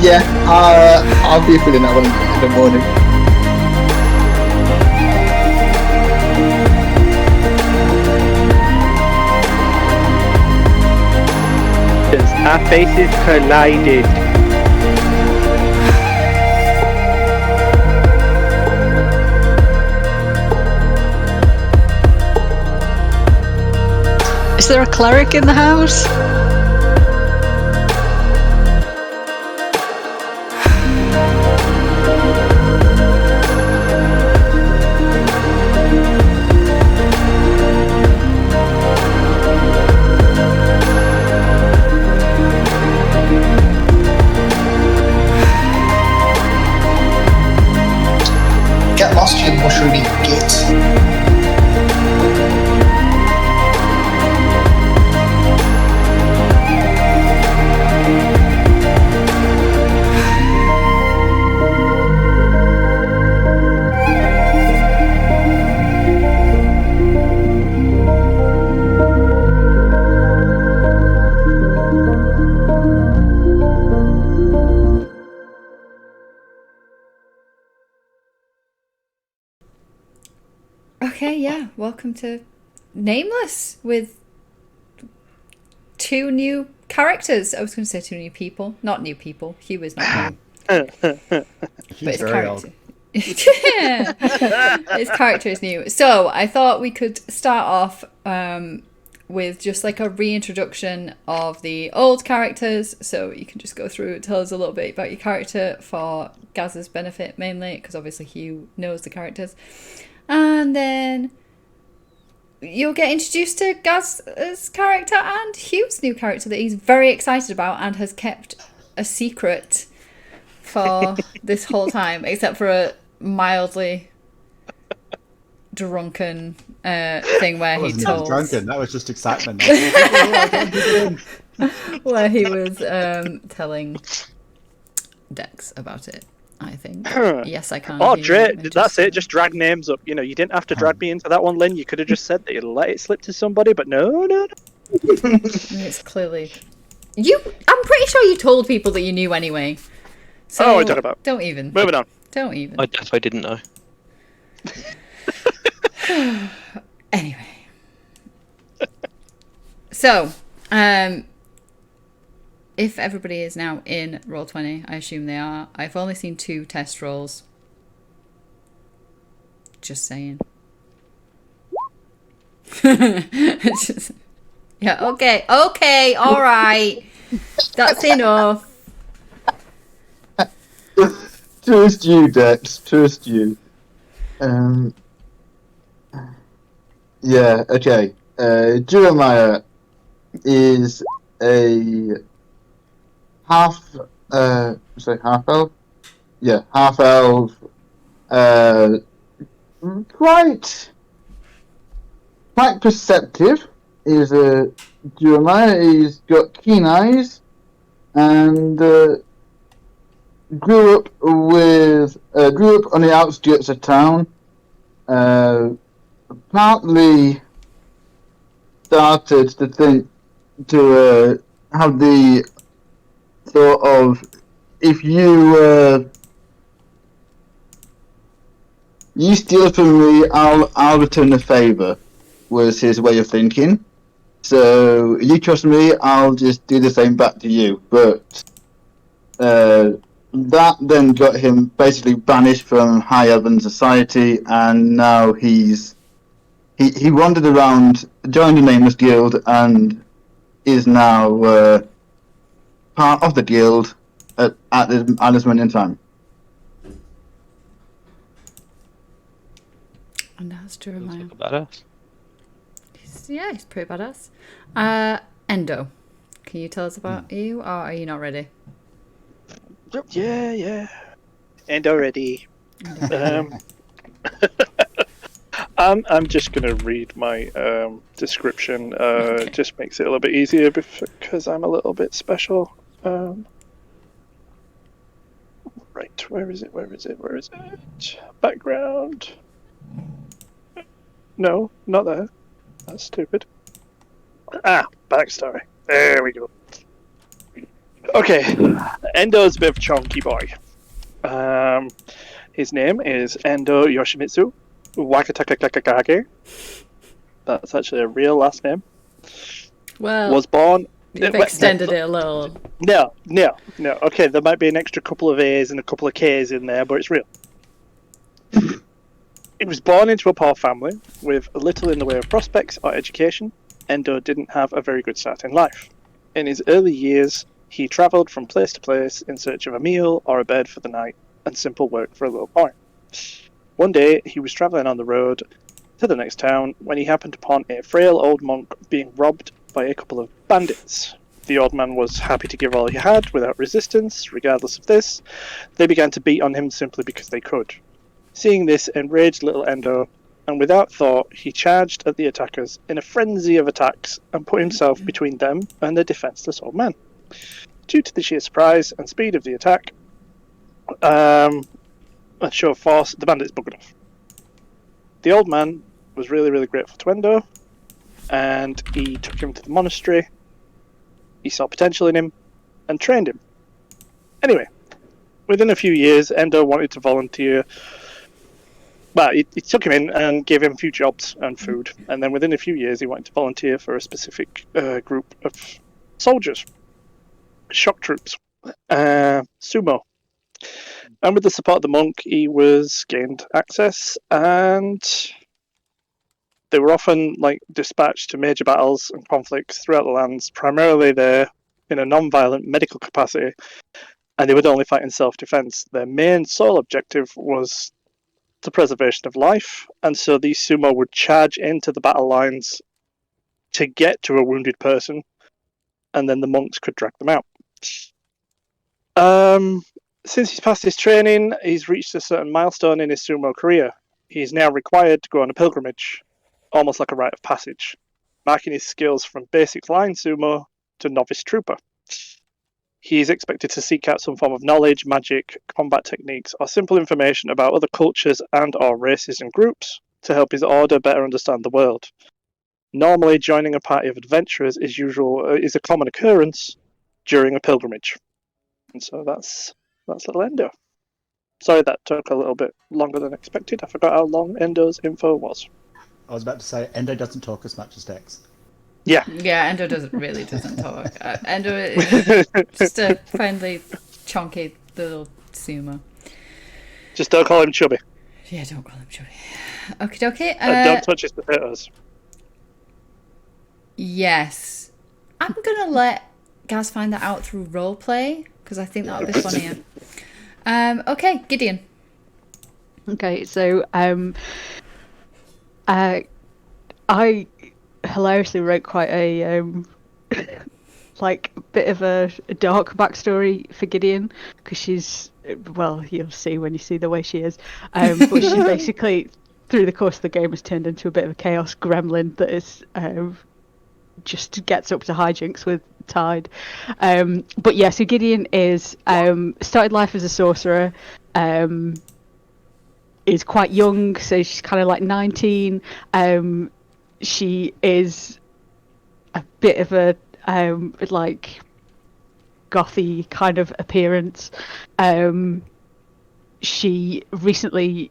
Yeah, I'll be feeling that one in the morning. Our faces collided. Is there a cleric in the house? Get lost, you mushroomy git. Okay, yeah. Welcome to Nameless with 2 new characters. I was going to say 2 new people. Not new people. Hugh is not new. But his character. His character is new. So I thought we could start off with just like a reintroduction of the old characters. So you can just go through and tell us a little bit about your character for Gaz's benefit mainly, because obviously Hugh knows the characters. And then you'll get introduced to Gaz's character and Hugh's new character that he's very excited about and has kept a secret for this whole time, except for a mildly drunken thing where he told... drunken, that was just excitement. Where he was telling Dex about it. I think. Yes, I can. Oh, Dre, that's it. Just drag names up. You know, you didn't have to drag me into that one, Lynn. You could have just said that you'd let it slip to somebody, but no. It's clearly... I'm pretty sure you told people that you knew anyway. So I don't know about. Don't even. Moving on. Don't even. I definitely didn't know. Anyway. So, if everybody is now in Roll20, I assume they are. I've only seen 2 test rolls. Just saying. Yeah, okay, alright. That's enough. Trust you, Dex, trust you. Yeah, okay. Jeremiah is a half elf? Yeah, half elf. Quite perceptive is Jeremiah. He's got keen eyes and grew up on the outskirts of town. Partly started to think to have the thought of, if you steal from me, I'll return the favor, was his way of thinking. So you trust me, I'll just do the same back to you. But that then got him basically banished from high elven society, and now he wandered around, joined the Nameless Guild, and is now part of the guild at this moment in time. And that's Jeremiah. Like a badass. He's pretty badass. Endo, can you tell us about you, or are you not ready? Yeah. Endo ready. I'm just going to read my description. Okay. It just makes it a little bit easier because I'm a little bit special. Right, where is it? Background. No, not there. That's stupid. Backstory. There we go. Okay, Endo's a bit of a chunky boy. His name is Endo Yoshimitsu WakaTakakakage. That's actually a real last name. Well, Was born. you've extended it a little. No. Okay, there might be an extra couple of A's and a couple of K's in there, but it's real. He was born into a poor family with little in the way of prospects or education. Endo didn't have a very good start in life. In his early years, he travelled from place to place in search of a meal or a bed for the night and simple work for a little boy. One day, he was travelling on the road to the next town when he happened upon a frail old monk being robbed by a couple of bandits. The old man was happy to give all he had without resistance. Regardless of this, they began to beat on him simply because they could. Seeing this enraged little Endo, and without thought, he charged at the attackers in a frenzy of attacks and put himself between them and the defenceless old man. Due to the sheer surprise and speed of the attack, and show of force, the bandits buggered off. The old man was really, really grateful to Endo, and he took him to the monastery. He saw potential in him and trained him. Anyway, within a few years, Endo wanted to volunteer. Well, he took him in and gave him a few jobs and food, and then within a few years he wanted to volunteer for a specific group of soldiers, shock troops, sumo. And with the support of the monk, he was gained access, and they were often dispatched to major battles and conflicts throughout the lands, primarily there in a non-violent medical capacity, and they would only fight in self-defense. Their main sole objective was the preservation of life, and so these sumo would charge into the battle lines to get to a wounded person, and then the monks could drag them out. Since he's passed his training, he's reached a certain milestone in his sumo career. He's now required to go on a pilgrimage, almost like a rite of passage, marking his skills from basic line sumo to novice trooper. He is expected to seek out some form of knowledge, magic, combat techniques, or simple information about other cultures and or races and groups to help his order better understand the world. Normally, joining a party of adventurers is a common occurrence during a pilgrimage. And so that's little Endo. Sorry that took a little bit longer than expected. I forgot how long Endo's info was. I was about to say, Endo doesn't talk as much as Dex. Yeah. Yeah, Endo doesn't talk. Endo is just a friendly, chunky little sumo. Just don't call him chubby. Yeah, don't call him chubby. Okie dokie. And don't touch his potatoes. Yes. I'm going to let Gaz find that out through roleplay, because I think that'll be funnier. Okay, Gideon. Okay, so I hilariously wrote quite a bit of a dark backstory for Gideon, because she's, well, you'll see when you see the way she is, but she basically through the course of the game has turned into a bit of a chaos gremlin that is just gets up to hijinks with Tide. But yeah, so Gideon is started life as a sorcerer, is quite young, so she's kind of like 19. She is a bit of a like gothy kind of appearance. She recently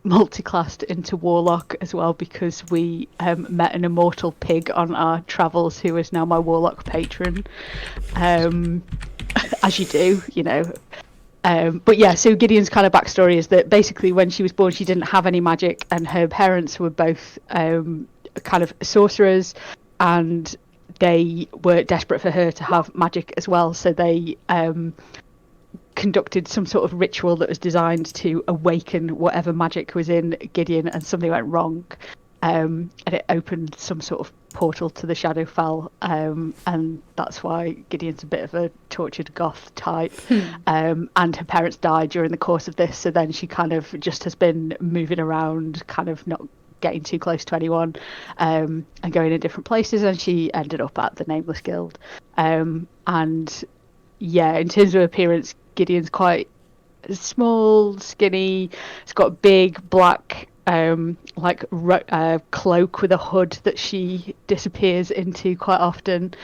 multiclassed into warlock as well, because we met an immortal pig on our travels who is now my warlock patron. As you do, you know. But yeah, so Gideon's kind of backstory is that basically when she was born she didn't have any magic, and her parents were both kind of sorcerers, and they were desperate for her to have magic as well, so they conducted some sort of ritual that was designed to awaken whatever magic was in Gideon, and something went wrong, and it opened some sort of portal to the Shadowfell, and that's why Gideon's a bit of a tortured goth type. And her parents died during the course of this, so then she kind of just has been moving around, kind of not getting too close to anyone, and going in different places, and she ended up at the Nameless Guild. And yeah, in terms of appearance, Gideon's quite small, skinny. It's got a big black cloak with a hood that she disappears into quite often.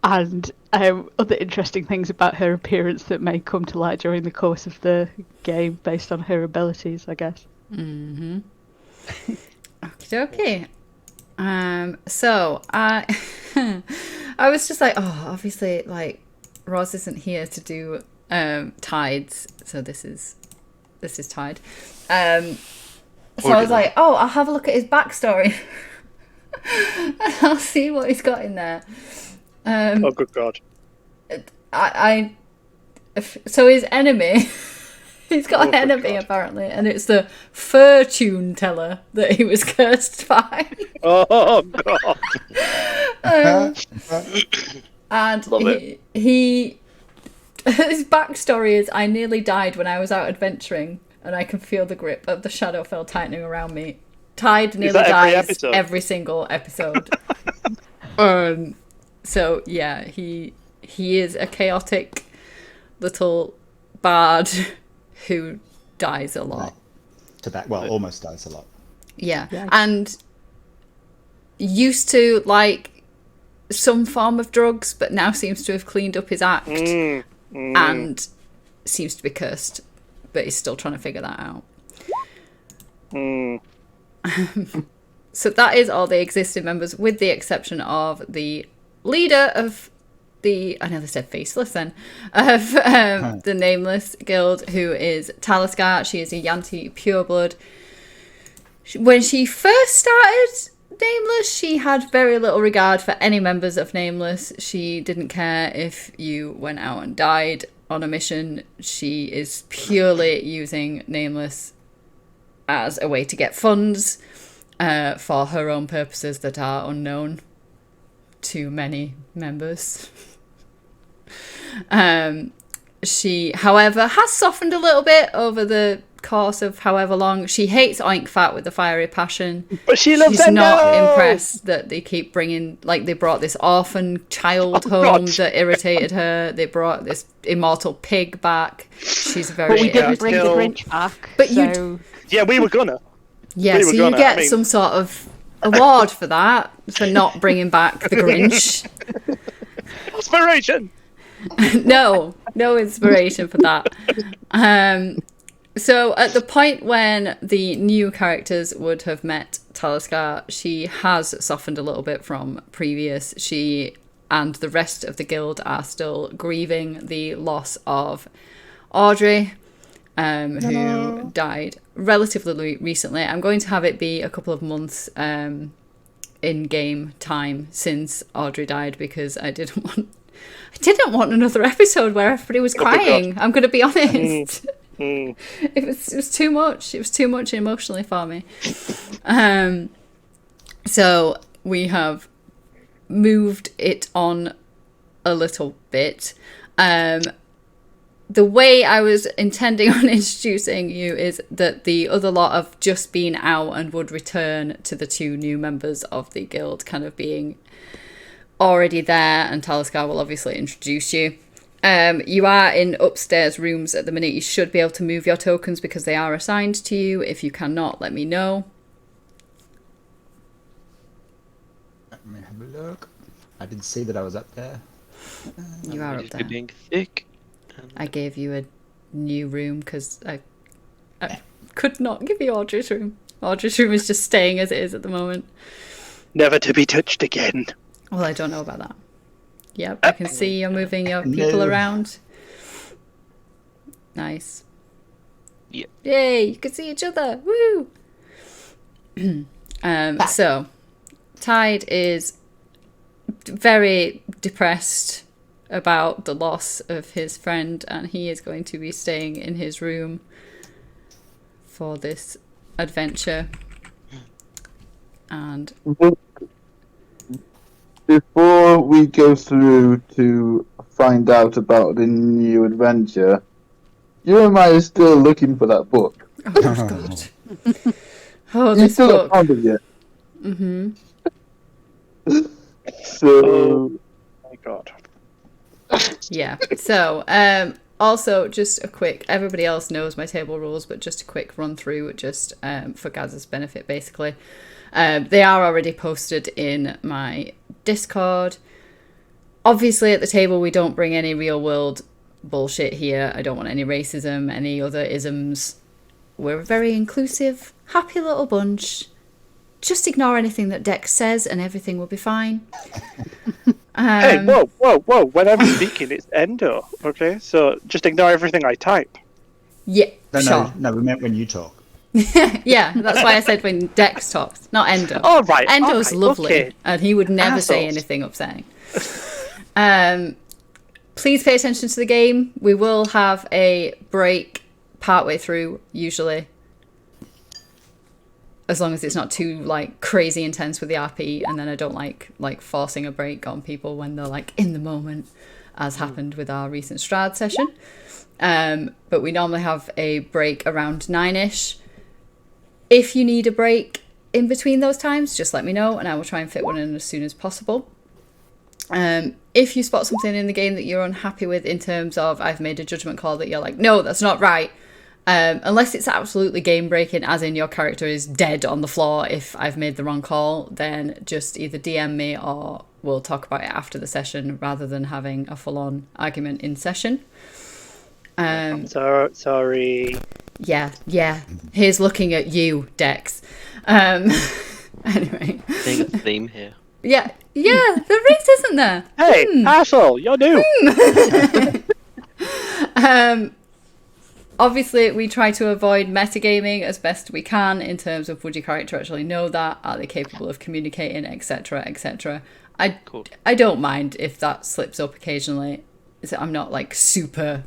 and other interesting things about her appearance that may come to light during the course of the game based on her abilities, I guess. Mm-hmm. Okay. So I I was just like, oh, obviously, like, Roz isn't here to do tides, so this is Tide. So I was like, oh, I'll have a look at his backstory. I'll see what he's got in there. Oh, good God. So his enemy, he's got an enemy apparently, and it's the fortune teller that he was cursed by. Oh, God. And Love he his backstory is, I nearly died when I was out adventuring, and I can feel the grip of the Shadowfell tightening around me. Tide nearly dies every single episode. So yeah, he is a chaotic little bard who dies a lot. Almost dies a lot. Yeah, and used to like some form of drugs, but now seems to have cleaned up his act and seems to be cursed, but he's still trying to figure that out. So that is all the existing members, with the exception of the leader of the, I nearly said faceless then, of the Nameless Guild, who is Talisker. She is a Yanti pureblood. When she first started Nameless, she had very little regard for any members of Nameless. She didn't care if you went out and died on a mission. She is purely using Nameless as a way to get funds for her own purposes that are unknown to many members. She, however, has softened a little bit over the course of however long. She hates Oink Fat with a fiery passion, but she's not impressed that they keep bringing, like, they brought this orphan child home that irritated her. They brought this immortal pig back. She's very But we didn't bring the irritated. Grinch back. But so... Yeah, we were gonna. Yeah, We so were you gonna, get I mean- some sort of award for that, for not bringing back the Grinch. Inspiration! No inspiration for that. So at the point when the new characters would have met Talisker, she has softened a little bit from previous. She and the rest of the guild are still grieving the loss of Aydre, who died relatively recently. I'm going to have it be a couple of months in game time since Aydre died, because I didn't want another episode where everybody was crying. I'm going to be honest. It was too much. It was too much emotionally for me. So we have moved it on a little bit. The way I was intending on introducing you is that the other lot have just been out and would return to the two new members of the guild kind of being already there, and Talisker will obviously introduce you. You are in upstairs rooms at the minute. You should be able to move your tokens because they are assigned to you. If you cannot, let me know. Let me have a look. I didn't see that I was up there. You are up there. Being thick. I gave you a new room because I could not give you Audrey's room. Audrey's room is just staying as it is at the moment. Never to be touched again. Well, I don't know about that. Yep, I can see you're moving your people around. Nice. Yep. Yay, you can see each other. Woo! So, Tide is very depressed about the loss of his friend, and he is going to be staying in his room for this adventure. And before we go through to find out about the new adventure, you and I are still looking for that book. oh god. Oh, You this still book. haven't found it yet. Mm-hmm. So, Oh my god. Yeah. So, also, just a quick, everybody else knows my table rules, but just a quick run through, just for Gaz's benefit, basically. They are already posted in my Discord. Obviously, at the table, we don't bring any real world bullshit here. I don't want any racism, any other isms. We're a very inclusive, happy little bunch. Just ignore anything that Dex says and everything will be fine. Hey, whoa. When I'm speaking, it's Endo, okay? So just ignore everything I type. Yeah, sure. No, we meant when you talk. Yeah, that's why I said when Dex talks, not Endo. All right. Endo's lovely, okay. and he would never say Assholes. anything upsetting. Please pay attention to the game. We will have a break partway through, usually. As long as it's not too like crazy intense with the RP, and then I don't like forcing a break on people when they're like in the moment, as happened with our recent Strad session. But we normally have a break around 9ish. If you need a break in between those times, just let me know and I will try and fit one in as soon as possible. If you spot something in the game that you're unhappy with in terms of I've made a judgment call that you're like, no, that's not right. Unless it's absolutely game breaking, as in your character is dead on the floor if I've made the wrong call, then just either DM me or we'll talk about it after the session rather than having a full-on argument in session. Sorry. Yeah. Here's looking at you, Dex. Anyway. Seeing a theme here. Yeah, there is, isn't there? Hey, asshole, you're new. Obviously, we try to avoid metagaming as best we can in terms of would your character actually know that? Are they capable of communicating, etc., etc. Cool. I don't mind if that slips up occasionally. I'm not like super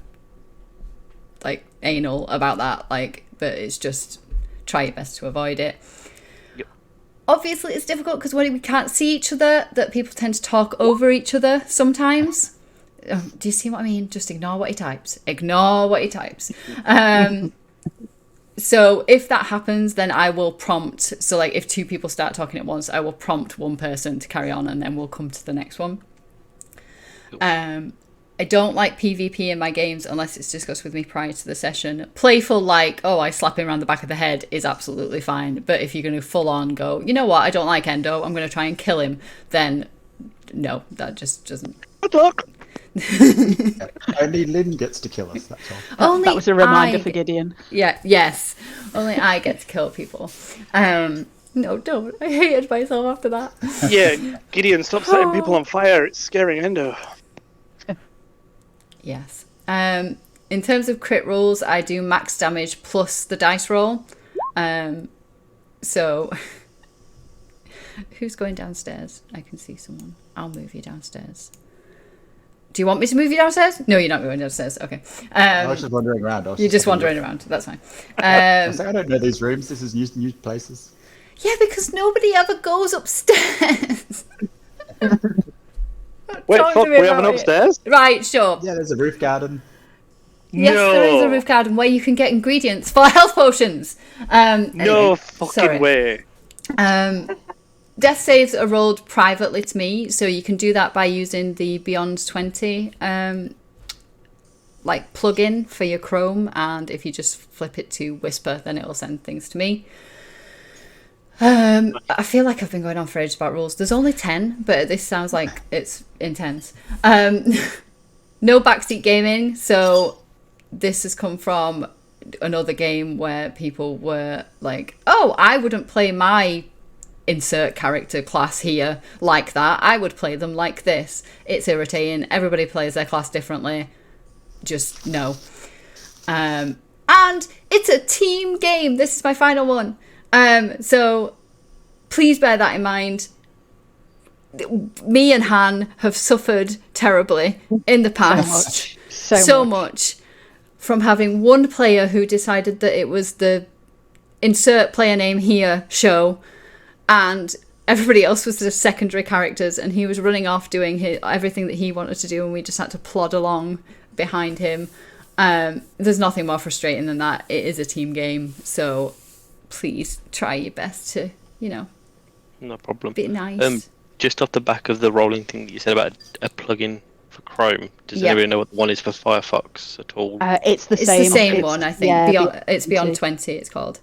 like anal about that, like, but it's just try your best to avoid it. Yep. Obviously, it's difficult because when we can't see each other, that people tend to talk over each other sometimes. Do you see what I mean? Just ignore what he types. So if that happens, then I will prompt. So like if two people start talking at once, I will prompt one person to carry on and then we'll come to the next one. Cool. I don't like PvP in my games unless it's discussed with me prior to the session. Playful, like, oh, I slap him around the back of the head is absolutely fine. But if you're going to full on go, you know what, I don't like Endo, I'm going to try and kill him, then no, that just doesn't. Good luck. Only Lynn gets to kill us, that's all. That was a reminder for Gideon. Yeah, yes. Only I get to kill people. No, don't. I hated myself after that. Yeah, Gideon, stop setting people on fire. It's scaring Endo. Yes. In terms of crit rolls, I do max damage plus the dice roll. So, who's going downstairs? I can see someone. I'll move you downstairs. Do you want me to move you downstairs? No, you're not going downstairs. Okay. I was just wandering around. You're just wandering around. That's fine. I was like, I don't know these rooms. This is new places. Yeah, because nobody ever goes upstairs. Wait, Talk fuck, to me we have an about it. upstairs? Right, sure. Yeah, there's a roof garden. Yes, No. there is a roof garden where you can get ingredients for health potions. No Anyway, fucking sorry. way. Death saves are rolled privately to me, so you can do that by using the Beyond 20 like plugin for your Chrome, and if you just flip it to Whisper, then it will send things to me. I feel like I've been going on for ages about rules. There's only 10, but this sounds like it's intense. No backseat gaming, so this has come from another game where people were like, oh, I wouldn't play my insert character class here like that. I would play them like this. It's irritating. Everybody plays their class differently. Just no. And it's a team game. This is my final one. So please bear that in mind. Me and Han have suffered terribly in the past. So much. From having one player who decided that it was the insert player name here show, and everybody else was the secondary characters, and he was running off doing everything that he wanted to do, and we just had to plod along behind him. There's nothing more frustrating than that. It is a team game, so please try your best to, No problem. be nice. Just off the back of the rolling thing that you said about a plugin for Chrome, does Yep. anybody know what the one is for Firefox at all? It's the It's same. the same one, I think. Yeah, it's Beyond 20, it's called.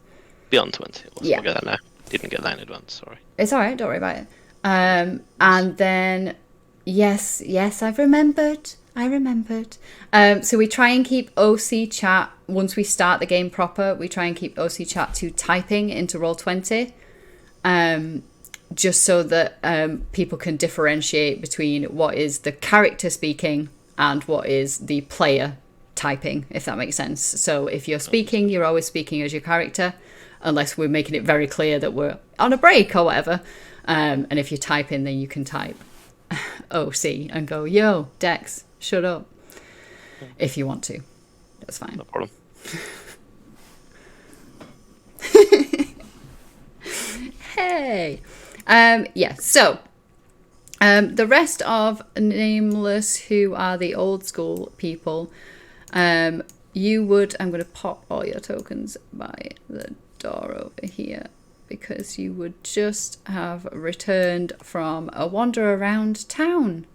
Beyond 20. Awesome. Yeah. I'll get that now. Didn't get that in advance, sorry. It's alright, don't worry about it. And then Yes, I've remembered. So we try and keep OC chat, once we start the game proper, we try and keep OC chat to typing into Roll20. Just so that people can differentiate between what is the character speaking and what is the player typing, if that makes sense. So if you're speaking, you're always speaking as your character, unless we're making it very clear that we're on a break or whatever. And if you're typing, then you can type OC and go, yo, Dex, shut up. If you want to. That's fine. No problem. Hey. So the rest of Nameless, who are the old school people, you would, I'm going to pop all your tokens by the door over here, because you would just have returned from a wander around town.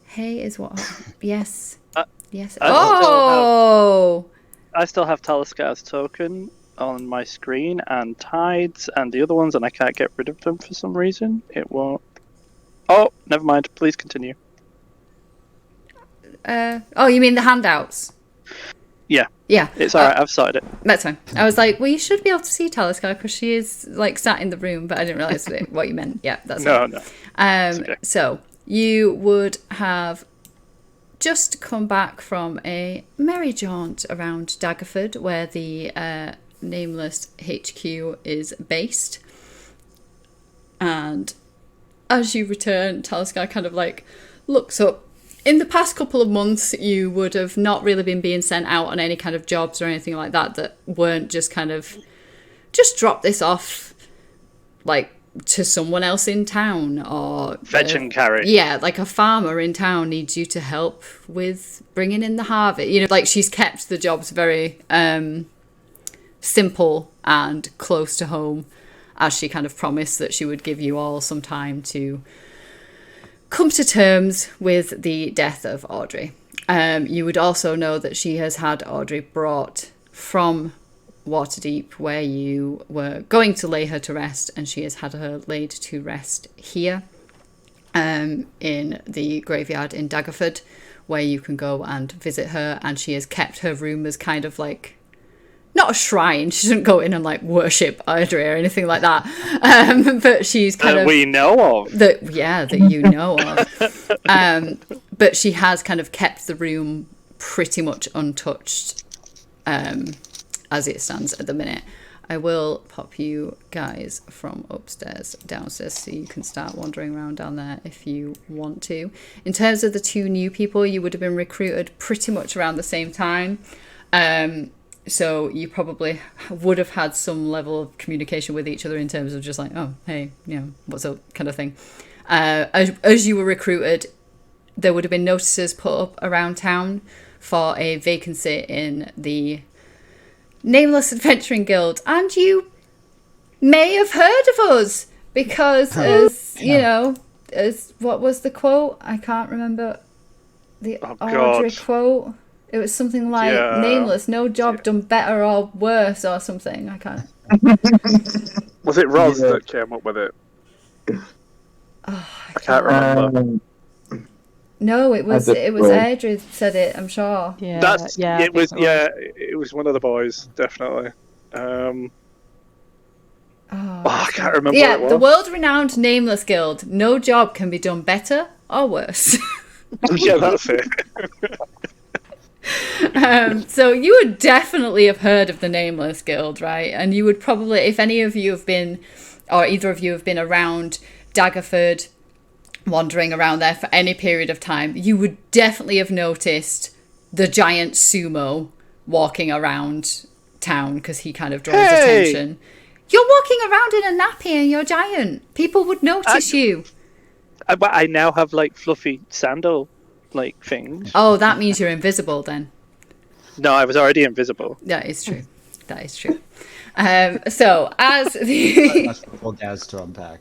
Hey is what? Yes. Yes. I still have Taliscar's token on my screen, and Tides and the other ones, and I can't get rid of them for some reason. It won't. Oh, never mind. Please continue. You mean the handouts? Yeah. Yeah. It's alright, I've sorted it. That's fine. I was like, well, you should be able to see Taliscar because she is like sat in the room, but I didn't realise what you meant. Yeah, that's fine. No. Okay. So you would have just come back from a merry jaunt around Daggerford, where the Nameless HQ is based. And as you return, Taliscar kind of like looks up. In the past couple of months, you would have not really been being sent out on any kind of jobs or anything like that weren't just kind of just drop this off like to someone else in town, or fetch and carry. Yeah, like a farmer in town needs you to help with bringing in the harvest. You know, like she's kept the jobs very simple and close to home, as she kind of promised that she would give you all some time to come to terms with the death of Aydre. You would also know that she has had Aydre brought from Waterdeep, where you were going to lay her to rest, and she has had her laid to rest here in the graveyard in Daggerford, where you can go and visit her. And she has kept her room as kind of like, not a shrine, she doesn't go in and like worship Aydre or anything like that, but she's kind of, we know of that you know of, but she has kind of kept the room pretty much untouched as it stands at the minute. I will pop you guys from upstairs downstairs so you can start wandering around down there if you want to. In terms of the two new people, you would have been recruited pretty much around the same time. So you probably would have had some level of communication with each other in terms of just like, oh, hey, you know, what's up kind of thing. As you were recruited, there would have been notices put up around town for a vacancy in the Nameless Adventuring Guild. And you may have heard of us because you know, as what was the quote? I can't remember the Aydre quote. It was something like, Nameless, no job done better or worse or something. I can't. Was it Roz that came up with it? I can't remember. No, it was Aydre said it, I'm sure. Yeah, it was one of the boys, definitely. I can't remember what it was. The world-renowned Nameless Guild. No job can be done better or worse. Yeah, that's it. So you would definitely have heard of the Nameless Guild, right? And you would probably, if any of you have been, or either of you have been around Daggerford, wandering around there for any period of time, you would definitely have noticed the giant sumo walking around town, because he kind of draws attention. You're walking around in a nappy and you're giant. People would notice you. But I now have like fluffy sandal like things. Oh, that means you're invisible then. No, I was already invisible. That is true. So as the That's for Gaz to unpack.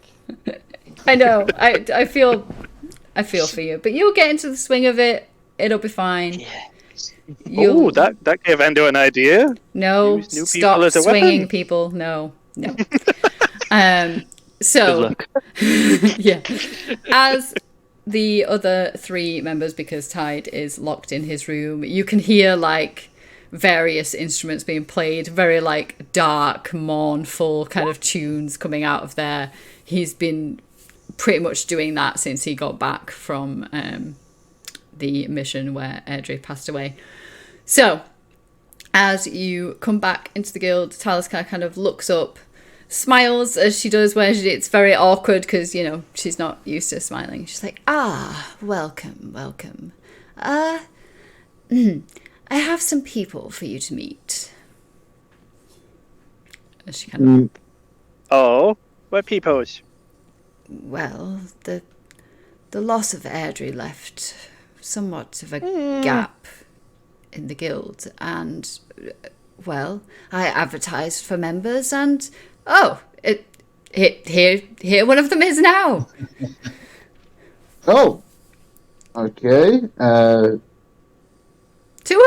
I know. I feel for you, but you'll get into the swing of it. It'll be fine. Oh, that gave Endo an idea. No, Use stop people as a swinging weapon. people. No. So Good luck. yeah, as the other 3 members, because Tide is locked in his room, you can hear like various instruments being played, very like dark, mournful kind of tunes coming out of there. He's been pretty much doing that since he got back from the mission where Aydre passed away. So as you come back into the guild, Talisker kind of looks up, smiles as she does, where it's very awkward because, you know, she's not used to smiling. She's like, welcome. I have some people for you to meet. As she kind of... Oh, what peoples? Well, the loss of Aydre left somewhat of a gap in the guild, and, well, I advertised for members, and... Oh, here one of them is now. Oh, okay. 2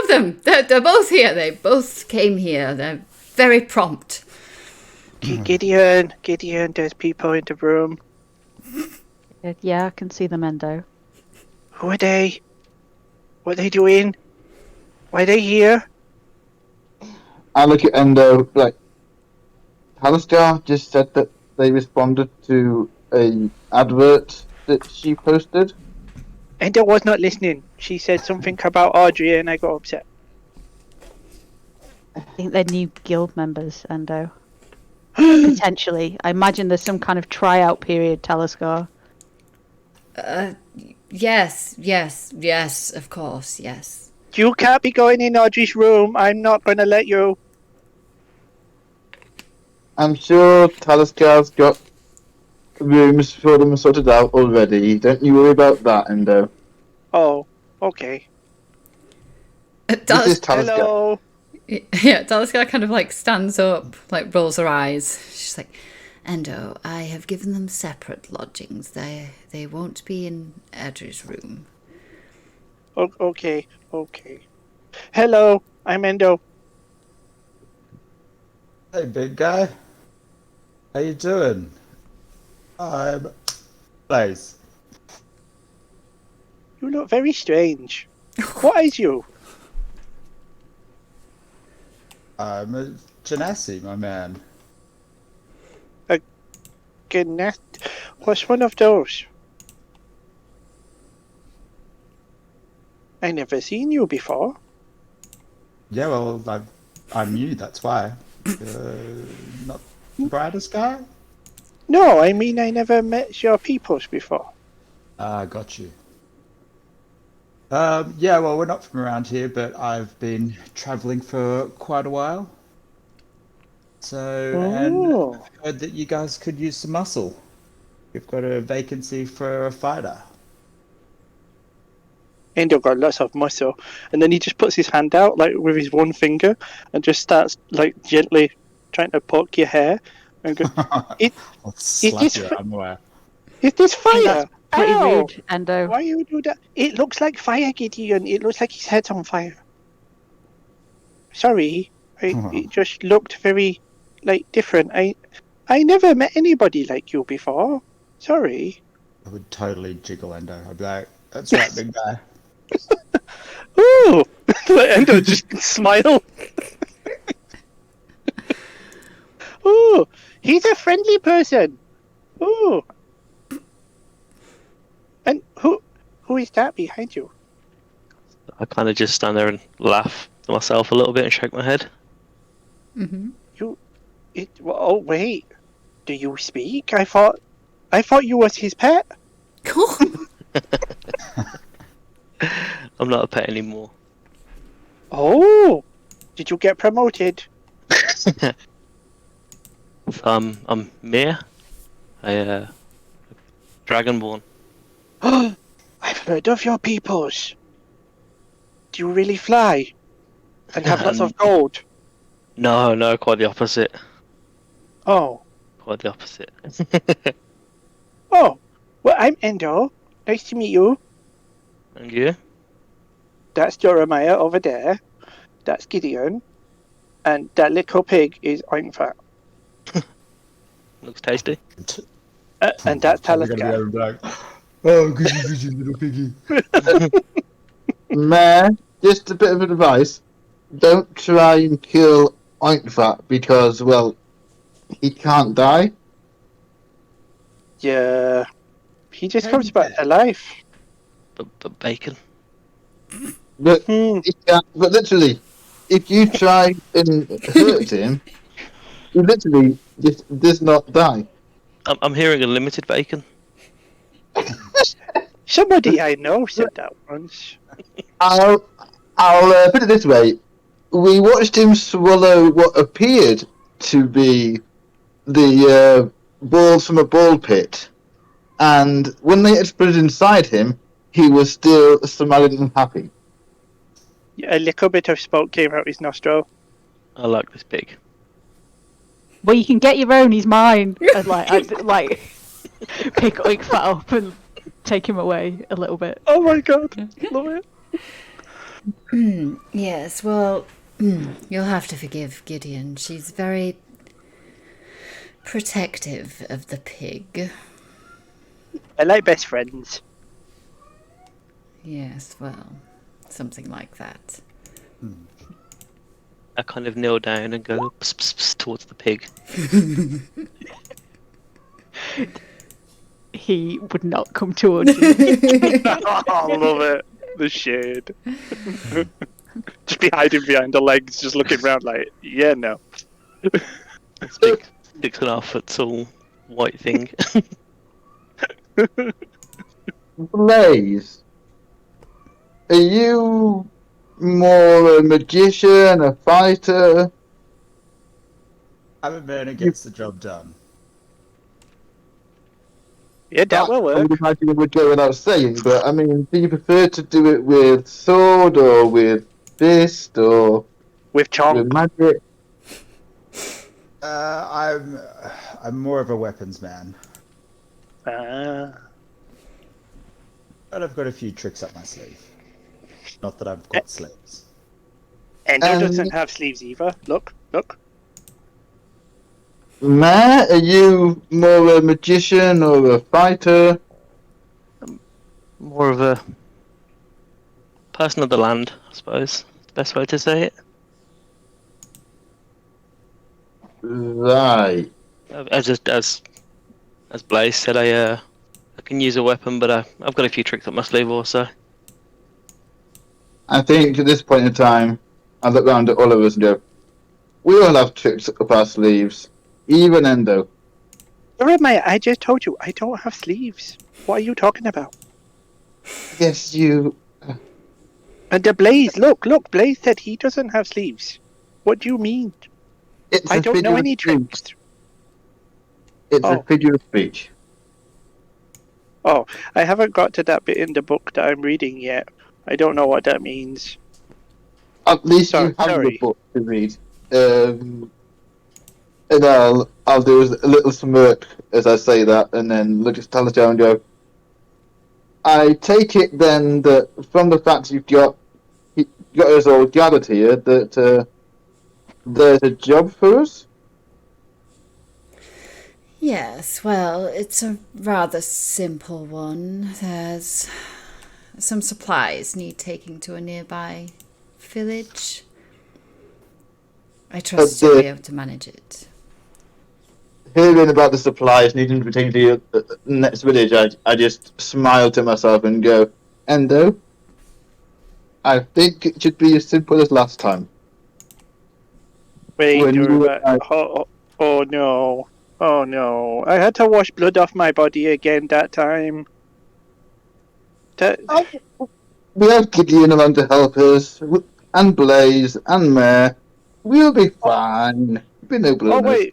of them. They're both here. They both came here. They're very prompt. Gideon, there's people in the room. Yeah, I can see them, Endo. Who are they? What are they doing? Why are they here? I look at Endo like, Talisker just said that they responded to a advert that she posted. Endo was not listening. She said something about Aydre and I got upset. I think they're new guild members, Endo. Potentially. I imagine there's some kind of tryout period, Talisker. Yes, of course, yes. You can't be going in Audrey's room. I'm not going to let you. I'm sure Talisker's got rooms for them sorted out already. Don't you worry about that, Endo. Oh, okay. This is Talisker. Hello. Yeah, Talisker kind of like stands up, like rolls her eyes. She's like, Endo, I have given them separate lodgings. They won't be in Aydre's room. Okay. Hello, I'm Endo. Hey, big guy. How you doing? I'm Blaze. You look very strange. What is you? I'm a Genasi, my man. Goodness. What's one of those? I never seen you before. Yeah, well, I'm new, that's why. Not the brightest guy? No, I mean I never met your peoples before. Got you. Yeah, well, we're not from around here, but I've been travelling for quite a while. So, and I've heard that you guys could use some muscle. We've got a vacancy for a fighter. Endo got lots of muscle, and then he just puts his hand out like with his one finger and just starts like gently trying to poke your hair and go, I'll slap your underwear. Is this fire? Pretty Ow! rude, Endo. Why you do that? It looks like fire, Gideon. It looks like his head's on fire. Sorry, it just looked very like different. I never met anybody like you before. Sorry. I would totally jiggle Endo. I'd be like, that's right, big guy. Ooh! Let Endo just smile. Ooh! He's a friendly person. Ooh! And who is that behind you? I kind of just stand there and laugh to myself a little bit and shake my head. Mm-hmm. Oh wait, do you speak? I thought you was his pet. I'm not a pet anymore. Oh, did you get promoted? I'm Mir, a dragonborn. I've heard of your peoples. Do you really fly? And have lots of gold? No, quite the opposite. Oh. Quite the opposite. Oh, well, I'm Endo. Nice to meet you. And you? That's Jeremiah over there. That's Gideon. And that little pig is Oinkfat. Looks tasty. And that's Probably gonna be Talisker. able to be like, Oh, good little piggy. Mayor, just a bit of advice. Don't try and kill Oinkvat because, well, he can't die. Yeah. He just Can comes you back get to life. But bacon. But, Hmm. but literally, if you try and hurt him, he literally just does not die. I'm hearing a limited bacon. Somebody I know said that once. I'll put it this way: we watched him swallow what appeared to be the balls from a ball pit, and when they exploded inside him, he was still smiling and happy. A little bit of smoke came out his nostril. I like this pig. Well, you can get your own. He's mine. And like pick Oinkvat up and take him away a little bit. Oh my god, love it. Yes, well, you'll have to forgive Gideon. She's very protective of the pig. I like best friends. Yes, well, something like that. I kind of kneel down and go pss, pss, pss, towards the pig. He would not come towards you. I love it. The shade. Just be hiding behind the legs, just looking around like, yeah, no. This big 6.5 foot tall white thing. Blaze, are you more a magician, a fighter? I'm a man who gets the job done. Yeah, that will I work. would imagine it would go without saying, but I mean, do you prefer to do it with sword or with fist or With with Chonk. magic? I'm more of a weapons man, Ah. but I've got a few tricks up my sleeve. Not that I've got slaves. Endo doesn't have sleeves either. Look. Matt, are you more a magician or a fighter? More of a person of the land, I suppose. Best way to say it. Right. As Blaze said, I can use a weapon, but I've got a few tricks up my sleeve also. I think at this point in time, I look round at all of us and go, we all have tricks up our sleeves, even Endo. Jeremiah, I just told you, I don't have sleeves. What are you talking about? Yes, you. And the Blaze, look, Blaze said he doesn't have sleeves. What do you mean? It's I a don't figure know of any speech. tricks. It's Oh. a figure of speech. Oh, I haven't got to that bit in the book that I'm reading yet. I don't know what that means. At least you have Sorry. the book to read. And I'll do a little smirk as I say that, and then look at Talisha and go, I take it then that from the fact you've got us all gathered here, that there's a job for us? Yes, well, it's a rather simple one. There's some supplies need taking to a nearby village. I trust you'll be able to manage it. Hearing about the supplies needing to be taken to the next village, I just smile to myself and go, Endo, I think it should be as simple as last time. Wait, When you were oh no. Oh no. I had to wash blood off my body again that time. We have Gideon around to help us, and Blaze, and Mare. We'll be fine. Be no Oh blowness.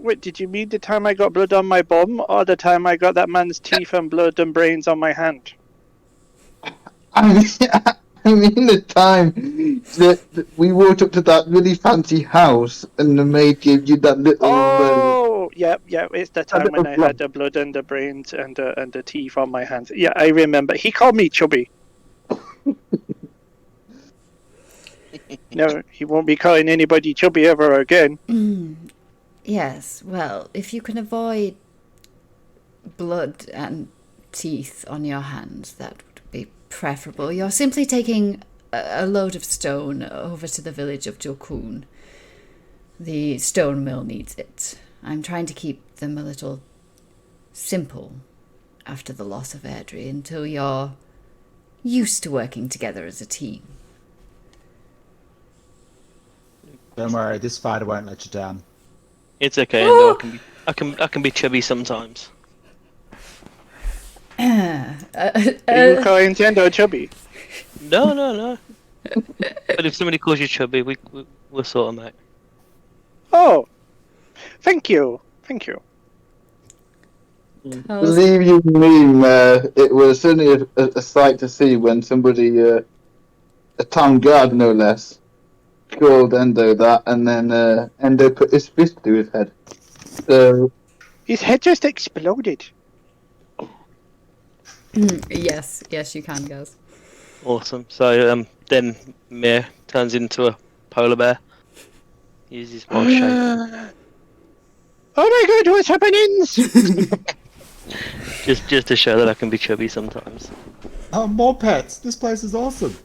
wait, did you mean the time I got blood on my bum, or the time I got that man's teeth and blood and brains on my hand? I mean the time that we walked up to that really fancy house and the maid gave you that little... Oh, yeah, it's the time when I little had the blood and the brains and the teeth on my hands. Yeah, I remember. He called me chubby. No, he won't be calling anybody chubby ever again. Yes, well, if you can avoid blood and teeth on your hands, that would be preferable. You're simply taking a load of stone over to the village of Jokun. The stone mill needs it. I'm trying to keep them a little simple after the loss of Aydre until you're used to working together as a team. Don't worry, this fighter won't let you down. It's okay, Endo. I can be chubby sometimes. Are you calling Tendo chubby? No. But if somebody calls you chubby, we'll sort them out. Oh, thank you. Believe you me, it was certainly a sight to see when somebody, a town guard no less, called Endo that, and then Endo put his fist through his head. So His head just exploded. Yes, you can, guys. Awesome. So then Mir turns into a polar bear. Uses boss shape. Oh my god, what's happening? Just to show that I can be chubby sometimes. Oh, more pets! This place is awesome.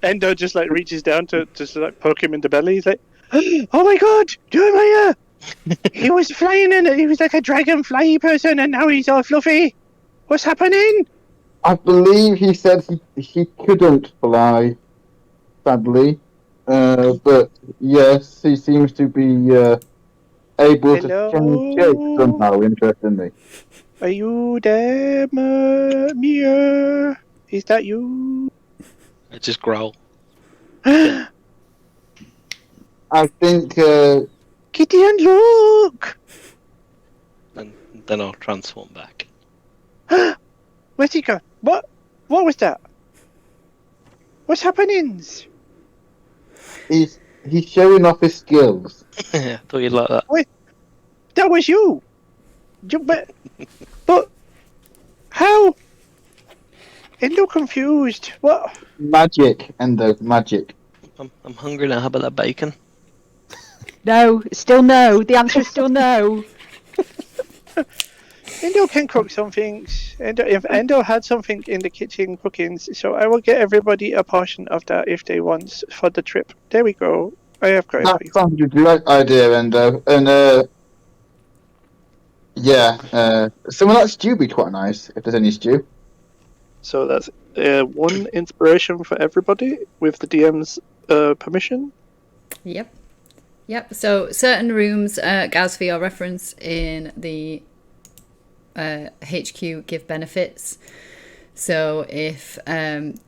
Endo just like reaches down to just like poke him in the belly. He's like, "Oh my god, Jeremiah! He was flying and he was like a dragonfly person, and now he's all fluffy. What's happening?" I believe he said he couldn't fly, sadly. But yes, he seems to be able Hello? to change shape somehow, interestingly. Are you there, Mia? Is that you? I just growl. I think Gideon, look! And then I'll transform back. Where's he gone? What was that? What's happening? he's showing off his skills. I thought you'd like that. That was you! But how? Endo confused. What? Magic, Endo, magic. I'm hungry now. How about that bacon? No, still no. The answer is still no. Endo can cook some things. If Endo had something in the kitchen cooking, so I will get everybody a portion of that if they want for the trip. There we go. I have got it for That you. sounds a great idea, Endo. And some of that stew would be quite nice if there's any stew. So that's one inspiration for everybody with the DM's permission. Yep. So certain rooms, Gaz, for your reference, in the HQ give benefits. So if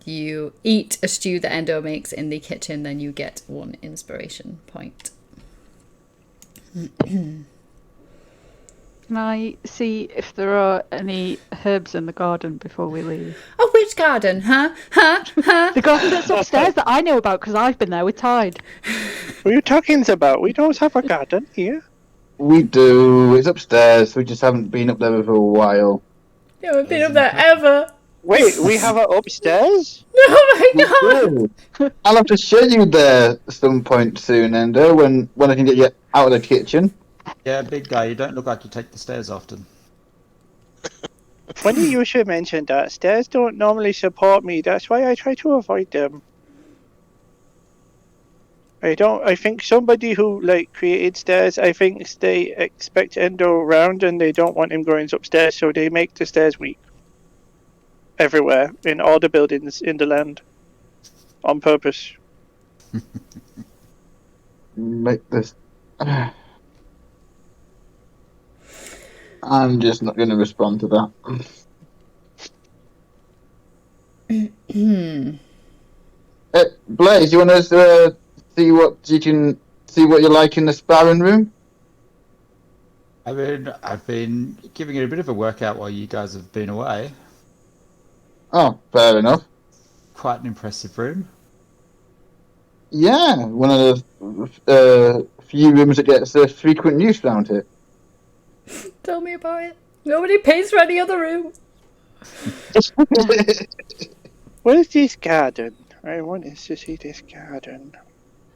you eat a stew that Endo makes in the kitchen, then you get 1 inspiration point. Can I see if there are any herbs in the garden before we leave? Oh, which garden? Huh? The garden that's upstairs that I know about because I've been there with Tide. What are you talking about? We don't have a garden here. We do. It's upstairs. We just haven't been up there for a while. You haven't been up there ever. Wait, we have it upstairs? Oh my god! Ooh. I'll have to show you there at some point soon, Endo, when I can get you out of the kitchen. Yeah, big guy, you don't look like you take the stairs often. Funny you should mention that. Stairs don't normally support me. That's why I try to avoid them. I think somebody who created stairs, I think they expect Endo around and they don't want him going upstairs, so they make the stairs weak. Everywhere, in all the buildings in the land. On purpose. Make this. I'm just not going to respond to that. Blaze, you want to see what you like in the sparring room? I mean, I've been giving it a bit of a workout while you guys have been away. Oh, fair enough. Quite an impressive room. Yeah, one of the few rooms that gets frequent use around here. Tell me about it. Nobody pays for any other room. What is this garden? I want to see this garden.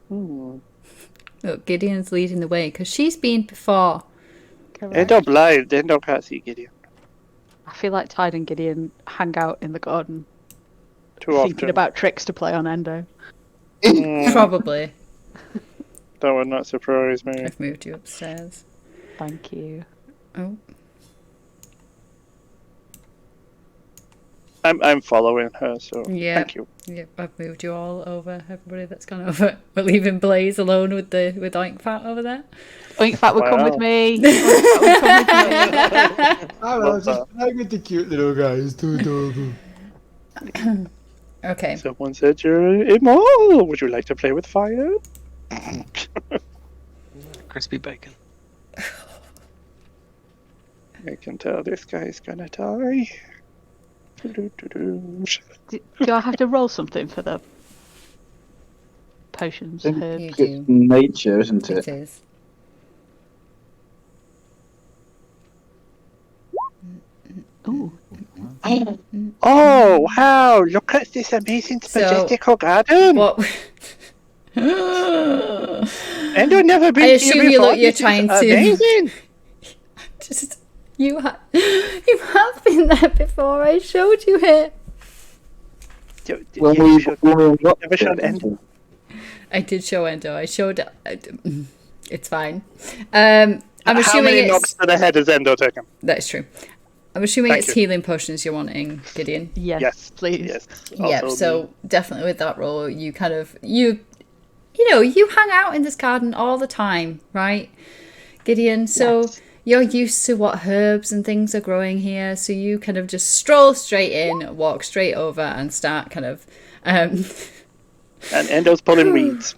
Look, Gideon's leading the way because she's been before. Endo blind. Endo can't see Gideon. I feel like Tide and Gideon hang out in the garden, Too thinking often. about tricks to play on Endo. Probably. That would not surprise me. I've moved you upstairs. Thank you. Oh. I'm following her, so Yeah. thank you. Yep, I've moved you all over. Everybody that's gone over. We're leaving Blaze alone with Oink Fat over there. Oink Fat would come with Wow. me. Oink Fat would come with me. I was just playing with the cute little guys. Too adorable. Okay. Someone said you're immoral. Would you like to play with fire? Crispy bacon. I can tell this guy's gonna die. Do I have to roll something for the potions? I think Herbs? You it's do. nature, isn't It it? is. Ooh. Oh wow! Look at this amazing, So, majestical garden. What? And I've never been I here assume before. you're This is trying to. amazing. Just you have been there before. I showed you it. When You we should- unlocked never showed it, Endo. I did show Endo. I showed. It's fine. I'm How assuming many it's. knocks to the head has Endo taken? That is true. I'm assuming Thank it's you. healing potions you're wanting, Gideon. Yes, please. Yes. Yeah, Also so definitely with that role, you kind of you hang out in this garden all the time, right, Gideon? So Yes. you're used to what herbs and things are growing here, so you kind of just stroll straight in, walk straight over, and start kind of And Endo's pulling weeds.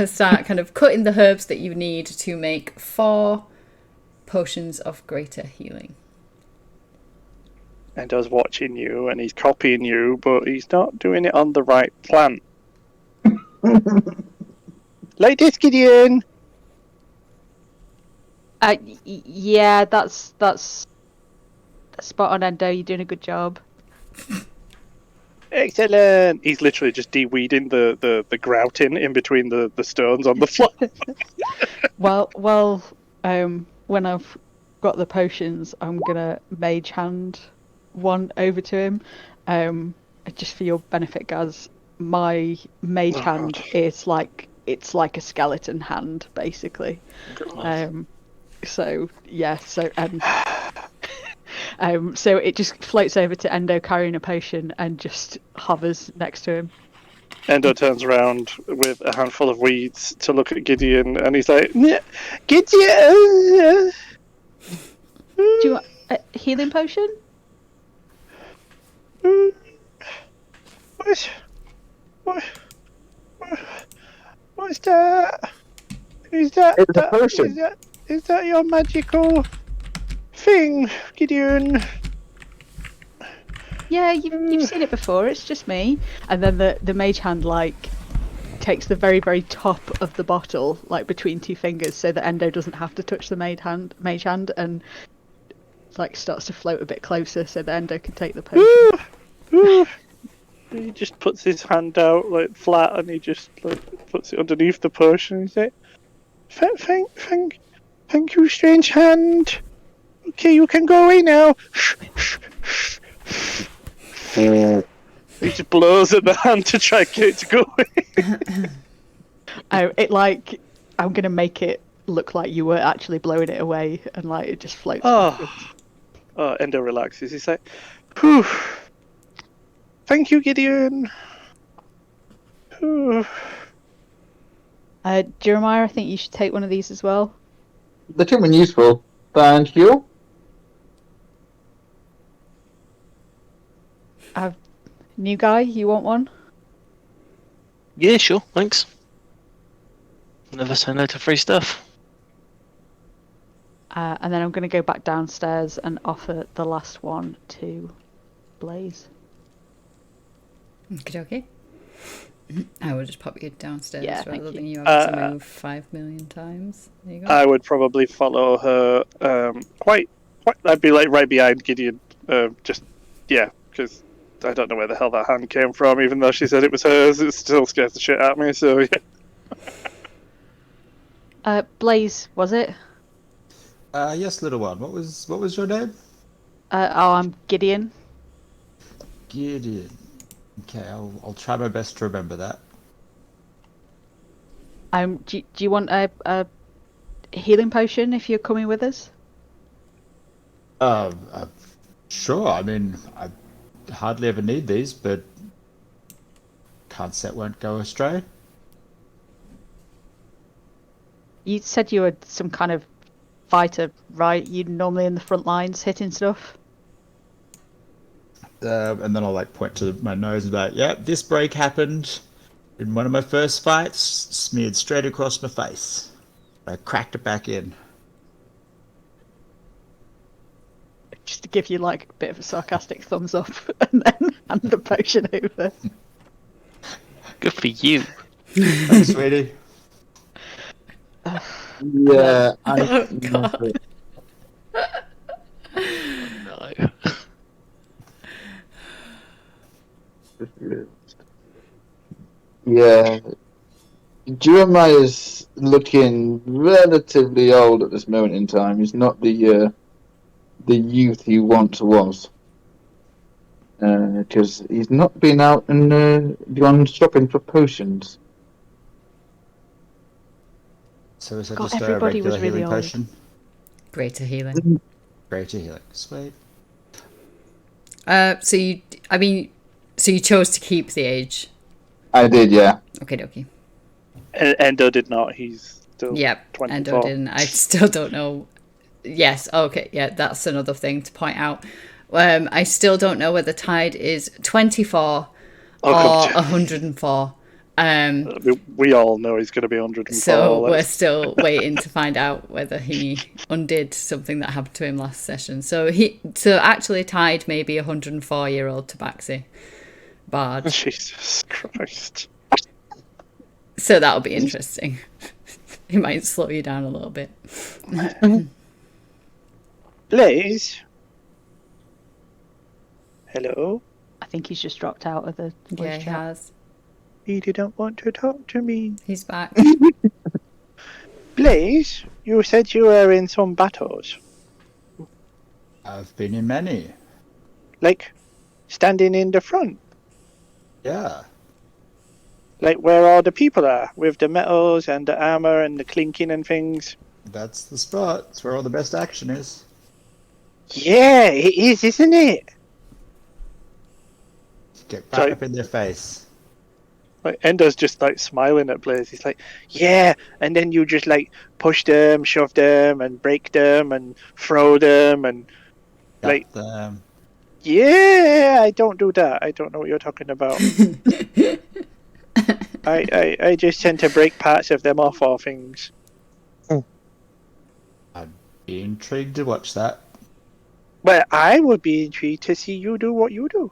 start kind of cutting the herbs that you need to make 4 potions of greater healing. Endo's watching you and he's copying you, but he's not doing it on the right plan. Like this, Gideon. Yeah, that's spot on, Endo. You're doing a good job. Excellent. He's literally just de-weeding the grouting in between the stones on the floor. Well, when I've got the potions, I'm gonna mage hand one over to him. Just for your benefit, Gaz, my mage Oh, hand God. is it's like a skeleton hand, basically. So yeah, so so it just floats over to Endo carrying a potion and just hovers next to him. Endo turns around with a handful of weeds to look at Gideon, and he's like, Gideon! Do you want a healing potion? What's that? Is that It's a potion. Is that your magical thing, Gideon? Yeah, you've seen it before. It's just me. And then the mage hand takes the very very top of the bottle between 2 fingers, so that Endo doesn't have to touch the mage hand, and starts to float a bit closer, so that Endo can take the potion. He just puts his hand out flat, and he just puts it underneath the potion. He's like, "Thank you, strange hand. Okay, you can go away now." He just blows at the hand to try and get it to go away. I'm gonna make it look like you were actually blowing it away, and it just floats. Oh, Endo relaxes. He's like, "Whew. Thank you, Gideon." Whew. Jeremiah, I think you should take one of these as well. The two were useful. Thank you. New guy, you want one? Yeah, sure, thanks. Never say no to free stuff. And then I'm going to go back downstairs and offer the last one to Blaze. Okay. I will just pop you downstairs Yeah, rather thank than you. you having to move 5 million times. There you go. I would probably follow her. Quite. I'd be right behind Gideon. Because I don't know where the hell that hand came from. Even though she said it was hers, it still scares the shit out of me. So yeah. Blaze, was it? Yes, little one. What was your name? I'm Gideon. Gideon. Okay, I'll try my best to remember that. Do you want a healing potion if you're coming with us? Sure. I mean, I hardly ever need these, but can't say it won't go astray. You said you were some kind of fighter, right? You're normally in the front lines hitting stuff. And then I'll like point to my nose and be like, "Yeah, this break happened in one of my first fights. Smeared straight across my face. I cracked it back in." Just to give you like a bit of a sarcastic thumbs up, and then hand the potion over. Good for you. Thanks, sweetie. Yeah, Oh, God. No. Yeah. Jeremiah's looking relatively old at this moment in time. He's not the youth he once was. Because he's not been out and gone shopping for potions. So is it God, just a everybody was regular really healing old. potion? Greater healing. Greater healing. Sweet. So you chose to keep the age. I did, yeah. Okay. Endo did not. He's still Yep. 24. Endo didn't. I still don't know. Yes. Okay. Yeah, that's another thing to point out. I still don't know whether Tide is 24 or 104. We all know he's going to be 104. So we're still waiting to find out whether he undid something that happened to him last session. So actually Tide may be 104-year-old Tabaxi Bard. Jesus Christ. So that'll be interesting. It might slow you down a little bit. Blaze? Hello? I think he's just dropped out of the voice Yeah, he chat. has. He didn't want to talk to me. He's back. Blaze, you said you were in some battles. I've been in many. Like, standing in the front. Yeah. Like where all the people are, with the metals and the armor and the clinking and things. That's the spot. It's where all the best action is. Yeah, it is, isn't it? Get right Sorry. up in their face. Like, Endo's just like smiling at Blaze. He's like, yeah, and then you just like push them, shove them, and break them, and throw them, and like, Got them. yeah, I don't do that. I don't know what you're talking about. I just tend to break parts of them off or things. I'd be intrigued to watch that. Well, I would be intrigued to see you do what you do.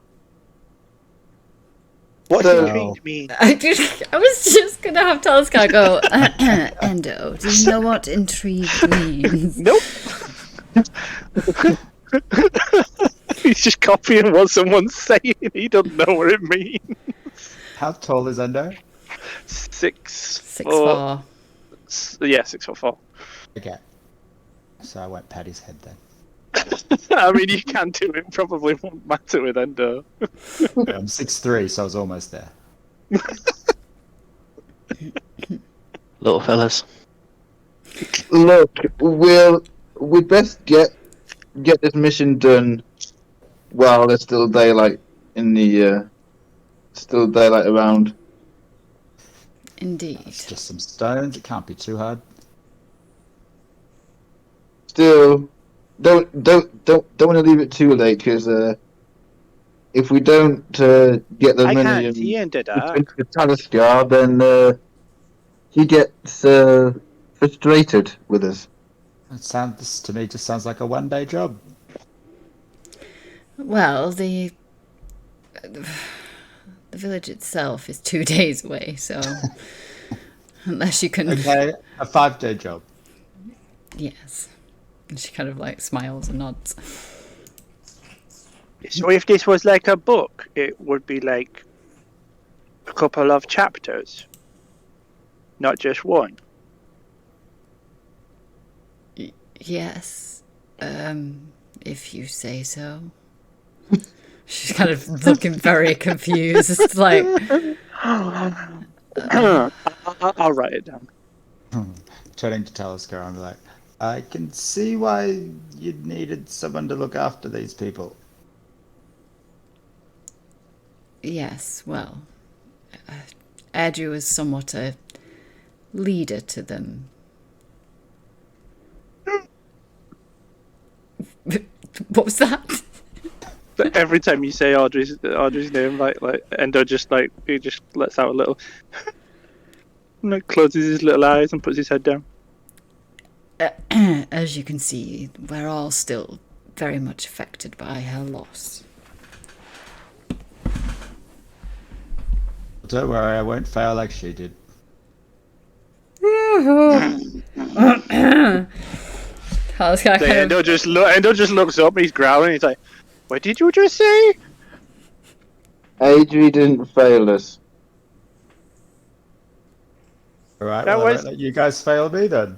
What So- intrigued me? I was just gonna have Telescar go, Endo, do you know what intrigue means? Nope. He's just copying what someone's saying. He doesn't know what it means. How tall is Endo? 6'4". 6'4". Yeah, 6'4". Okay. So I won't pat his head then. I mean, you can do it. Probably won't matter with Endo. I'm 6'3", so I was almost there. Little fellas. Look, we'd best get this mission done while there's still daylight in the still daylight around. Indeed. It's just some stones. It can't be too hard. Still, don't want to leave it too late because if we don't get the I money can't see in the dark. into Talisker, then he gets frustrated with us. It sounds to me just sounds like a one-day job. Well, the village itself is 2 days away, so unless you can... Okay, a 5-day job. Yes. And she kind of like smiles and nods. So if this was like a book, it would be like a couple of chapters, not just one. Yes. If you say so. She's kind of looking very confused. Like, I'll write it down. Turning to Talisker, I'm like, I can see why you needed someone to look after these people. yes, well, Aydre was somewhat a leader to them. What was that? But every time you say Audrey's name, like Endo just he just lets out a little, and like, closes his little eyes and puts his head down. As you can see, we're all still very much affected by her loss. Don't worry, I won't fail like she did. Endo just looks up and he's growling. He's like, "What did you just say?" Aydre didn't fail us. Alright, That well, I was- won't let you guys fail me then.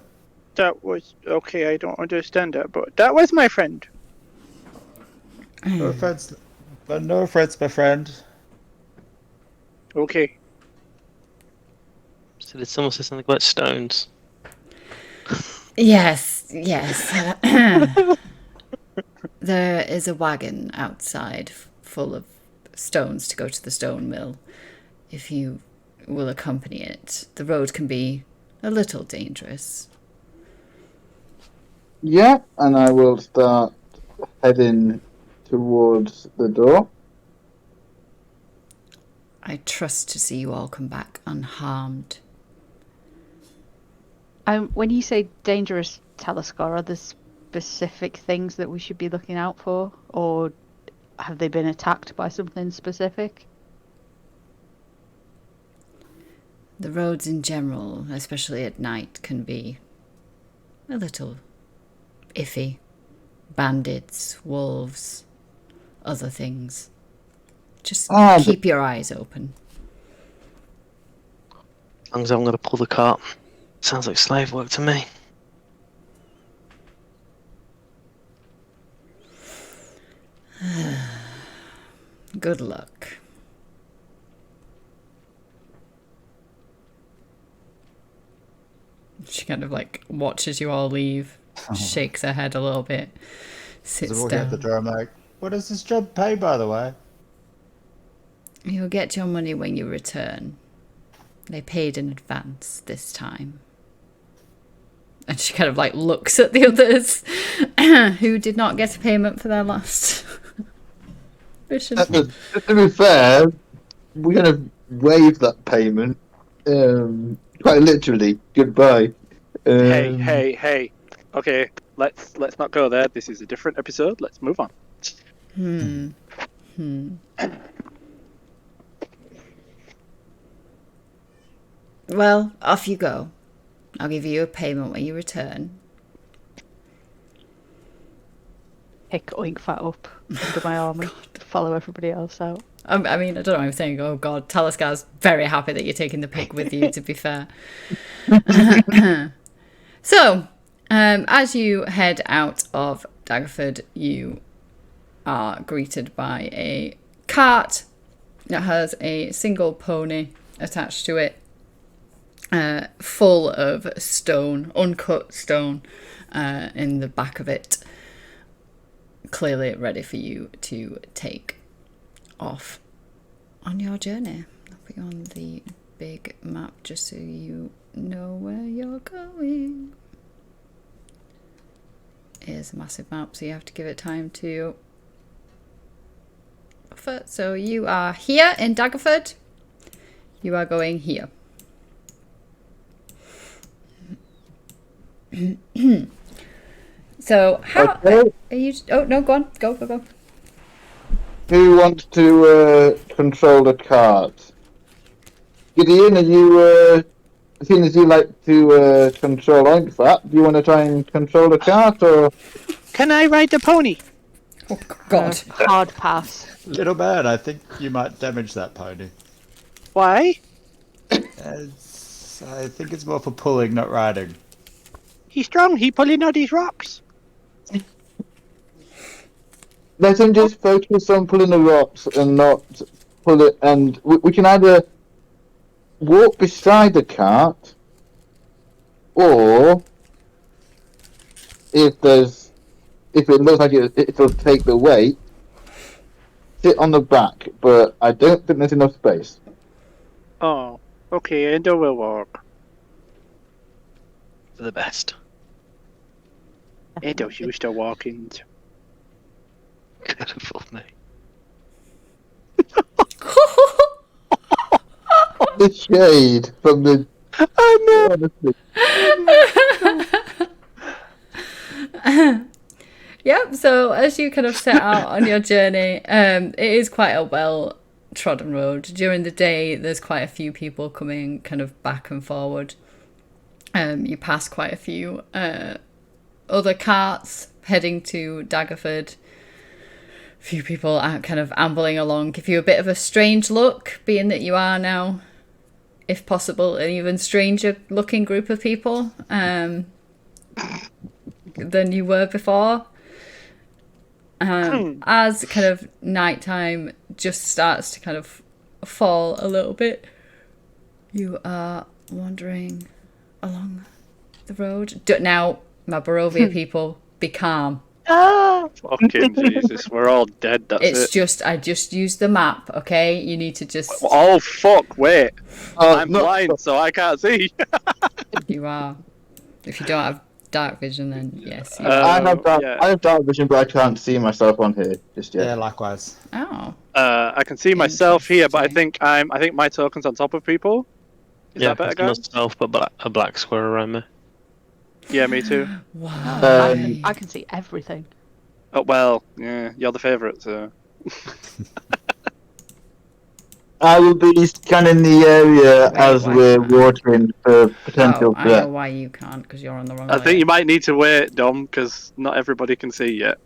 That was okay. I don't understand that, but that was my friend. No offense, but no offense, my friend. Okay. So did someone say something about stones? Yes. There is a wagon outside full of stones to go to the stone mill. If you will accompany it, the road can be a little dangerous. Yeah, and I will start heading towards the door. I trust to see you all come back unharmed. When you say dangerous, Talisker, are there specific things that we should be looking out for, or have they been attacked by something specific? The roads in general, especially at night, can be a little iffy. Bandits, wolves, other things. Just keep your eyes open. As long as I'm going to pull the cart. Sounds like slave work to me. Good luck. She kind of like watches you all leave, shakes her head a little bit, sits So walking out the down. door, I'm like, what does this job pay, by the way? You'll get your money when you return. They paid in advance this time. And she kind of like looks at the others who did not get a payment for their last mission. To be fair, we're going to waive that payment. Quite literally. Goodbye. Hey. Okay, let's not go there. This is a different episode. Let's move on. Well, off you go. I'll give you a payment when you return. Pick Oink Fat up under my arm and follow everybody else out. I mean, I don't know. I'm saying, oh God, Taliscar's very happy that you're taking the pig with you, to be fair. So, as you head out of Daggerford, you are greeted by a cart that has a single pony attached to it, full of stone, uncut stone, in the back of it. Clearly ready for you to take off on your journey. I'll put you on the big map just so you know where you're going. Here's a massive map, so you have to give it time to buffer. So you are here in Daggerford. You are going here. So how Okay. are you? Oh no, go on, go. Who wants to control the cart? Gideon, are you, seeing as you like to control Oink Fat, do you want to try and control the cart, or? Can I ride the pony? Oh God. Hard pass. Little man, I think you might damage that pony. Why? I think it's more for pulling, not riding. He's strong. He pulling out these rocks. let him just focus on pulling the rocks and not pull it. And we can either walk beside the cart, or if it looks like it'll take the weight, sit on the back. But I don't think there's enough space. Oh, okay, Endo will walk. For the best. Endo's used to walking. Good for me. The shade from the. Honestly. Yep, so as you kind of set out on your journey, it is quite a well-trodden road. During the day, there's quite a few people coming kind of back and forward. You pass quite a few other carts heading to Daggerford. A few people are kind of ambling along, give you a bit of a strange look, being that you are now, if possible, an even stranger looking group of people than you were before. As kind of nighttime just starts to kind of fall a little bit, you are wandering along the road. Now, my Barovia people, be calm. Fucking Jesus, we're all dead, that's it. I just used the map, okay? You need to just... Oh, fuck, wait. I'm no. blind, so I can't see. You are. If you don't have dark vision, then yes. You I have dark vision, but I can't see myself on here just yet. Yeah, likewise. Oh. I can see myself here, but I think my token's on top of people. Is that better, guys? Myself, but a black square around me. Yeah, me too. Wow. I can see everything. Oh, well, yeah, you're the favourite, so... I will be scanning the area as we're watering for potential I know threat. why you can't, because you're on the wrong I way. think you might need to wait, Dom, because not everybody can see yet.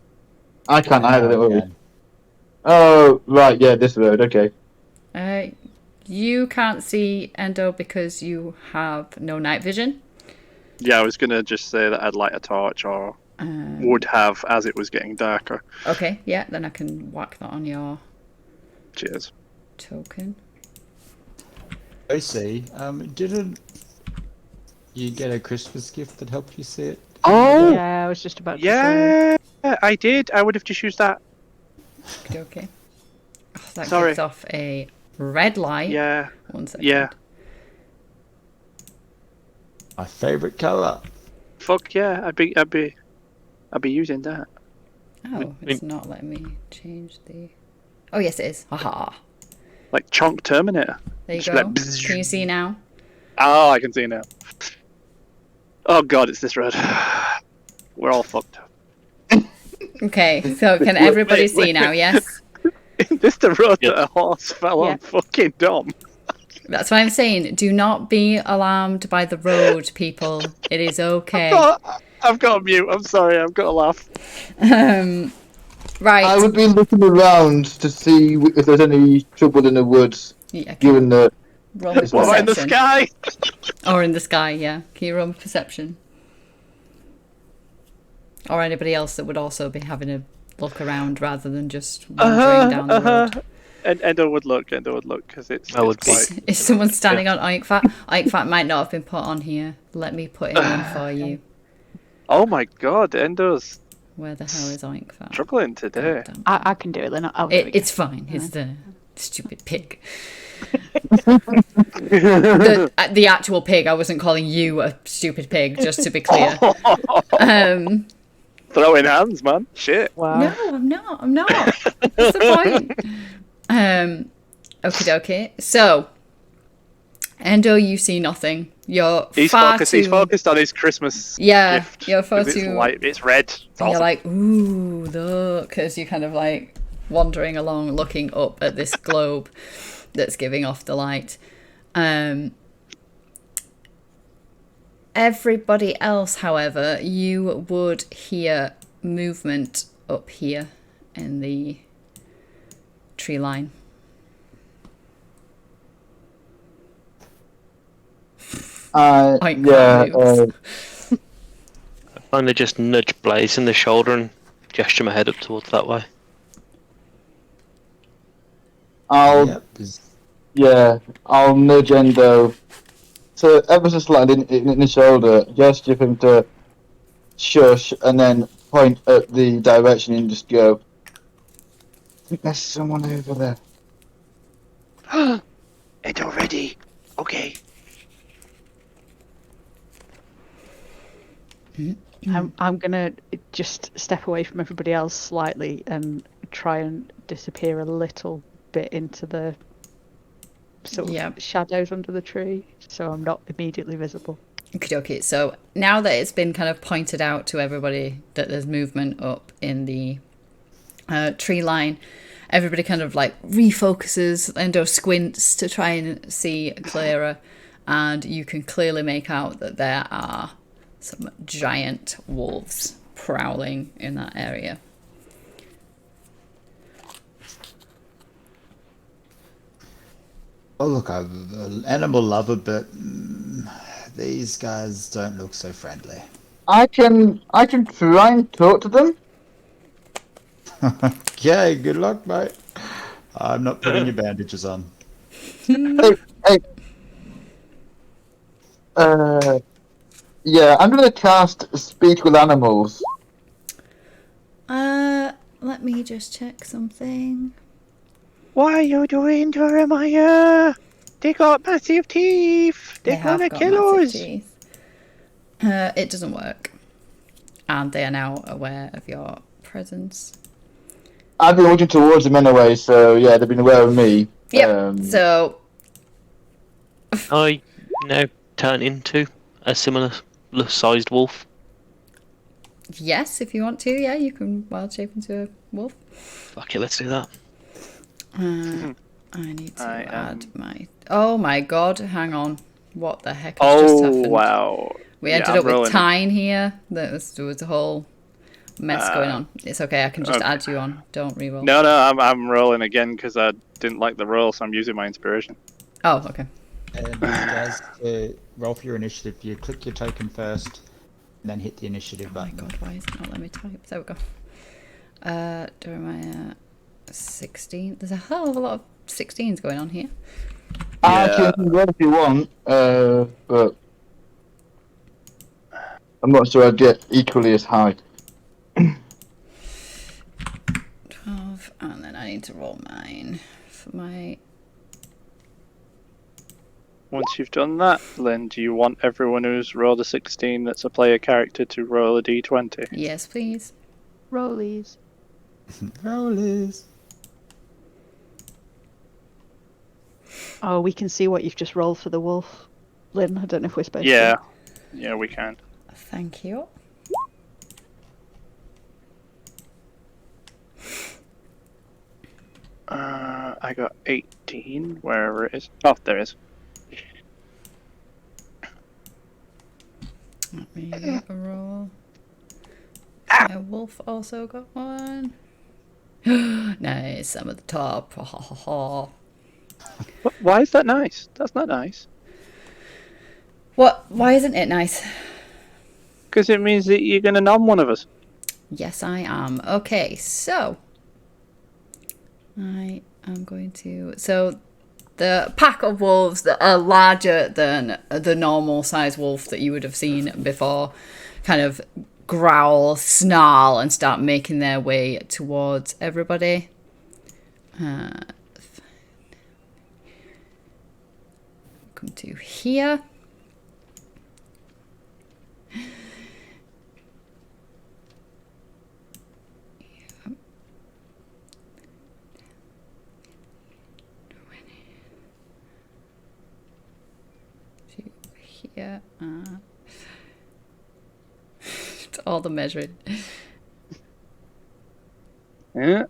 I can't either, don't worry. Yeah. Oh, right, yeah, this road, okay. You can't see Endo because you have no night vision. Yeah, I was going to just say that I'd light a torch, or would have as it was getting darker. Okay, yeah, then I can whack that on your Cheers. token. OC, didn't you get a Christmas gift that helped you see it? Oh! Yeah, I was just about to say. Yeah, I did. I would have just used that. Okay. Oh, that Sorry. gives off a red light. Yeah. 1 second. Yeah. My favourite colour. Fuck yeah, I'd be using that. Oh, it's not letting me change the... Oh, yes, it is. Haha. Like Chonk Terminator. There you Just go. like, bzzz. Can you see now? Oh, I can see now. Oh god, it's this road. We're all fucked. Okay, so can everybody see now, yes? Is this the road that a horse fell on fucking Dom? That's why I'm saying, do not be alarmed by the road, people. It is okay. I've got a mute, I'm sorry, I've got to laugh. Right. I would be looking around to see if there's any trouble in the woods, Yeah, given the... roll with What about in the perception. sky? Or in the sky, yeah. Can you roll with perception? Or anybody else that would also be having a look around rather than just wandering down the road. And Endo would look, because it's... I would be. If someone's standing on Oinkfat might not have been put on here. Let me put him in for you. Oh my god, Endo's Where the hell is Oinkfat? struggling today. Goddamn. I can do it then. I'll do it. It's fine. It's the stupid pig. the actual pig. I wasn't calling you a stupid pig, just to be clear. Throwing hands, man. Shit. Wow. No, I'm not. What's the point? Okie dokie. So, Endo, you see nothing. He's focused on his Christmas gift. You're far 'cause too... It's light, it's red. It's And you're awesome. like, ooh, look, because you're kind of like wandering along, looking up at this globe that's giving off the light. Everybody else, however, you would hear movement up here in the tree line. yeah, I finally just nudge Blaze in the shoulder and gesture my head up towards that way. I'll Yep. I'll nudge Endo. So ever so slightly in the shoulder, gesture for him to shush, and then point at the direction and just go. I think there's someone over there. It already. Okay. I'm gonna just step away from everybody else slightly and try and disappear a little bit into the sort of shadows under the tree, so I'm not immediately visible. Okay. So now that it's been kind of pointed out to everybody that there's movement up in the tree line, everybody kind of like refocuses. Endo squints to try and see clearer, and you can clearly make out that there are some giant wolves prowling in that area. Oh look, I'm an animal lover, but these guys don't look so friendly. I can try and talk to them. Okay, good luck, mate. I'm not putting your bandages on. Hey. Yeah, I'm gonna cast Speak with Animals. Let me just check something. What are you doing, Jeremiah? They got massive teeth. They're gonna kill us. It doesn't work. And they are now aware of your presence. I've been walking towards them anyway, so yeah, they've been aware of me. Yep. So I now turn into a similar sized wolf. yes, if you want to, yeah, you can wild shape into a wolf. Fuck it, let's do that. I need to add my... Oh my god, hang on. What the heck has just happened? Oh, wow. We ended up with Tyne here. There was a whole mess going on. It's okay, I can just add you on. Don't reroll. No, I'm rolling again because I didn't like the roll, so I'm using my inspiration. Oh, okay. And guys, roll for your initiative. You click your token first, and then hit the initiative Oh my button. god, why is it not letting me type? There we go. Jeremiah 16. There's a hell of a lot of 16s going on here. I can roll if you want, but I'm not sure I'd get equally as high. 12, and then I need to roll mine for my... Once you've done that, Lynn, do you want everyone who's rolled a 16 that's a player character to roll a d20? Yes, please. Rollies. Rollies. Oh, we can see what you've just rolled for the wolf. Lynn, I don't know if we're supposed to. Yeah, we can. Thank you. I got 18, wherever it is. Oh, there it is. Let me roll. My wolf also got one. Nice, I'm at the top. Why is that nice? That's not nice. What? Why isn't it nice? Because it means that you're going to nom one of us. Yes, I am. Okay, so I am going to... So the pack of wolves that are larger than the normal size wolf that you would have seen before kind of growl, snarl, and start making their way towards everybody. Come to here. Here. It's all the measuring. Yeah.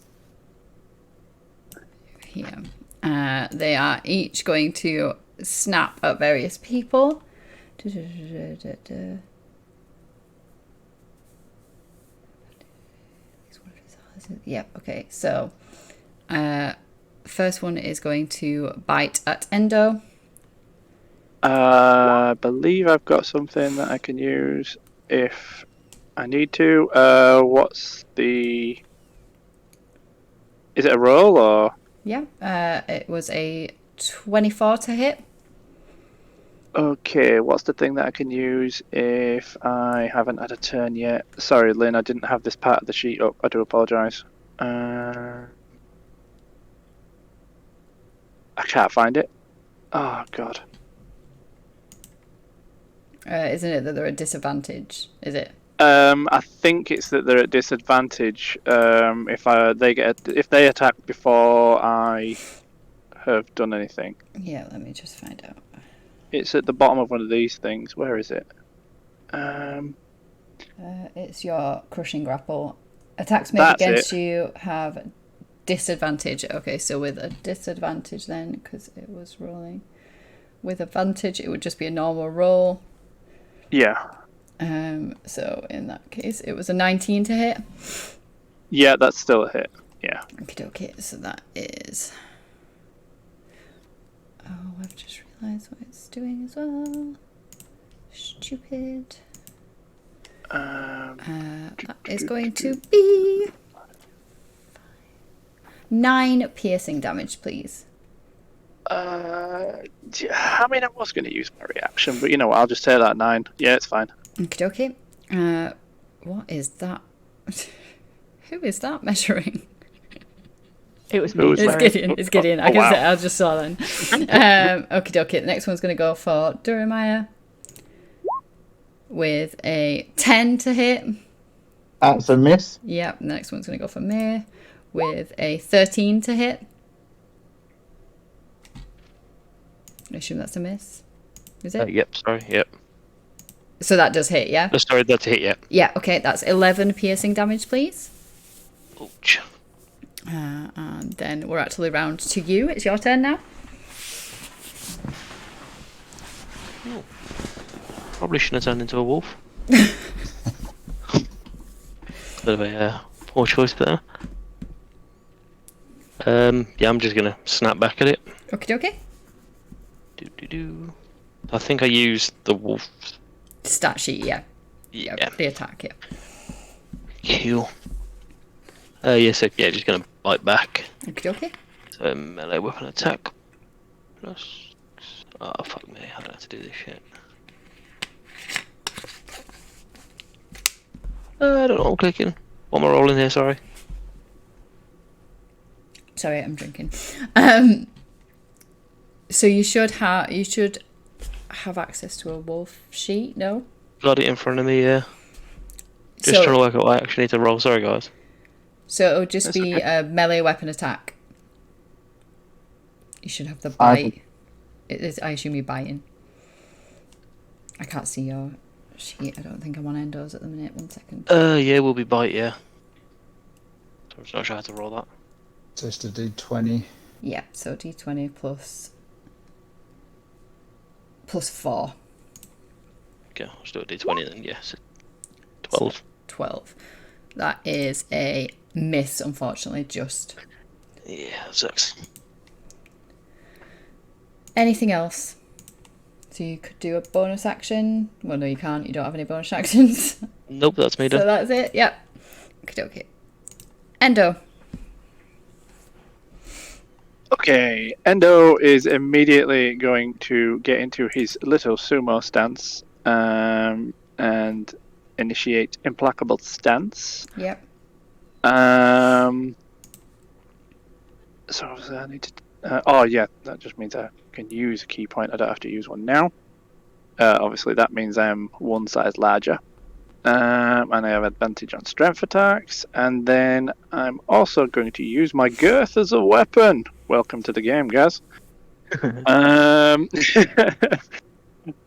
Here. They are each going to snap at various people. Yep, okay. So, first one is going to bite at Endo. I believe I've got something that I can use if I need to. What's the... Is it a roll or... Yeah. It was a 24 to hit. Okay, what's the thing that I can use if I haven't had a turn yet? Sorry, Lynn, I didn't have this part of the sheet up. I do apologise. I can't find it. Oh, God. Isn't it that they're at disadvantage? Is it? I think it's that they're at disadvantage if they attack before I have done anything. Yeah, let me just find out. It's at the bottom of one of these things. Where is it? It's your crushing grapple. Attacks made That's against it. you have disadvantage. Okay, so with a disadvantage then, because it was rolling. With advantage, it would just be a normal roll. Yeah. So in that case, it was a 19 to hit. Yeah, that's still a hit. Yeah. Okay, so that is... Oh, I've just realised what it's doing as well. Stupid. That is going to be 9 piercing damage, please. I mean, I was going to use my reaction, but you know what? I'll just take that 9. Yeah, it's fine. Okay. What is that? Who is that measuring? It was me. Who's It's Sorry. Gideon. It's Gideon. I Oh, can wow. say I just saw then. Okay. The next one's going to go for Duramiah with a 10 to hit. That's a miss. Yep. The next one's going to go for Mir with a 13 to hit. I assume that's a miss. Is it? Yep, sorry, yep. So that does hit, yeah? Sorry, that's a hit, yep. Yeah, okay. That's 11 piercing damage, please. Ouch. And then we're actually round to you. It's your turn now. Probably shouldn't have turned into a wolf. Bit of a poor choice there. Yeah, I'm just gonna snap back at it. Okay. I think I used the wolf. Stat sheet, yeah. Yeah. The attack, yeah. Cool. So just gonna bite back. Okay. So melee weapon attack. Plus. Oh fuck me! I don't have to do this shit. I don't know what I'm clicking. What am I rolling here? Sorry. Sorry, I'm drinking. So you should have access to a wolf sheet, no? Got it in front of me. Yeah. Just So- trying to work out what I actually need to roll. Sorry, guys. So it would just That's be okay. a melee weapon attack. You should have the I bite. It is, I assume you're biting. I can't see your sheet. I don't think I'm on endos at the minute. 1 second. Yeah, we'll be bite. Yeah. So I'm just not sure how to roll that. Just a D20. Yeah, so d20 plus 4. Okay, I'll just do a D20 then. Yeah. So 12. 12. That is a miss, unfortunately, just. Yeah, that sucks. Anything else? So you could do a bonus action. Well, no, you can't. You don't have any bonus actions. Nope, that's me So done. that's it. Yep. Okay. Endo. Okay, Endo is immediately going to get into his little sumo stance and initiate implacable stance. Yep. So obviously I need to. That just means I can use a key point. I don't have to use one now. Obviously, that means I am one size larger. And I have advantage on strength attacks. And then I'm also going to use my girth as a weapon. Welcome to the game, guys.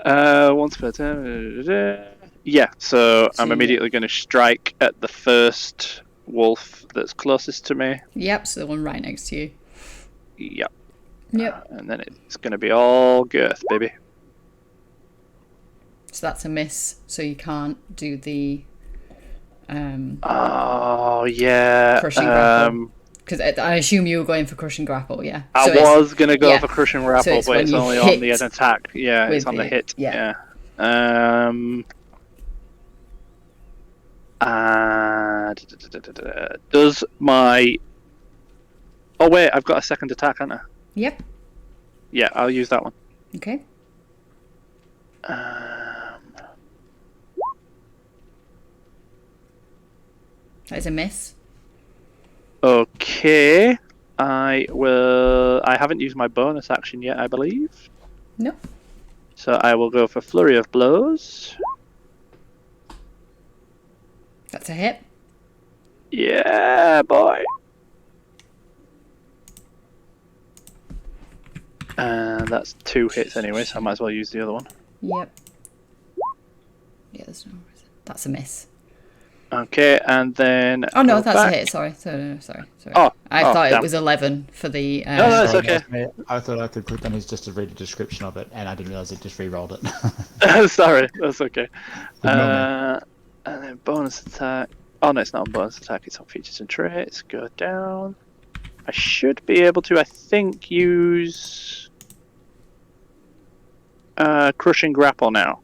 Once per turn. Yeah, so I'm So- immediately going to strike at the first wolf that's closest to me. Yep. So the one right next to you. Yep. Yep. And then it's going to be all girth, baby. So that's a miss. So you can't do the Oh, yeah. Crushing grapple. Because I assume you were going for crushing grapple, yeah. I So it's- was going to go yeah. for crushing grapple, it's but when it's you only on the hit attack. Yeah, it's with on the the- hit. yeah. Does my Oh wait, I've got a second attack, haven't I? Yep. Yeah, I'll use that one. Okay. That is a miss. Okay. I haven't used my bonus action yet, I believe. No. So I will go for Flurry of Blows. That's a hit. Yeah, boy. And that's 2 hits anyway, so I might as well use the other one. Yep. Yeah, there's no reason. That's a miss. Okay, and then... Oh no, go that's back. a hit. Sorry. Sorry. Oh, I thought damn. it was 11 for the. No, that's Sorry, okay. mate. I thought I could click on his just to read the description of it, and I didn't realize it just re-rolled it. Sorry, that's okay. Ignore me. And then bonus attack. Oh no, it's not on bonus attack, it's on features and traits. Go down. I should be able to, I think, use Crushing Grapple now.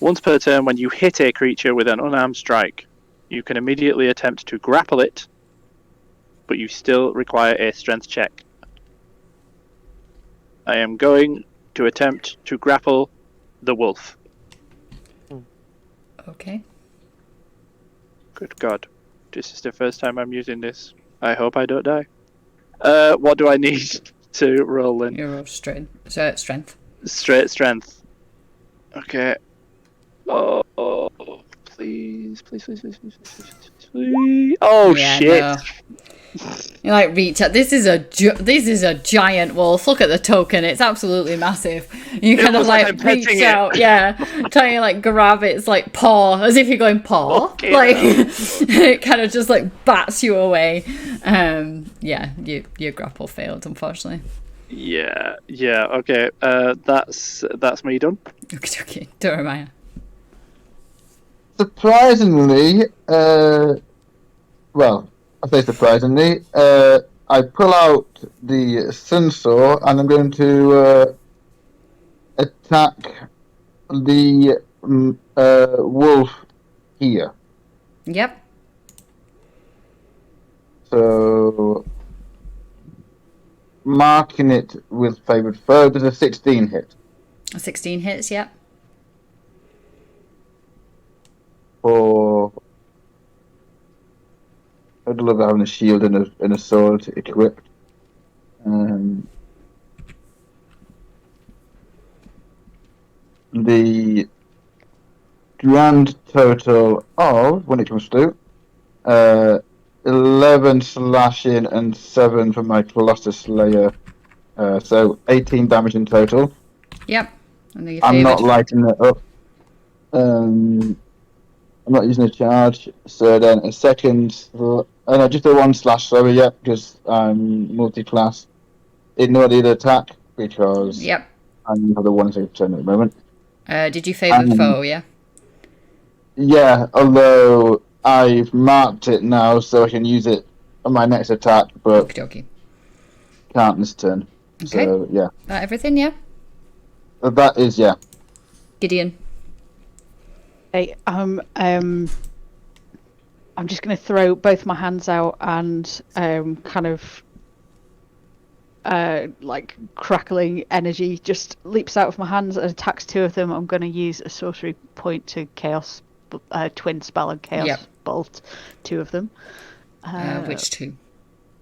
Once per turn, when you hit a creature with an unarmed strike, you can immediately attempt to grapple it, but you still require a strength check. I am going to attempt to grapple the wolf. Okay. Good God. This is the first time I'm using this. I hope I don't die. What do I need to roll in? Your strength. Strength. Straight strength. Okay. Oh, please. Oh, Yeah, shit. no. You like reach out. This is a giant wolf. Look at the token. It's absolutely massive. You kind of looks like like I'm petting reach it. out, yeah, trying to like grab its like paw as if you're going paw. Okay. Like it kind of just like bats you away. Yeah, your grapple failed, unfortunately. Yeah, okay. That's me done. Okay, Jeremiah. Surprisingly, well, I say surprisingly, I pull out the Sunsaw and I'm going to attack the wolf here. Yep. So, marking it with favoured foe, does a 16 hit? 16 hits. Yep. For I'd love having a shield and a sword equipped. The grand total of, when it comes to, 11 slashing and 7 for my Colossus Slayer. So 18 damage in total. Yep. And then your I'm not favoured. lighting it up. I'm not using a charge. So then a second, no, just a 1 slash, sorry, yeah, because I'm multi-class. Ignore the other attack because Yep. I only have the 1 save turn at the moment. Did you favoured foe? Yeah. Yeah, although I've marked it now so I can use it on my next attack, but Okay. can't this turn. Okay. So, yeah. That everything? Yeah. That is, yeah. Gideon. Hey, I'm just going to throw both my hands out and kind of like crackling energy just leaps out of my hands and attacks 2 of them. I'm going to use a sorcery point to chaos twin spell and chaos bolt 2 of them. Which 2?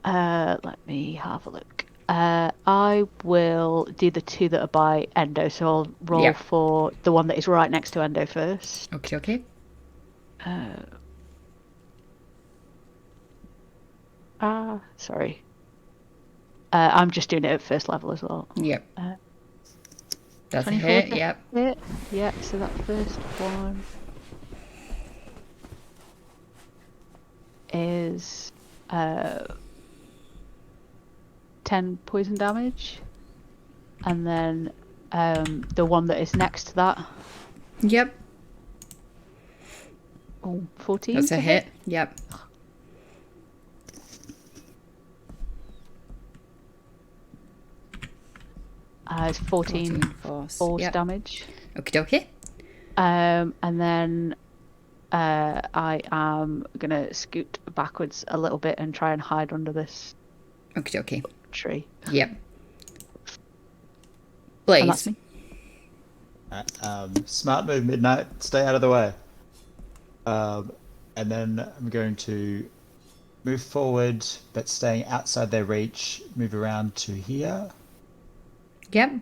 Let me have a look. I will do the 2 that are by Endo, so I'll roll for the one that is right next to Endo first. Okay. Sorry. I'm just doing it at first level as well. Yep. That's a 24 hit. to Yep. hit. Yeah, so that first one is 10 poison damage, and then the one that is next to that, Yep. 14. That's a to hit. Yep. It's 14 force. force Yep. damage. Okie dokie. And then I am gonna scoot backwards a little bit and try and hide under this Okie dokie. tree. Yep. And that's Blaze. me. Smart move, Midnight. Stay out of the way. And then I'm going to move forward, but staying outside their reach. Move around to here. Yep.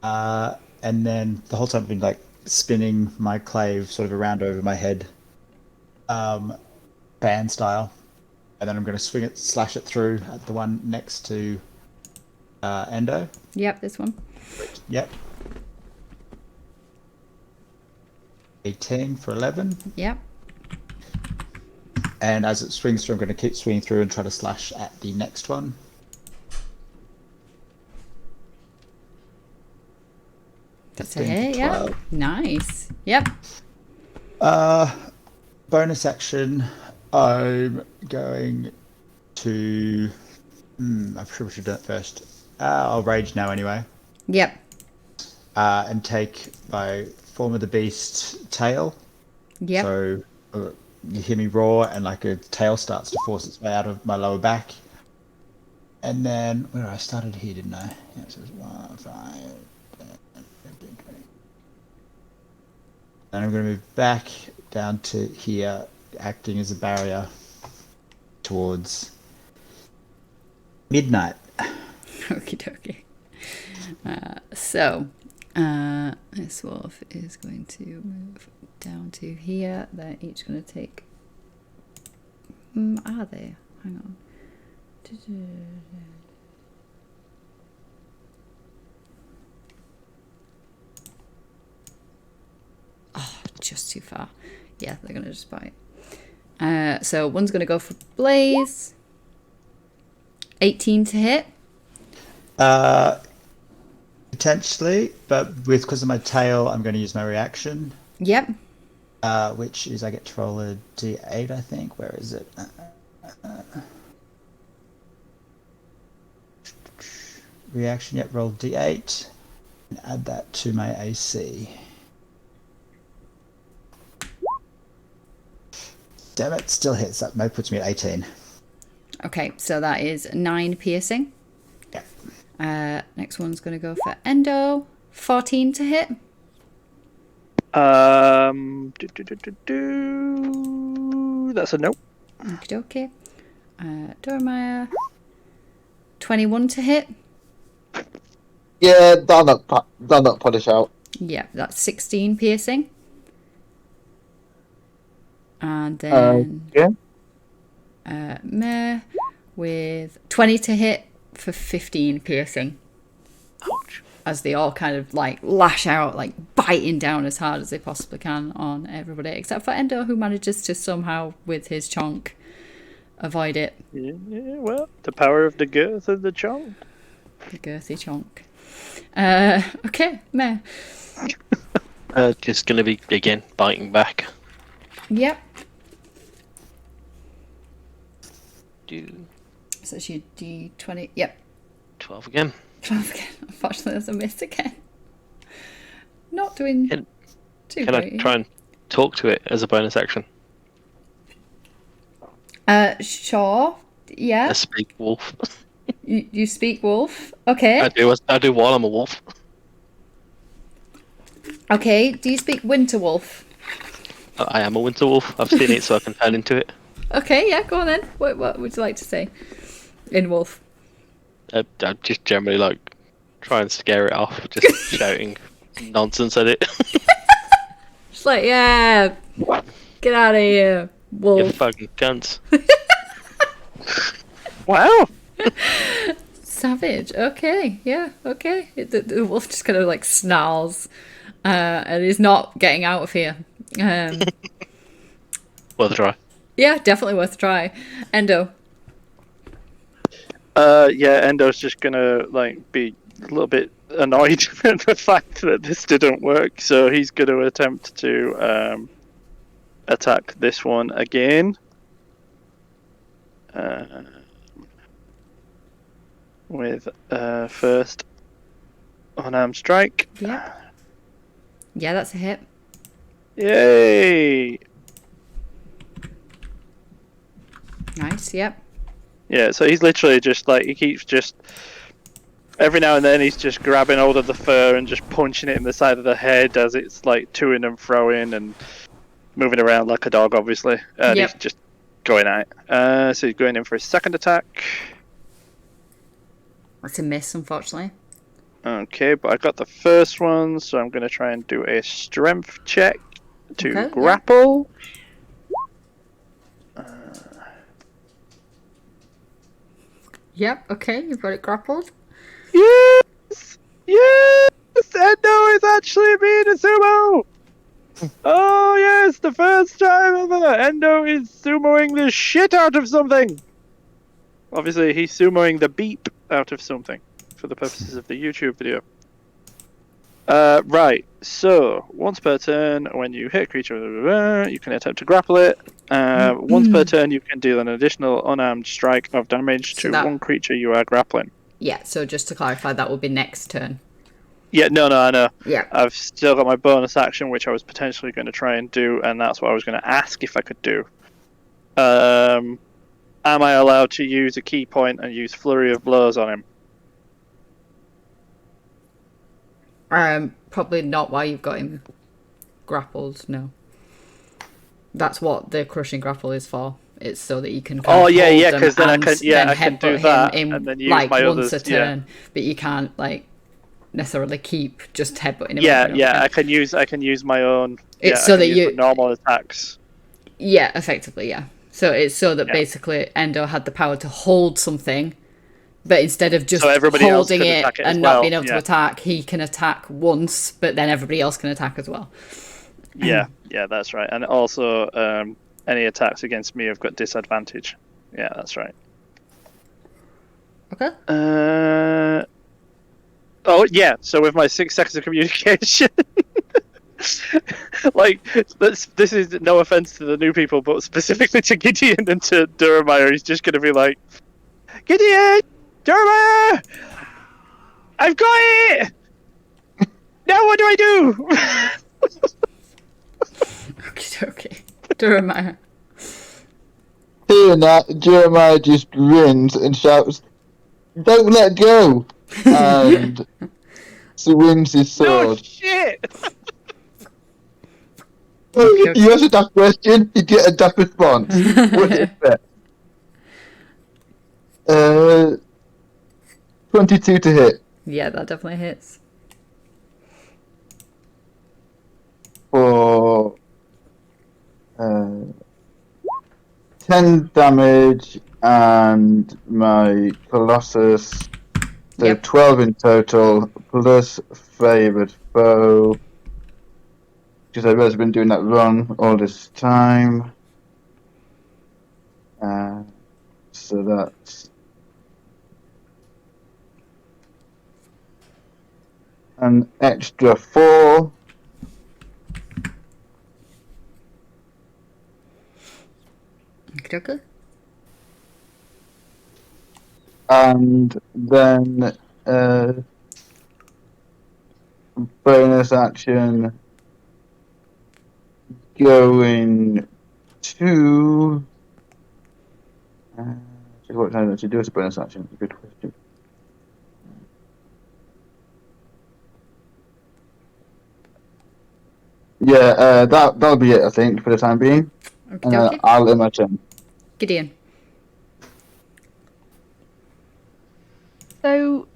And then the whole time I've been like spinning my clave sort of around over my head, band style. And then I'm going to slash it through at the one next to Endo. Yep, this one. Yep. 18 for 11. Yep. And as it swings through, I'm going to keep swinging through and try to slash at the next one. That's a hit, yeah. 12. Nice. Yep. Bonus action, I'm going to... I probably should do it first. I'll rage now anyway. Yep. And take my Form of the Beast tail. Yep. So you hear me roar and like a tail starts to force its way out of my lower back. And then, where I started here, didn't I? Yeah, so it was 1, 5, 10, 15, 20. And I'm going to move back down to here, acting as a barrier towards Midnight. Okie dokie. This wolf is going to move down to here. They're each going to take... are they? Hang on. Oh, just too far. Yeah, they're going to just bite. So one's going to go for Blaze. 18 to hit. Potentially, but because of my tail, I'm going to use my reaction. Yep. Which is I get to roll a d8, I think. Where is it? Reaction, yep, roll d8. And add that to my AC. Damn it, still hits. That puts me at 18. Okay, so that is 9 piercing. Yeah. Next one's going to go for Endo. 14 to hit. That's a nope. Okay. Dormire. 21 to hit. Yeah, done that punish out. Yeah, that's 16 piercing. And then Mare with 20 to hit for 15 piercing. Ouch. As they all kind of like lash out, like biting down as hard as they possibly can on everybody, except for Endo, who manages to somehow, with his chonk, avoid it. Yeah, well, the power of the girth of the chonk. The girthy chonk. Okay, Mare. Just going to be, again, biting back. Yep. So it's your D20. Yep. 12 again. 12 again. Unfortunately, there's a miss again. Not doing too Can great. I try and talk to it as a bonus action? Sure. Yeah. I speak wolf. You speak wolf. Okay. I do while I'm a wolf. Okay. Do you speak winter wolf? I am a winter wolf. I've seen it, so I can turn into it. Okay. Yeah. Go on then. What would you like to say in wolf? I just generally like try and scare it off, just shouting nonsense at it. Just like, yeah, get out of here, wolf. You fucking cunts. Wow. Savage. Okay. Yeah. Okay. The wolf just kind of like snarls, and is not getting out of here. Worth a try. Yeah, definitely worth a try. Endo. Yeah, Endo's just gonna like be a little bit annoyed at the fact that this didn't work, so he's gonna attempt to attack this one again. With first unarmed strike. Yeah. Yeah, that's a hit. Yay! Nice. Yep. Yeah, so he's literally just like, he keeps just, every now and then he's just grabbing hold of the fur and just punching it in the side of the head as it's like toing and froing and moving around like a dog, obviously. And Yep. he's just going at it. So he's going in for his second attack. That's a miss, unfortunately. Okay, but I got the first one, so I'm going to try and do a strength check to Okay, grapple. Yep. Okay, you've got it grappled. Yes! Yes! Endo is actually being a sumo! Oh yes, the first time ever! Endo is sumoing the shit out of something! Obviously, he's sumoing the beep out of something, for the purposes of the YouTube video. Right, so, once per turn, when you hit a creature, you can attempt to grapple it. Once per turn, you can deal an additional unarmed strike of damage So to that- one creature you are grappling. Yeah. So just to clarify, that will be next turn. Yeah, no, I know. Yeah. I've still got my bonus action, which I was potentially going to try and do, and that's what I was going to ask if I could do. Am I allowed to use a key point and use Flurry of Blows on him? Probably not while you've got him grappled. No. That's what the crushing grapple is for. It's so that you can. Oh, Kind of yeah, hold yeah, them 'cause then I and can- yeah, I can headbutt do him that, in, and then use like my once others, a turn, but you can't like necessarily keep just headbutting him. Yeah, over and yeah, over I again. can use my own. It's yeah, so I can that use you- my normal attacks. Yeah, effectively, yeah. So it's so that Yeah. basically Endo had the power to hold something, but instead of just So everybody else holding could it attack it as and not well, being able to yeah. attack, he can attack once, but then everybody else can attack as well. Yeah, yeah, that's right. And also, any attacks against me have got disadvantage. Yeah, that's right. Okay. Oh yeah. So with my 6 seconds of communication, like this is no offense to the new people, but specifically to Gideon and to Durmeyer, he's just gonna be like, Gideon, Durmeyer, I've got it. Now what do I do? Okay. Durmeyer. Hearing that, Jeremiah just grins and shouts, "Don't let go!" And swings his No sword. shit. Okay. You ask a duck question, you get a duck response. What's it bet? 22 to hit Yeah, that definitely hits. for 10 damage, and my Colossus, so Yep. 12 in total, plus favoured foe. Because I've also been doing that run all this time. So that's an extra 4. Okay. And then bonus action going to what time to do as a bonus action? Good question. Yeah, that'll be it, I think, for the time being. Okay. I'll end my turn. Gideon. So,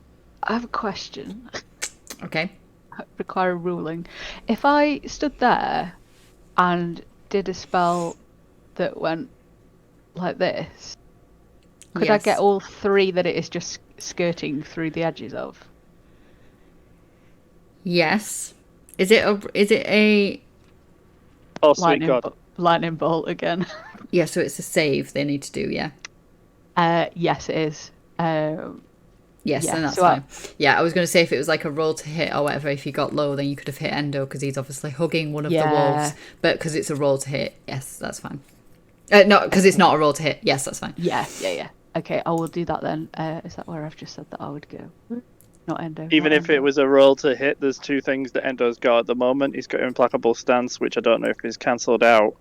I have a question. Okay. Require a ruling. If I stood there and did a spell that went like this, could I Yes. get all 3 that it is just skirting through the edges of? Yes. Is it a Oh sweet God. Lightning bolt again. yeah, so it's a save they need to do, yeah. Yes, it is. Yes, Yeah, then that's so I- fine. Yeah, I was going to say if it was like a roll to hit or whatever, if you got low, then you could have hit Endo because he's obviously hugging one of the Yeah. wolves. But because it's a roll to hit, yes, that's fine. No, because it's not a roll to hit. Yes, that's fine. Yeah. Okay, I will do that then. Is that where I've just said that I would go? Not Endo. Even not if it Endo. was a roll to hit, there's two things that Endo's got at the moment. He's got Implacable Stance, which I don't know if he's cancelled out,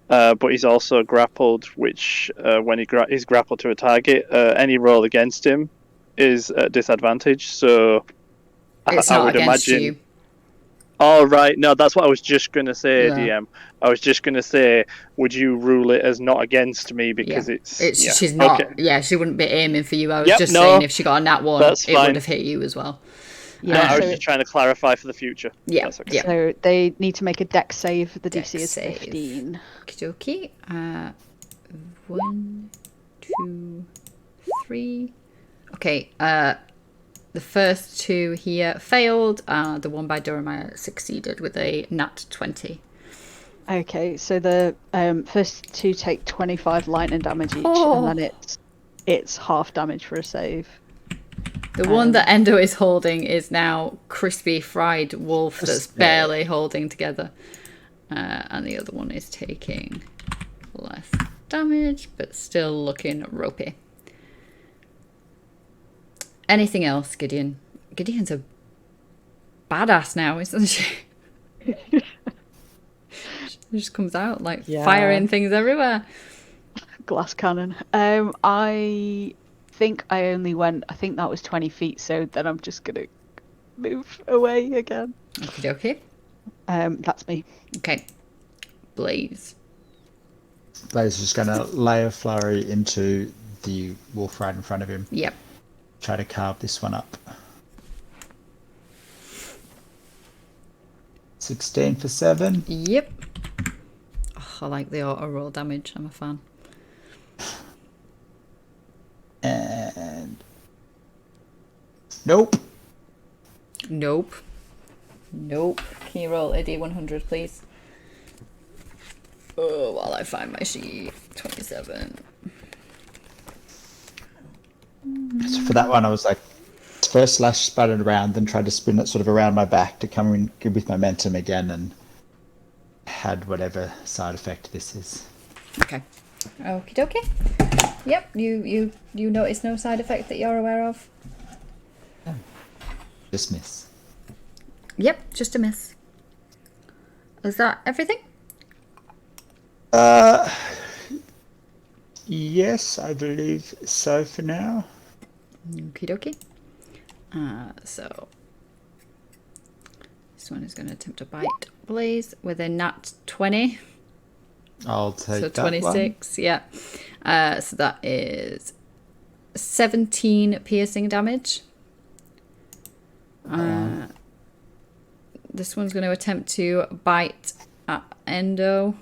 but he's also grappled, which when he's grappled to a target, any roll against him is at disadvantage. So It's I not would against imagine. you. Oh, right. No, that's what I was just going to say, Yeah. DM. I was just going to say, would you rule it as not against me because Yeah. it's... Yeah. She's not. Okay. Yeah, she wouldn't be aiming for you. I was Yep, just no, saying if she got a nat 1, that's it fine. would have hit you as well. No, Yeah, I was so, just trying to clarify for the future. Yeah, That's okay. yeah. so they need to make a dex save. The Dex DC is save. 15. Okie dokie. 1, 2, 3. Okay, the first two here failed. The one by Durhamire succeeded with a nat 20. Okay, so the first two take 25 lightning damage each, Oh. and then it's half damage for a save. The one that Endo is holding is now crispy fried wolf that's barely holding together. And the other one is taking less damage, but still looking ropey. Anything else, Gideon? Gideon's a badass now, isn't she? She just comes out like firing things everywhere. Glass cannon. I think I only went. I think that was 20 feet. So then I'm just gonna move away again. Okie That's me. okay. Blaze. Blaze is just going to lay a flurry into the wolf right in front of him. Yep. Try to carve this one up. 16 for 7. Yep. Oh, I like the auto roll damage. I'm a fan. And nope. Nope. Nope. Can you roll a D100, please? Oh, while I find my sheet. 27. So for that one, I was like, first slash spun it around, then tried to spin it sort of around my back to come in good with momentum again, and had whatever side effect this is. Okay. Okie dokie. Yep. You notice no side effect that you're aware of? Just miss. Yep. Just a miss. Is that everything? Yes, I believe so for now. Okie dokie. So this one is going to attempt to bite Blaze with a nat 20. I'll take So that 26, yeah. So that is 17 piercing damage. This one's going to attempt to bite at Endo.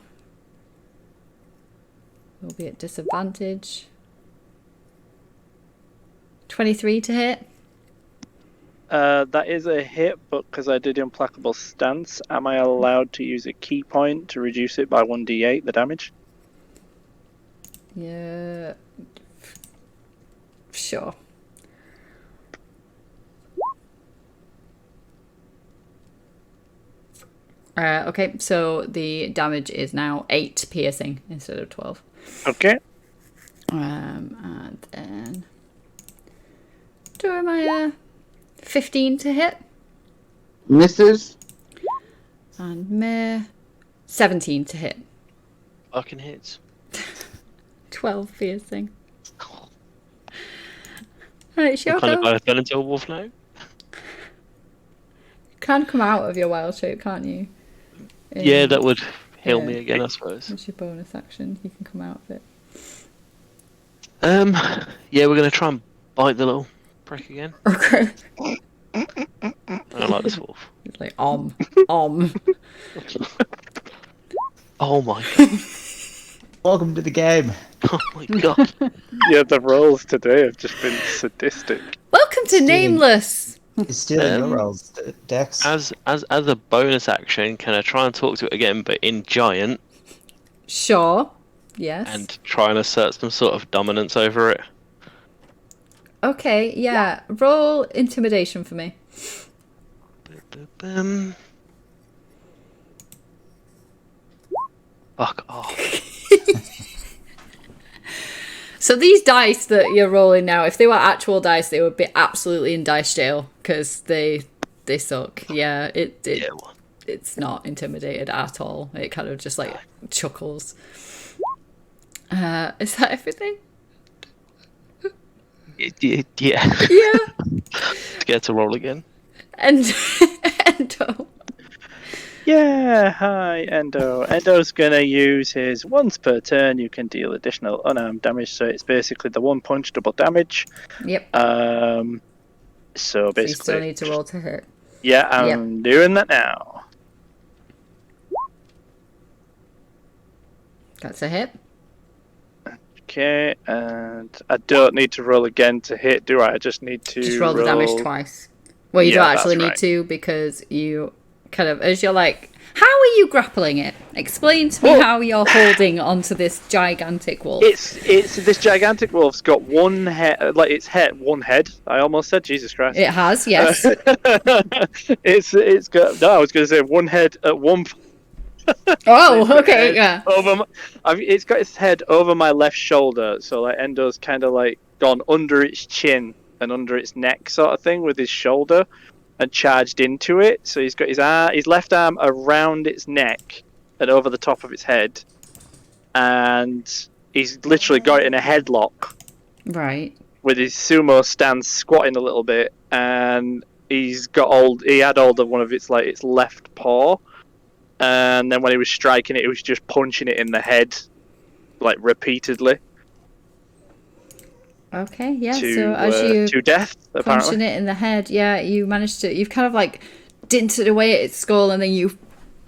Will be at disadvantage. 23 to hit. That is a hit, but because I did Implacable Stance, am I allowed to use a key point to reduce it by 1d8, the damage? Yeah. Sure. Okay, so the damage is now 8 piercing instead of 12. Okay. And then Durhamire, 15 to hit. Misses. And Mare, 17 to hit. Fucking hits. 12 piercing. Right, What kind of Shoko. guy turned into a wolf now? You can come out of your wild shape, can't you? Yeah, that would heal yeah. me again, I suppose. It's your bonus action. You can come out of it. Yeah, we're gonna try and bite the little prick again. Okay. I don't like this wolf. It's like, om. Oh my god. Welcome to the game. Oh my god. Yeah, the rolls today have just been sadistic. Welcome to Nameless. It's stealing your rolls, Dex. As a bonus action, can I try and talk to it again, but in giant, Sure. Yes. and try and assert some sort of dominance over it? Okay, yeah. Roll intimidation for me. Fuck off. So these dice that you're rolling now, if they were actual dice, they would be absolutely in dice jail because they suck. Yeah, it's not intimidated at all. It kind of just like chuckles. Is that everything? Yeah. Yeah. Scared to roll again. And Endo. Yeah, hi, Endo. Endo's gonna use his once per turn. You can deal additional unarmed damage, so it's basically the one punch double damage. Yep. So So basically, you still need to roll to hit. yeah, I'm doing that now. That's a hit. Okay, and I don't need to roll again to hit, do I? I just need to Just roll the damage twice. Well, you Yeah, don't actually that's need right. to because you kind of, as you're like, how are you grappling it? Explain to me Well- how you're holding onto this gigantic wolf. It's this gigantic wolf's got one head, like its head, one head. I almost said Jesus Christ. It has, yes. It's got no. I was going to say one head at one. Oh, It's got okay, head yeah. Over it's got its head over my left shoulder, so like Endo's kind of like gone under its chin and under its neck, sort of thing, with his shoulder, and charged into it. So he's got his left arm around its neck and over the top of its head, and he's literally got it in a headlock Right. with his sumo stance, squatting a little bit, and he had hold of one of its left paw. And then when he was striking it, he was just punching it in the head, like repeatedly. Okay, yeah. To, So as you to death, apparently. punching it in the head, yeah, you've kind of like dinted away at its skull and then you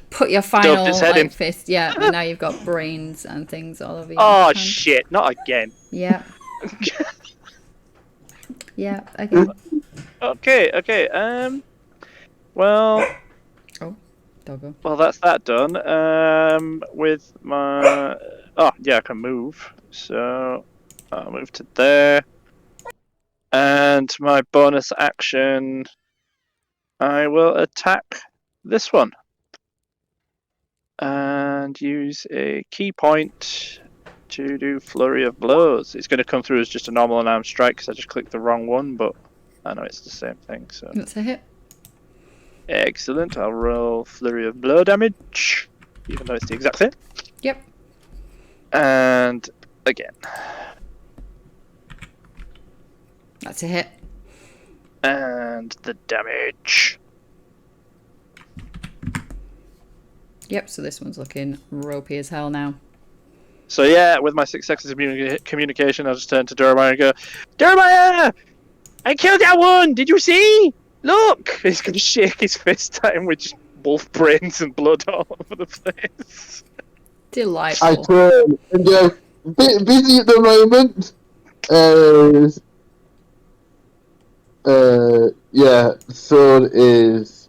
put your final its head in. fist, yeah, and now you've got brains and things all over your Oh hand. shit! Not again. Yeah. Yeah, again. Okay. Well, Doggo. well, that's that done. With my I can move. So I'll move to there. And my bonus action, I will attack this one. And use a key point to do Flurry of Blows. It's going to come through as just a normal unarmed strike because I just clicked the wrong one, but I know it's the same thing. So That's a hit. excellent. I'll roll Flurry of Blow damage, even though it's the exact same. Yep. And again. That's a hit. And the damage. Yep, so this one's looking ropey as hell now. So yeah, with my 6 seconds of communication, I'll just turn to Jeremiah and go, Jeremiah! I killed that one! Did you see? Look! He's going to shake his fist at him with just wolf brains and blood all over the place. Delightful. I turn and go, bit busy at the moment. Yeah, sword is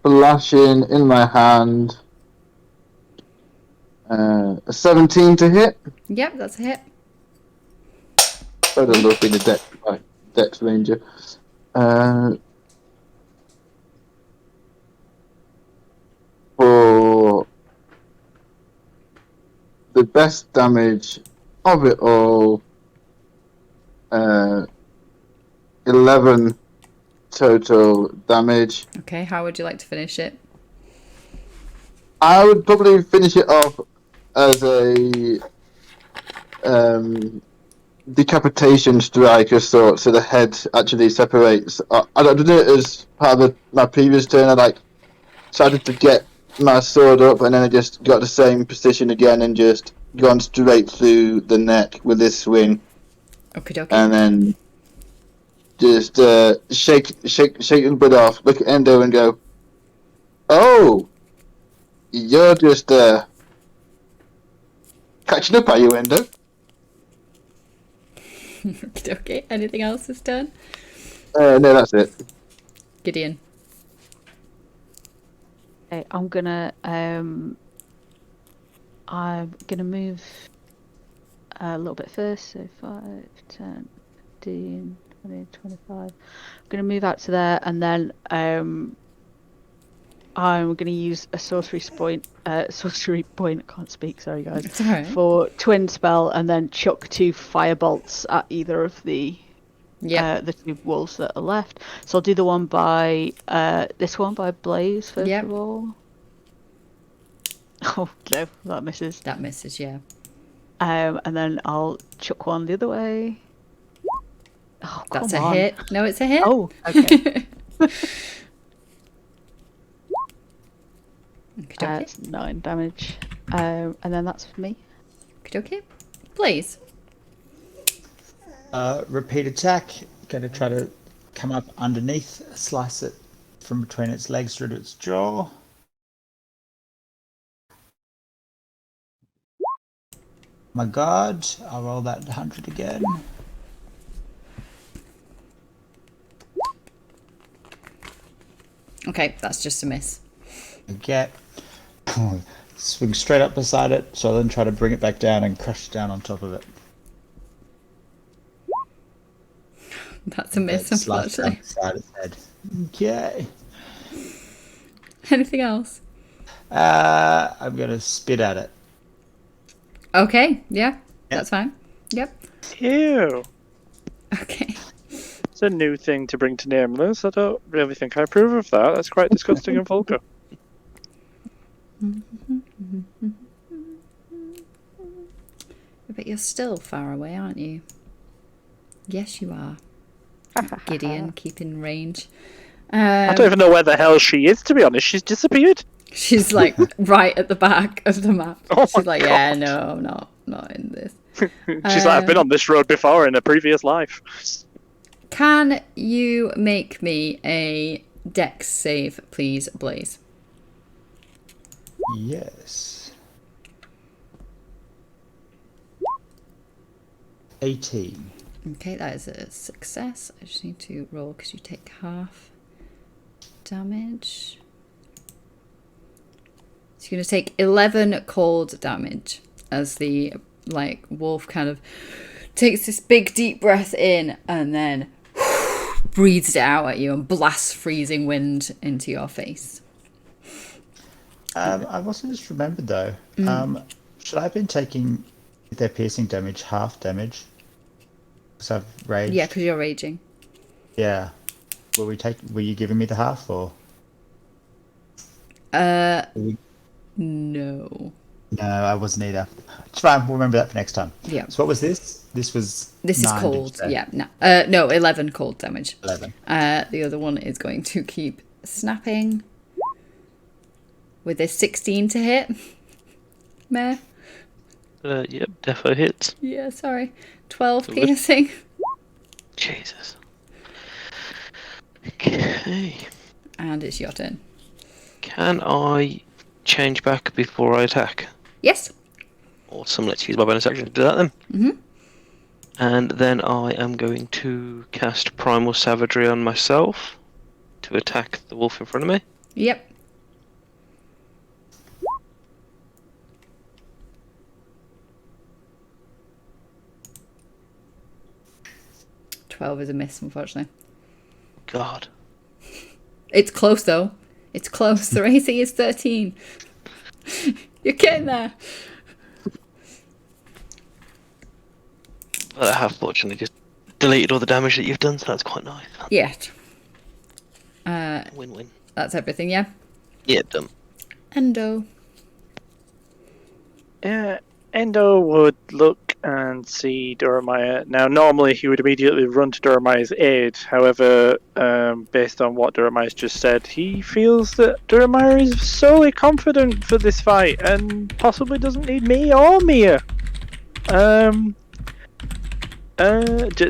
flashing in my hand. A 17 to hit. Yep, that's a hit. I don't love being a dex ranger. For the best damage of it all, 11 total damage. Okay, how would you like to finish it? I would probably finish it off as a decapitation strike of sorts, so the head actually separates. I did it as part of my previous turn. I started to get my sword up, and then I just got the same position again and just gone straight through the neck with this swing, Okie dokie. and then just shake a bit off, look at Endo and go, "Oh, you're just catching up, are you, Endo?" Okie dokie. Anything else this turn? No, that's it. Gideon. Okay, I'm gonna move a little bit first, so 5, 10, 15, 20, 25. I'm gonna move out to there, and then I'm going to use a sorcery point. I can't speak. Sorry, guys. It's alright. For twin spell, and then chuck 2 fire bolts at either of the the 2 wolves that are left. So I'll do the one by this one by Blaze first Yep. of all. Oh no, that misses. That misses, yeah. And then I'll chuck one the other way. Oh, That's come a on. hit. No, it's a hit. Oh, okay. Okay. It's 9 damage. And then that's me. Okay. Please. Repeat attack. Going to try to come up underneath, slice it from between its legs through to its jaw. My god, I'll roll that 100 again. Okay, that's just a miss. Okay. Swing straight up beside it, so I'll then try to bring it back down and crush down on top of it. That's a miss, Then slice down unfortunately. beside its head. Okay. Anything else? I'm going to spit at it. Okay, yeah, that's fine. Yep. Ew. Okay. It's a new thing to bring to Nameless. I don't really think I approve of that. That's quite disgusting and vulgar. But you're still far away, aren't you? Yes, you are. Gideon, keeping range. I don't even know where the hell she is, to be honest. She's disappeared. She's like right at the back of the map. Oh She's my like, God. yeah, no, not in this. She's like, I've been on this road before in a previous life. Can you make me a dex save, please, Blaze? Yes. 18. Okay, that is a success. I just need to roll because you take half damage. So you're going to take 11 cold damage as the like wolf kind of takes this big deep breath in and then breathes it out at you and blasts freezing wind into your face. I've also just remembered though, should I have been taking their piercing damage half damage? Because I've raged. Yeah, because you're raging. Yeah. Were you giving me the half or? No. No, I wasn't either. It's fine. We'll remember that for next time. Yeah. So what was this? This was. This is 9, cold. did you say? Yeah. No, 11 cold damage. 11. The other one is going to keep snapping with a 16 to hit. Meh. Yep, defo hits. Yeah, sorry. 12 piercing. Jesus. Okay. And it's your turn. Can I change back before I attack? Yes. Awesome, let's use my bonus action to do that then. Mhm. And then I am going to cast Primal Savagery on myself to attack the wolf in front of me. Yep. Is a miss, unfortunately. God. It's close though. It's close. The AC is 13. You're getting there. Well, I have fortunately just deleted all the damage that you've done, so that's quite nice. Yeah. Win-win. That's everything, yeah? Yeah, done. Endo. Endo would look and see Duramiah. Now, normally he would immediately run to Duramiah's aid. However, based on what Duramiah's just said, he feels that Duramiah is solely confident for this fight and possibly doesn't need me or Mia.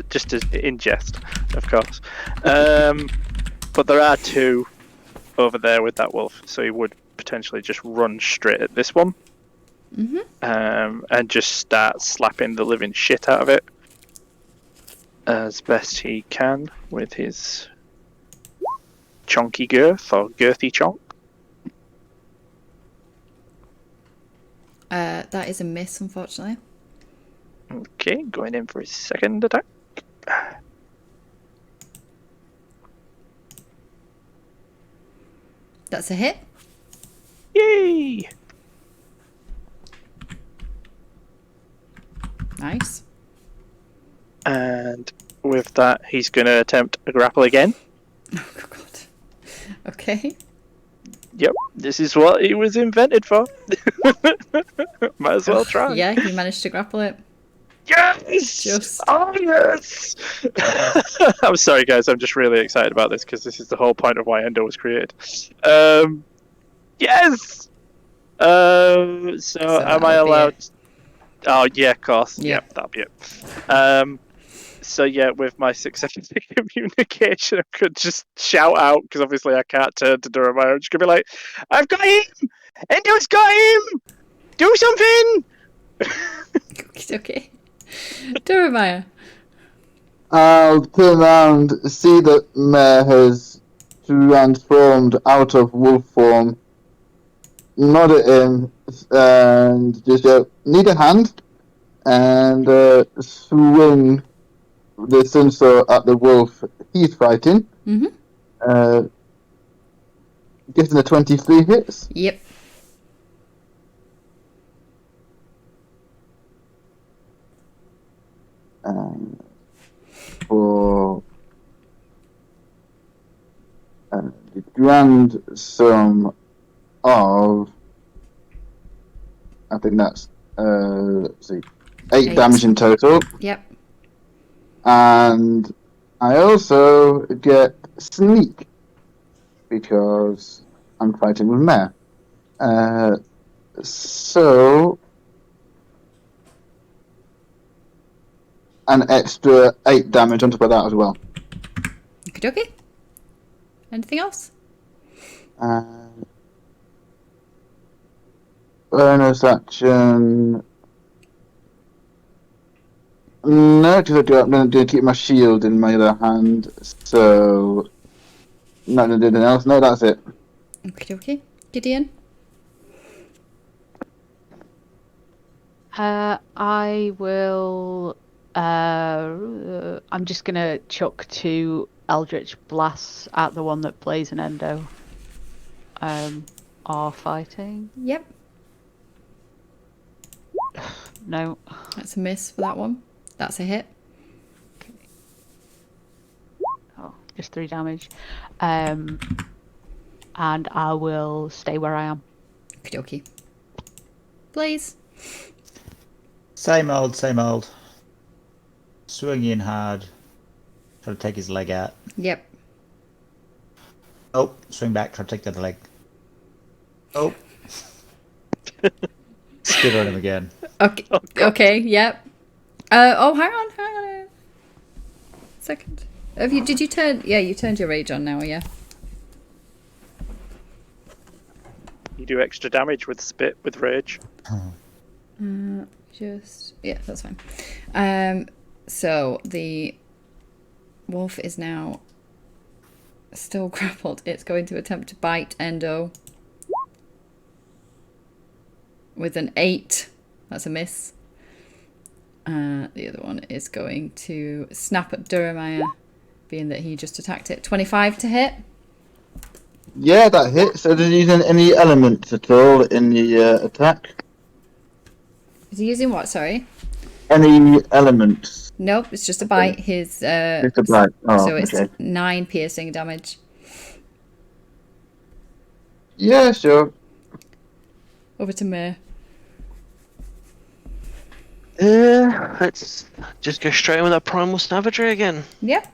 Just in jest, of course. But there are 2 over there with that wolf, so he would potentially just run straight at this one. And just start slapping the living shit out of it as best he can with his chonky girth or girthy chonk. That is a miss, unfortunately. Okay, going in for his second attack. That's a hit. Nice. And with that, he's going to attempt a grapple again. Oh god. Okay. Yep, this is what he was invented for. Might as well try. Yeah, you managed to grapple it. Yes! Just. Oh, yes! I'm sorry, guys. I'm just really excited about this because this is the whole point of why Endo was created. Yes! So am I that'll be allowed... it. Oh, yeah, of course. Yeah. Yep, that'll be it. So yeah, with my successful communication, I could just shout out, because obviously I can't turn to Durham. I'm just going to be like, I've got him! Endo's got him! Do something! Okay. Durham. I'll turn around, see that Mare has transformed out of wolf form, nod at him, and just need a hand, and swing the sunsaw at the wolf he's fighting. Mm-hmm. Getting a 23 hits. Yep. For the grand sum of, I think that's let's see, 8 damage in total. Yep. And I also get sneak because I'm fighting with Mare. So an extra 8 damage on top of that as well. Okay. Anything else? Bonus action. No, because I'm going to keep my shield in my other hand. So not going to do anything else. No, that's it. Okay. Gideon? I will. I'm just gonna chuck 2 Eldritch Blasts at the one that Blaze and Endo are fighting. Yep. No. That's a miss for that one. That's a hit. Oh, just 3 damage. And I will stay where I am. Okay. Blaze? Same old, same old. Swing in hard. Try to take his leg out. Yep. Oh, swing back, try to take the other leg. Oh. Skid on him again. Okay. Okay. Yep. Oh, hang on a second. Did you turn? Yeah, you turned your rage on now. Yeah. You do extra damage with spit with rage. Yeah, that's fine. So the wolf is now still grappled. It's going to attempt to bite Endo with an 8. That's a miss. The other one is going to snap at Durham, being that he just attacked it. 25 to hit. Yeah, that hits. So does he use any elements at all in the attack? Is he using what? Sorry. Any elements? Nope, it's just a bite. His Just a bite. Oh, so it's okay. 9 piercing damage. Yeah, sure. Over to Mir. Let's just go straight in with that primal savagery again. Yep.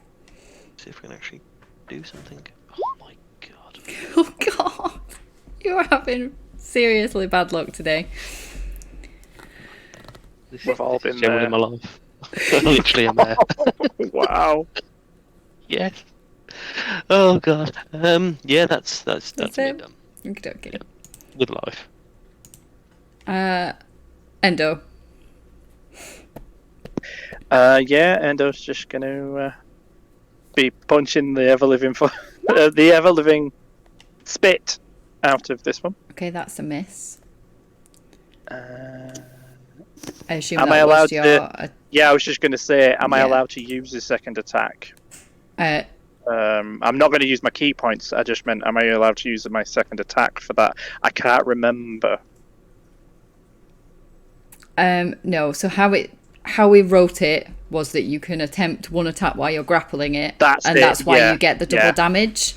See if we can actually do something. Oh my god. Oh god, you are having seriously bad luck today. We've all been Generally there. in my life. I literally am there. Wow. Yes. Oh god. Yeah, that's me it? done. Okay. Yeah. With life. Endo. Yeah, Endo's just going to be punching the ever-living the ever-living spit out of this one. Okay, that's a miss. I assume Am that I allowed was your... to? Yeah, I was just going to say, am I Yeah. allowed to use the second attack? Uh, I'm not going to use my key points. I just meant, am I allowed to use my second attack for that? I can't remember. no, so how how we wrote it was that you can attempt one attack while you're grappling it, That's why you get the double damage.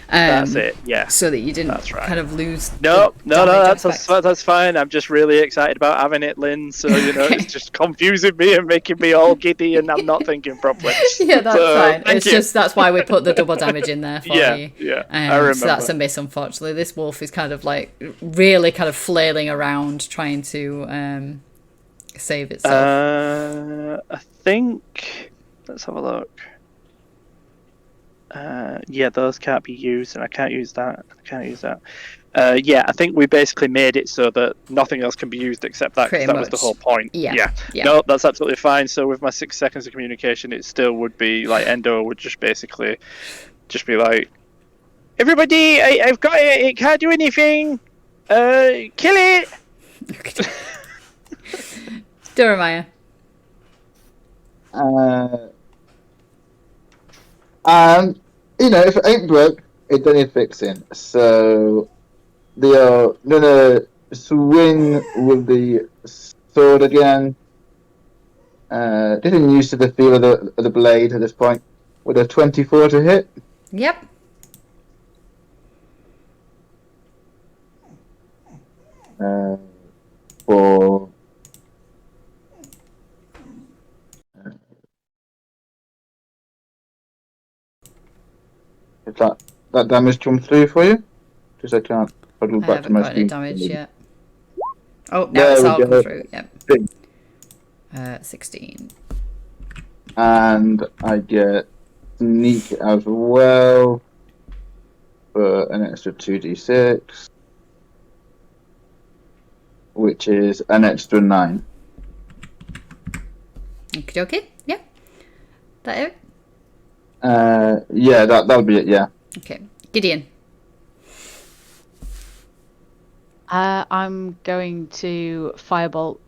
That's it. Yeah. So that you didn't That's right. kind of lose. No, damage that's fine. I'm just really excited about having it, Lynn. So it's just confusing me and making me all giddy, and I'm not thinking properly. Yeah, that's fine. Thank It's you. just that's why we put the double damage in there for you. Yeah, I remember. So that's a miss, unfortunately. This wolf is kind of like really kind of flailing around trying to save itself. I think. Let's have a look. Yeah, those can't be used, and I can't use that. Yeah, I think we basically made it so that nothing else can be used except that, because that was the whole point. Yeah. No, that's absolutely fine. So with my 6 seconds of communication, it still would be like Endo would just basically just be like, everybody, I've got it. It can't do anything. Kill it. Jeremiah. If it ain't broke, it don't need fixing. So they are gonna swing with the sword again. Getting used to the feel of the blade at this point. With a 24 to hit. Yep. For If that damage come through for you? Because I can't puddle I back to haven't my got any screen. damage yet. Oh, now There it's we all go. come through. Yep. 16. And I get sneak as well for an extra 2d6, which is an extra 9. Okie dokie. Yeah. That it? Yeah, that'll be it. Yeah. Okay. Gideon. I'm going to firebolt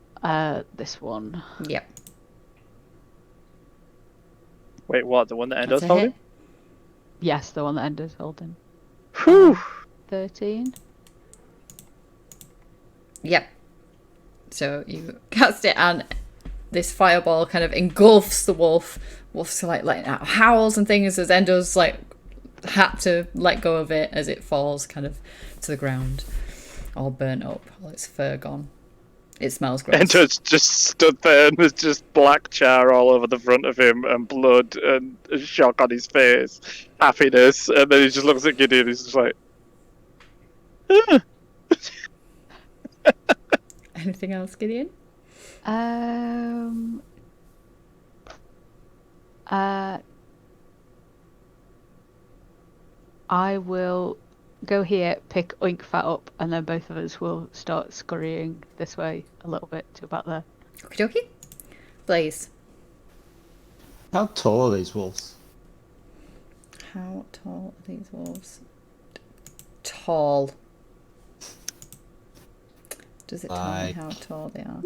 this one. Yep. Wait, what? The one that That's Endo's a holding? hit. Yes, the one that Ender's holding. Whew. 13. Yep. So you cast it, and this fireball kind of engulfs the wolf. Wolf's like letting out howls and things as Endo's like had to let go of it as it falls kind of to the ground, all burnt up, all its fur gone. It smells gross. Endo's just stood there and there's just black char all over the front of him and blood and a shock on his face, happiness, and then he just looks at Gideon and he's just like, Anything else, Gideon? I will go here, pick Oinkfat up, and then both of us will start scurrying this way a little bit to about there. Okie dokie. Blaze. How tall are these wolves? How tall are these wolves? Tall. Does it tell me how tall they are?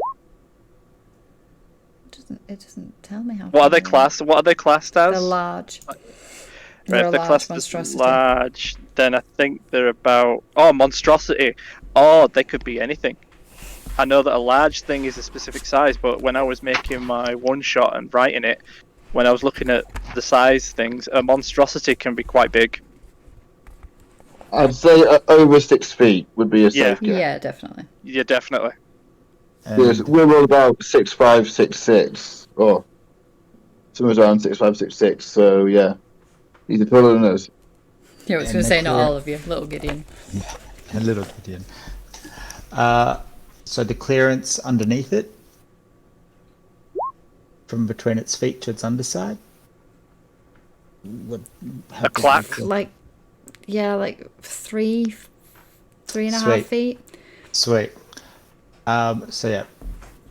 It doesn't tell me how tall what are they they classed? What are they classed as? They're large. Right, They're if a they're large classed as monstrosity. large, then I think they're about monstrosity. Oh, they could be anything. I know that a large thing is a specific size, but when I was making my one shot and writing it, when I was looking at the size things, a monstrosity can be quite big. I'd say over 6 feet would be a safe guess. Yeah, definitely. Yeah, definitely. Because And we're all about 6'5", 6'6", or somewhere around 6'5", 6'6". So yeah, these are taller than us. Yeah, I was And going to say not clear. all of you, little Gideon. a little Gideon. So the clearance underneath it, from between its feet to its underside. A clack. Like 3.5 Sweet. feet. Sweet. So yeah,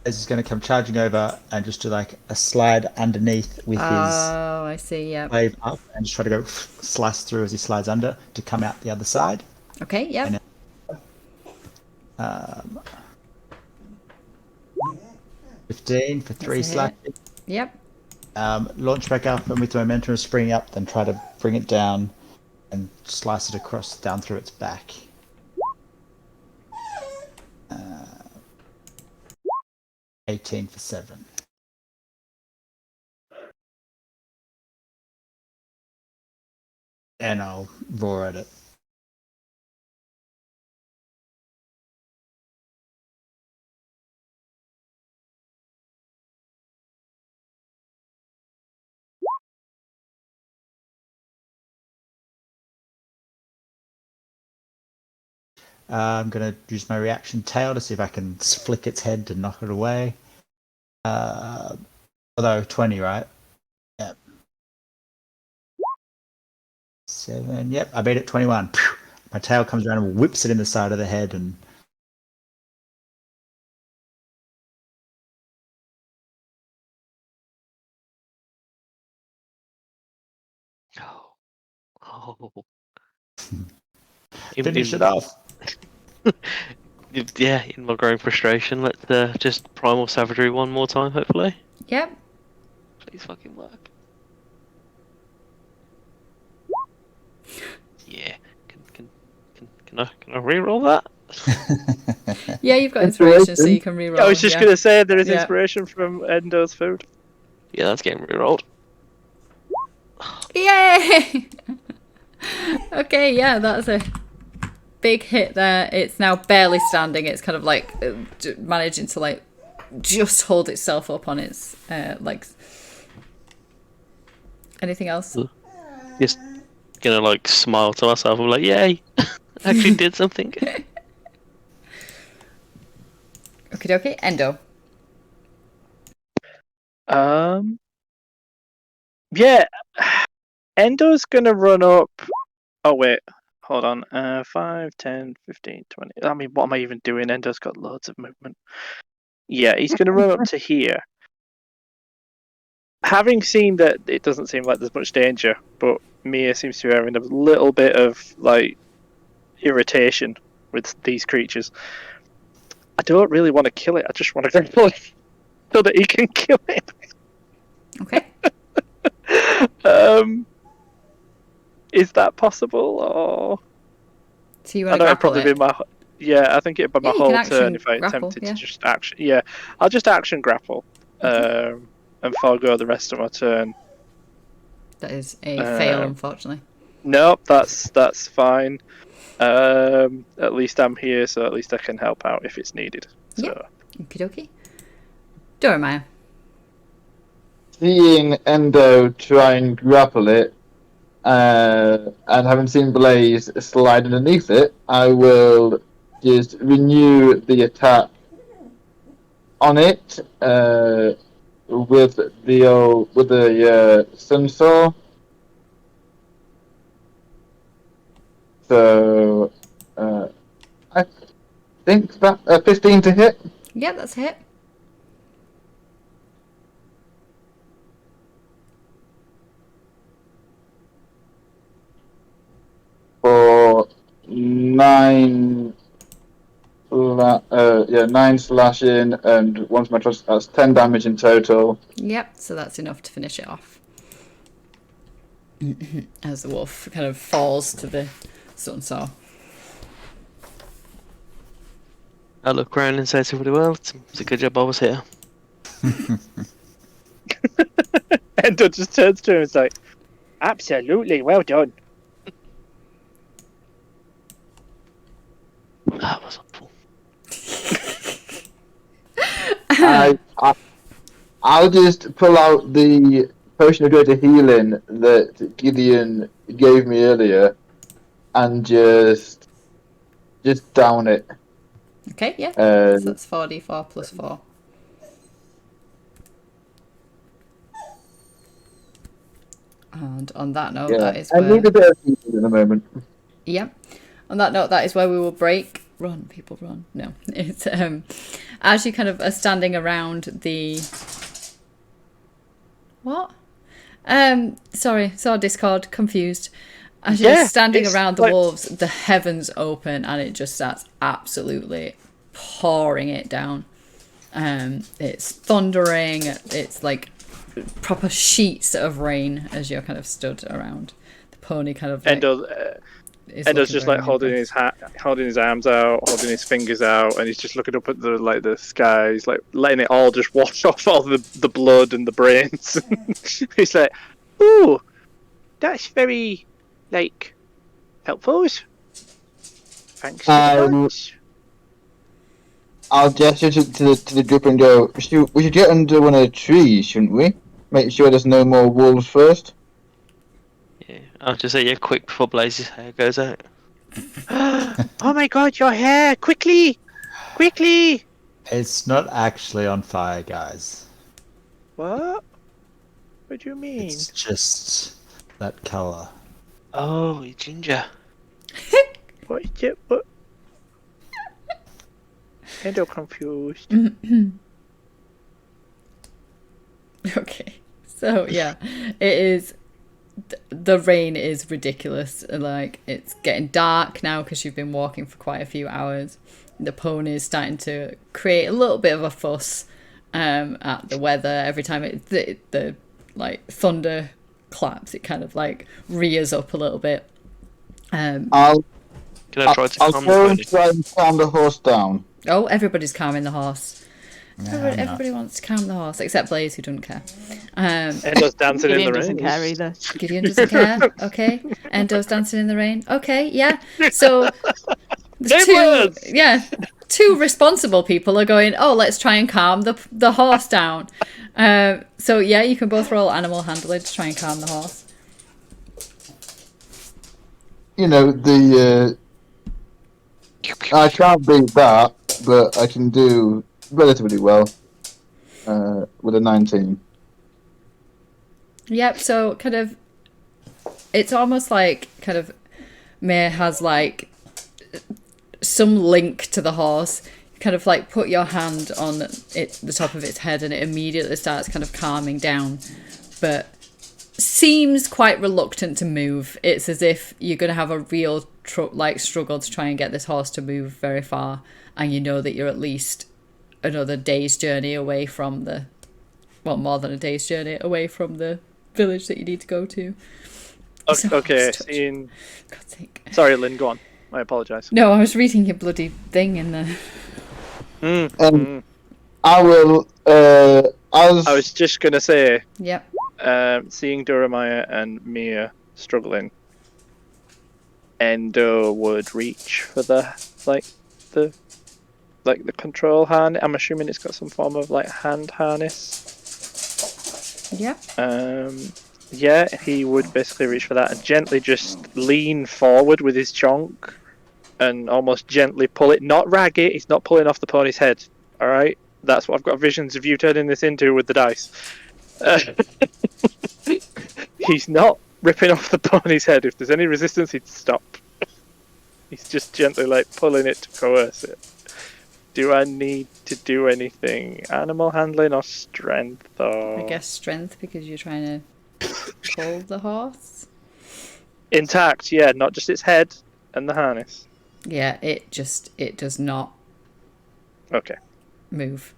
Ez is going to come charging over and just do like a slide underneath with his Oh, I see. Yeah. wave up and just try to go slice through as he slides under to come out the other side. Okay. Yep. And 15 for 3 That's a slash. hit. Yep. Launch back up and with momentum spring up, then try to bring it down and slice it across down through its back. 18 for 7. and I'll roar at it. I'm going to use my reaction tail to see if I can flick its head to knock it away. Although 20, right? Yep. 7. Yep, I beat it 21. My tail comes around and whips it in the side of the head and... Oh. Finish it off. Yeah, in my growing frustration, let's just primal savagery one more time, hopefully. Yep. Please fucking work. Yeah. Can I re-roll that? Yeah, you've got inspiration, so you can reroll. I was just yeah. going to say there is Yeah. inspiration from Endo's food. Yeah, that's getting re-rolled. Yay! Okay, yeah, that's a big hit there. It's now barely standing. It's kind of like managing to like just hold itself up on its legs. Anything else? Just gonna like smile to myself. I'm like, yay! Actually did something. Okie dokie, Endo. Yeah, Endo's gonna run up. Oh wait, hold on. 5, 10, 15, 20. I mean, what am I even doing? Endo's got loads of movement. Yeah, he's gonna run up to here. Having seen that it doesn't seem like there's much danger, but Mia seems to be having a little bit of like irritation with these creatures. I don't really want to kill it. I just want to grapple it so that he can kill it. Okay. Is that possible, or So you I want to know it'd grapple probably it? be my I think it'd be my Yeah, you whole can action turn if I grapple, attempted yeah. to just action. Yeah, I'll just action grapple, and forego the rest of my turn. That is a fail, unfortunately. Nope, that's fine. At least I'm here, so at least I can help out if it's needed. So. Yep. Okie dokie. Dormaya. Seeing Endo try and grapple it, and having seen Blaze slide underneath it, I will just renew the attack on it with the Sun Saw. So I think that 15 to hit. Yeah, that's a hit. For 9 slashing, and once my trust, that's 10 damage in total. Yep, so that's enough to finish it off. As the wolf kind of falls to the sun saw. I look around and say to everybody, well, it's a good job I was here. Endo just turns to him and is like, absolutely, well done. That was awful. I'll just pull out the potion of greater healing that Gideon gave me earlier, and just down it. Okay, yeah. So that's 4d4 plus 4. And on that note, that is I where... need a bit of healing in a moment. Yep. On that note, that is where we will break. Run, people, run. No. It's as you kind of are standing around the... What? Sorry, saw Discord, confused. As you're standing around the wolves, the heavens open and it just starts absolutely pouring it down. It's thundering. It's like proper sheets of rain as you're kind of stood around. The pony kind of like, Endo's just like holding his arms out, holding his fingers out, and he's just looking up at the sky. He's like letting it all just wash off all the blood and the brains. He's like, "Ooh, that's very like, helpfuls? Thanks very much. I'll gesture to the group and go, we should get under one of the trees, shouldn't we? Make sure there's no more wolves first. Yeah, I'll just say, yeah, quick before Blaze's hair goes out. Oh my god, your hair! Quickly! Quickly! It's not actually on fire, guys. What? What do you mean? It's just that color. Oh, you ginger. What is it? What? I'm so confused. Okay, so yeah, it is. The rain is ridiculous. Like, it's getting dark now because you've been walking for quite a few hours. The pony is starting to create a little bit of a fuss at the weather. Every time the like thunder claps, it kind of like rears up a little bit. Can I try to I'll calm the go pony? and try and calm the horse down. Oh, everybody's calming the horse. No, Everybody wants to calm the horse, except Blaze, who doesn't care. Endo's dancing in the Gideon rain. doesn't care either. Gideon doesn't care. Okay. Endo's dancing in the rain. Okay, yeah. So two responsible people are going, oh, let's try and calm the horse down. So yeah, you can both roll animal handling to try and calm the horse. You know, I can't beat that, but I can do relatively well with a 19. Yep, so kind of, it's almost like kind of May has like some link to the horse. Kind of like put your hand on the top of its head and it immediately starts kind of calming down, but seems quite reluctant to move. It's as if you're going to have a real struggle to try and get this horse to move very far, and you know that you're at least another day's journey away from more than a day's journey away from the village that you need to go to. Okay, God's sake. sorry, Lynn, go on. I apologise. No, I was reading your bloody thing in the... I will. I was just gonna say, Yep. seeing Duramaya and Mia struggling, Endo would reach for the control harness. I'm assuming it's got some form of like hand harness. Yep. Yeah, he would basically reach for that and gently just lean forward with his chonk and almost gently pull it. Not rag it. He's not pulling off the pony's head. All right, that's what I've got visions of you turning this into with the dice. He's not ripping off the pony's head. If there's any resistance, he'd stop. He's just gently like pulling it to coerce it. Do I need to do anything? Animal handling or strength or... I guess strength, because you're trying to pull the horse. Intact, yeah, not just its head and the harness. Yeah, it does not Okay. move.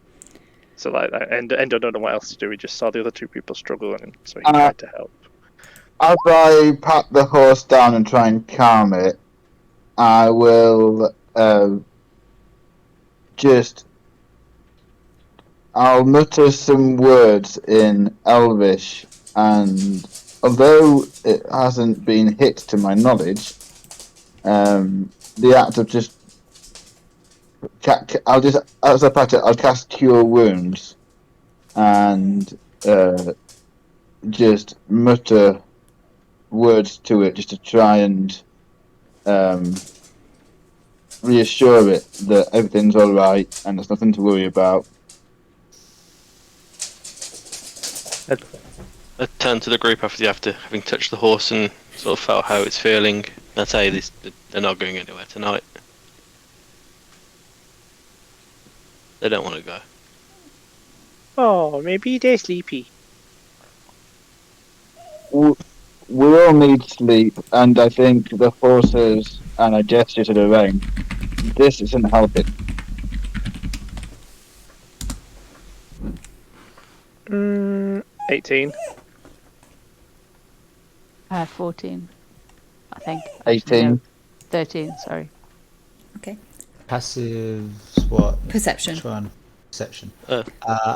So like that, Endo don't know what else to do. He just saw the other two people struggling, so he tried to help. As I pat the horse down and try and calm it, I will I'll mutter some words in Elvish, and although it hasn't been hit to my knowledge, the act of just as I pat it, I'll cast Cure Wounds and just mutter words to it just to try and reassure it that everything's all right and there's nothing to worry about. I turn to the group after having touched the horse and sort of felt how it's feeling. I say they're not going anywhere tonight. They don't want to go. Oh, maybe they're sleepy. We all need sleep, and I think the horses, and I gesture to the rain, this isn't helping. 18. 14, I think. 18. No, 13, sorry. Okay. Passives, what? Perception. Which one? Perception. 11.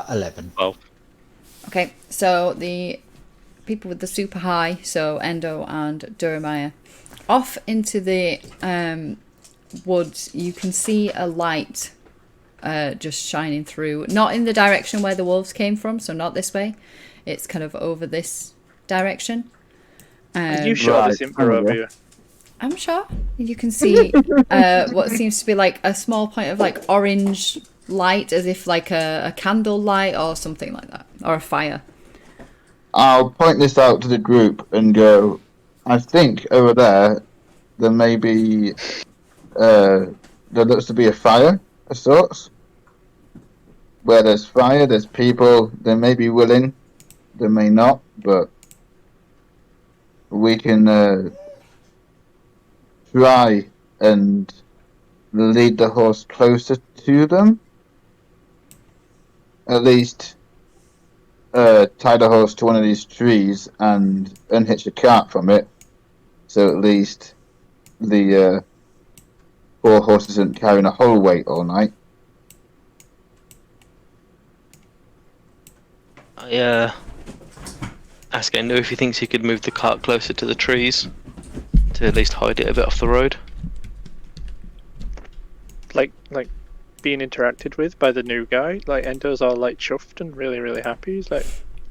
11. 12. Okay, so the people with the super high, so Endo and Duramiah. Off into the woods, you can see a light just shining through. Not in the direction where the wolves came from, so not this way. It's kind of over this direction. Are you sure this isn't Barovia? I'm sure. You can see what seems to be like a small point of like orange light, as if like a candle light or something like that, or a fire. I'll point this out to the group and go, I think over there may be, there looks to be a fire of sorts. Where there's fire, there's people. They may be willing, they may not, but we can try and lead the horse closer to them. At least tie the horse to one of these trees and unhitch a cart from it, so at least the poor horse isn't carrying a whole weight all night. I ask Endo if he thinks he could move the cart closer to the trees to at least hide it a bit off the road. Like being interacted with by the new guy. Like Endo's all like chuffed and really, really happy. He's like,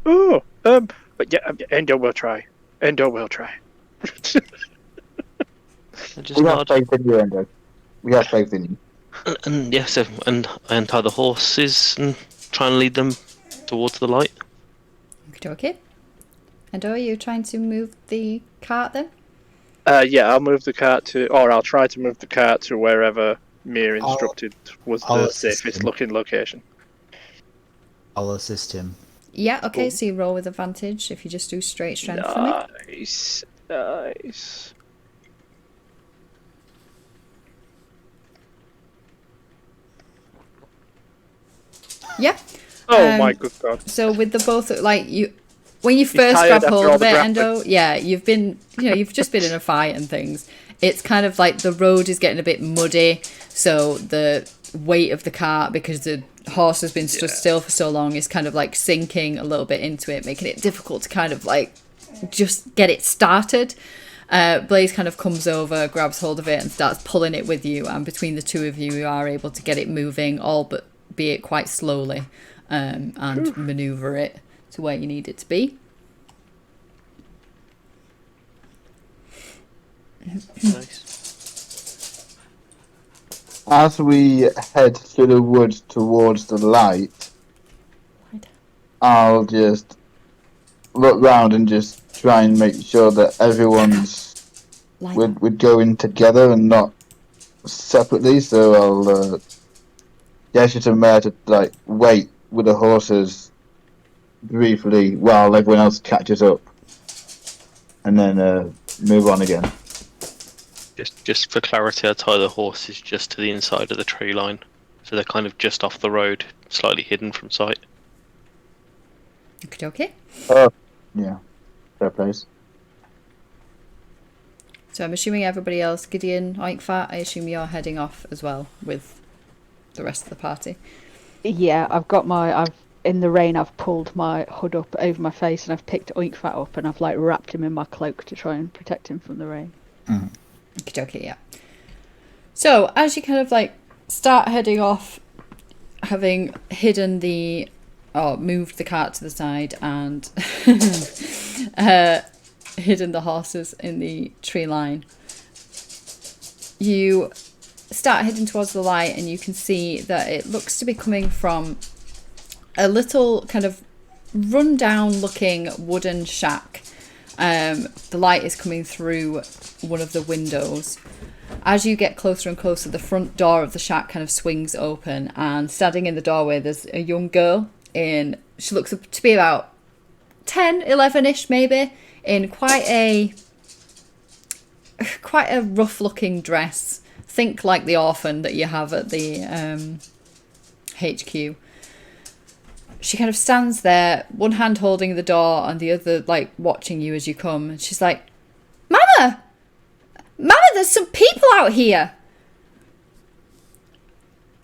oh, but yeah, Endo will try. Endo will try. I just We have nod. faith in you, Endo. We have faith in you. And yeah, so and I untie the horses and try and lead them towards the light. Okay. And are you trying to move the cart then? Yeah, I'll move the cart or I'll try to move the cart to wherever Mir instructed was I'll the assist safest him. looking location. I'll assist him. Yeah, okay, Cool. so you roll with advantage if you just do straight strength for me. Nice, nice. Yeah. Oh my good god. So with the both, like you, when you He's first tired grab after hold all of the it, grappling. Endo, yeah, you've just been in a fight and things. It's kind of like the road is getting a bit muddy, so the weight of the cart, because the horse has been stood still for so long, is kind of like sinking a little bit into it, making it difficult to kind of like just get it started. Blaze kind of comes over, grabs hold of it, and starts pulling it with you. And between the two of you, you are able to get it moving, all but be it quite slowly, and maneuver it to where you need it to be. Nice. As we head through the woods towards the light, I'll just look round and just try and make sure that everyone's we're going together and not separately. So I'll gesture to Mare to like wait with the horses briefly while everyone else catches up, and then move on again. Just for clarity, I tie the horses just to the inside of the tree line, so they're kind of just off the road, slightly hidden from sight. Okay. Oh, yeah, fair place. So I'm assuming everybody else, Gideon, Oinkfat, I assume you're heading off as well with the rest of the party. Yeah, in the rain I've pulled my hood up over my face and I've picked Oinkfat up and I've like wrapped him in my cloak to try and protect him from the rain. Okay, yeah. So as you kind of like start heading off, having hidden moved the cart to the side and hidden the horses in the tree line, you start heading towards the light and you can see that it looks to be coming from a little kind of run-down looking wooden shack. The light is coming through one of the windows. As you get closer and closer, the front door of the shack kind of swings open, and standing in the doorway there's a young girl she looks to be about 10, 11-ish maybe, in quite a rough looking dress. Think like the orphan that you have at the HQ. She kind of stands there, one hand holding the door and the other like watching you as you come. And she's like, Mama, there's some people out here.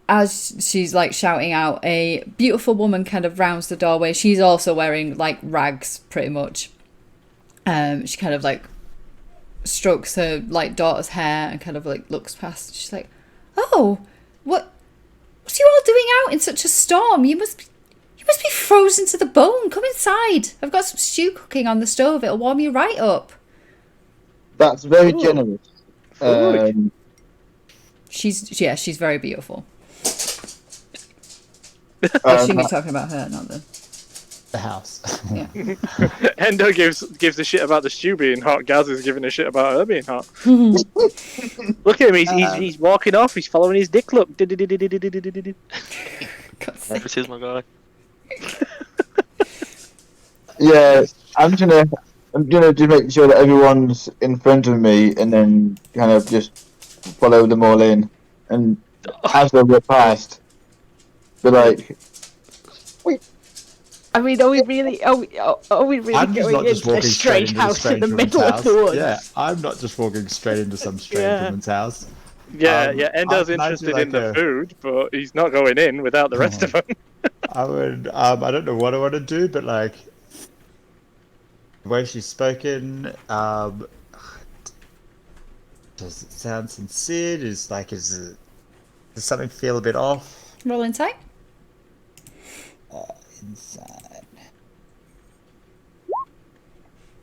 As she's like shouting out, a beautiful woman kind of rounds the doorway. She's also wearing like rags pretty much. She kind of like strokes her like daughter's hair and kind of like looks past. She's like, "Oh, what are you all doing out in such a storm? You must be frozen to the bone. Come inside. I've got some stew cooking on the stove. It'll warm you right up." That's very generous. She's very beautiful. Um, She was talking about her, not The house. yeah. Endo gives a shit about the stew being hot. Gaz is giving a shit about her being hot. Look at him. He's walking off. He's following his dick. Look. God's sake. This is my guy. Yeah, I'm gonna just make sure that everyone's in front of me, and then kind of just follow them all in, and as they go past, be like, I mean, are we really I'm just going not just into a walking straight strange into house in the woman's middle house. of the woods? Yeah, I'm not just walking straight into some strange woman's house. Yeah. Endo's I'd like interested to, in the like, food, but he's not going in without the rest of them. I would. I don't know what I want to do, but like the way she's spoken, does it sound sincere? Does something feel a bit off? Roll insight. Inside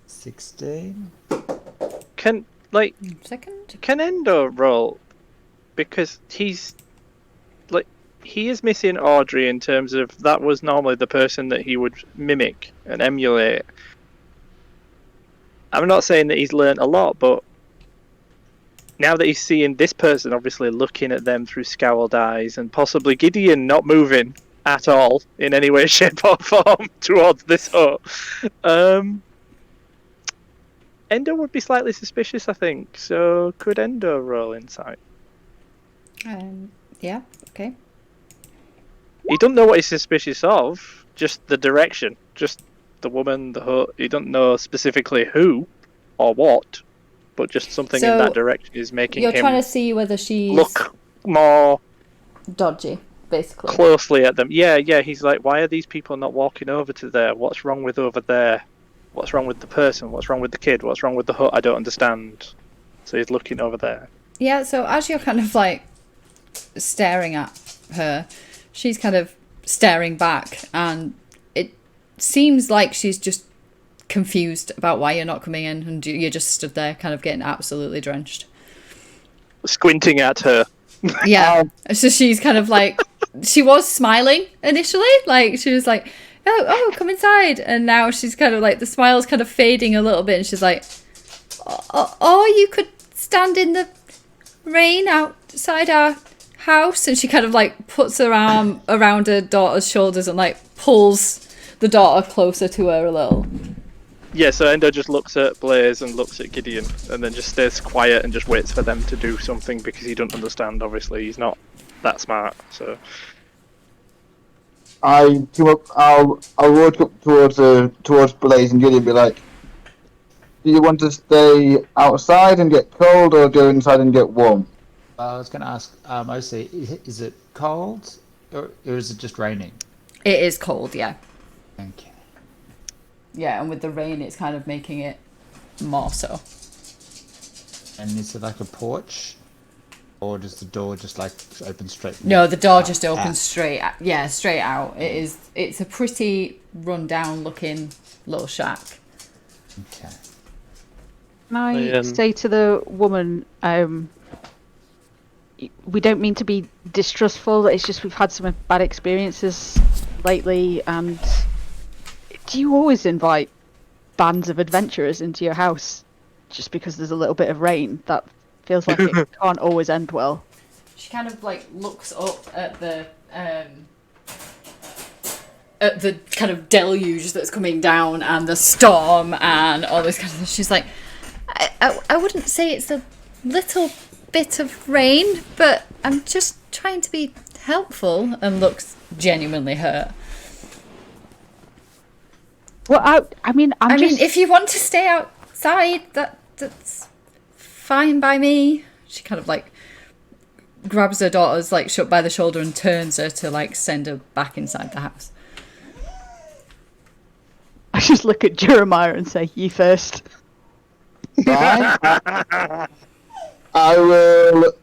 16. Can Second. Endo roll? Because he is missing Audrey in terms of that was normally the person that he would mimic and emulate. I'm not saying that he's learnt a lot, but now that he's seeing this person obviously looking at them through scowled eyes, and possibly Gideon not moving at all in any way, shape or form towards this hut, Endo would be slightly suspicious, I think. So could Endo roll insight? Yeah. Okay. He doesn't know what he's suspicious of, just the direction, just the woman, the hut. He doesn't know specifically who or what, but just something in So, that direction is making You're him trying to see whether she's look more dodgy, basically. closely at them. Yeah, he's like, why are these people not walking over to there? What's wrong with over there? What's wrong with the person? What's wrong with the kid? What's wrong with the hut? I don't understand. So he's looking over there. Yeah, so as you're kind of like staring at her, she's kind of staring back, and it seems like she's just confused about why you're not coming in, and you're just stood there kind of getting absolutely drenched. Squinting at her. Yeah, so she's kind of like, she was smiling initially, like she was like, oh, come inside, and now she's kind of like, the smile's kind of fading a little bit, and she's like, oh, you could stand in the rain outside our house, and she kind of like puts her arm around her daughter's shoulders and like pulls the daughter closer to her a little. Yeah, so Endo just looks at Blaze and looks at Gideon, and then just stays quiet and just waits for them to do something because he doesn't understand. Obviously, he's not that smart. So I come up. I'll walk up towards Blaze and Gideon and be like, "Do you want to stay outside and get cold, or go inside and get warm?" I was going to ask, Osi, is it cold or is it just raining? It is cold, yeah. Okay. Yeah, and with the rain, it's kind of making it more so. And is it like a porch? Or does the door just like open straight? No, the door just opens straight out. It's a pretty run-down looking little shack. Okay. Can I say to the woman, we don't mean to be distrustful, it's just we've had some bad experiences lately, and do you always invite bands of adventurers into your house just because there's a little bit of rain? That feels like it can't always end well. She kind of like looks up at the kind of deluge that's coming down and the storm and all this kind of thing. She's like, I wouldn't say it's a little bit of rain, but I'm just trying to be helpful, and looks genuinely hurt. Well, I mean, if you want to stay outside, that's fine by me. She kind of like grabs her daughter's like shut by the shoulder and turns her to like send her back inside the house. just look at Jeremiah and say, "You first." Fine. I will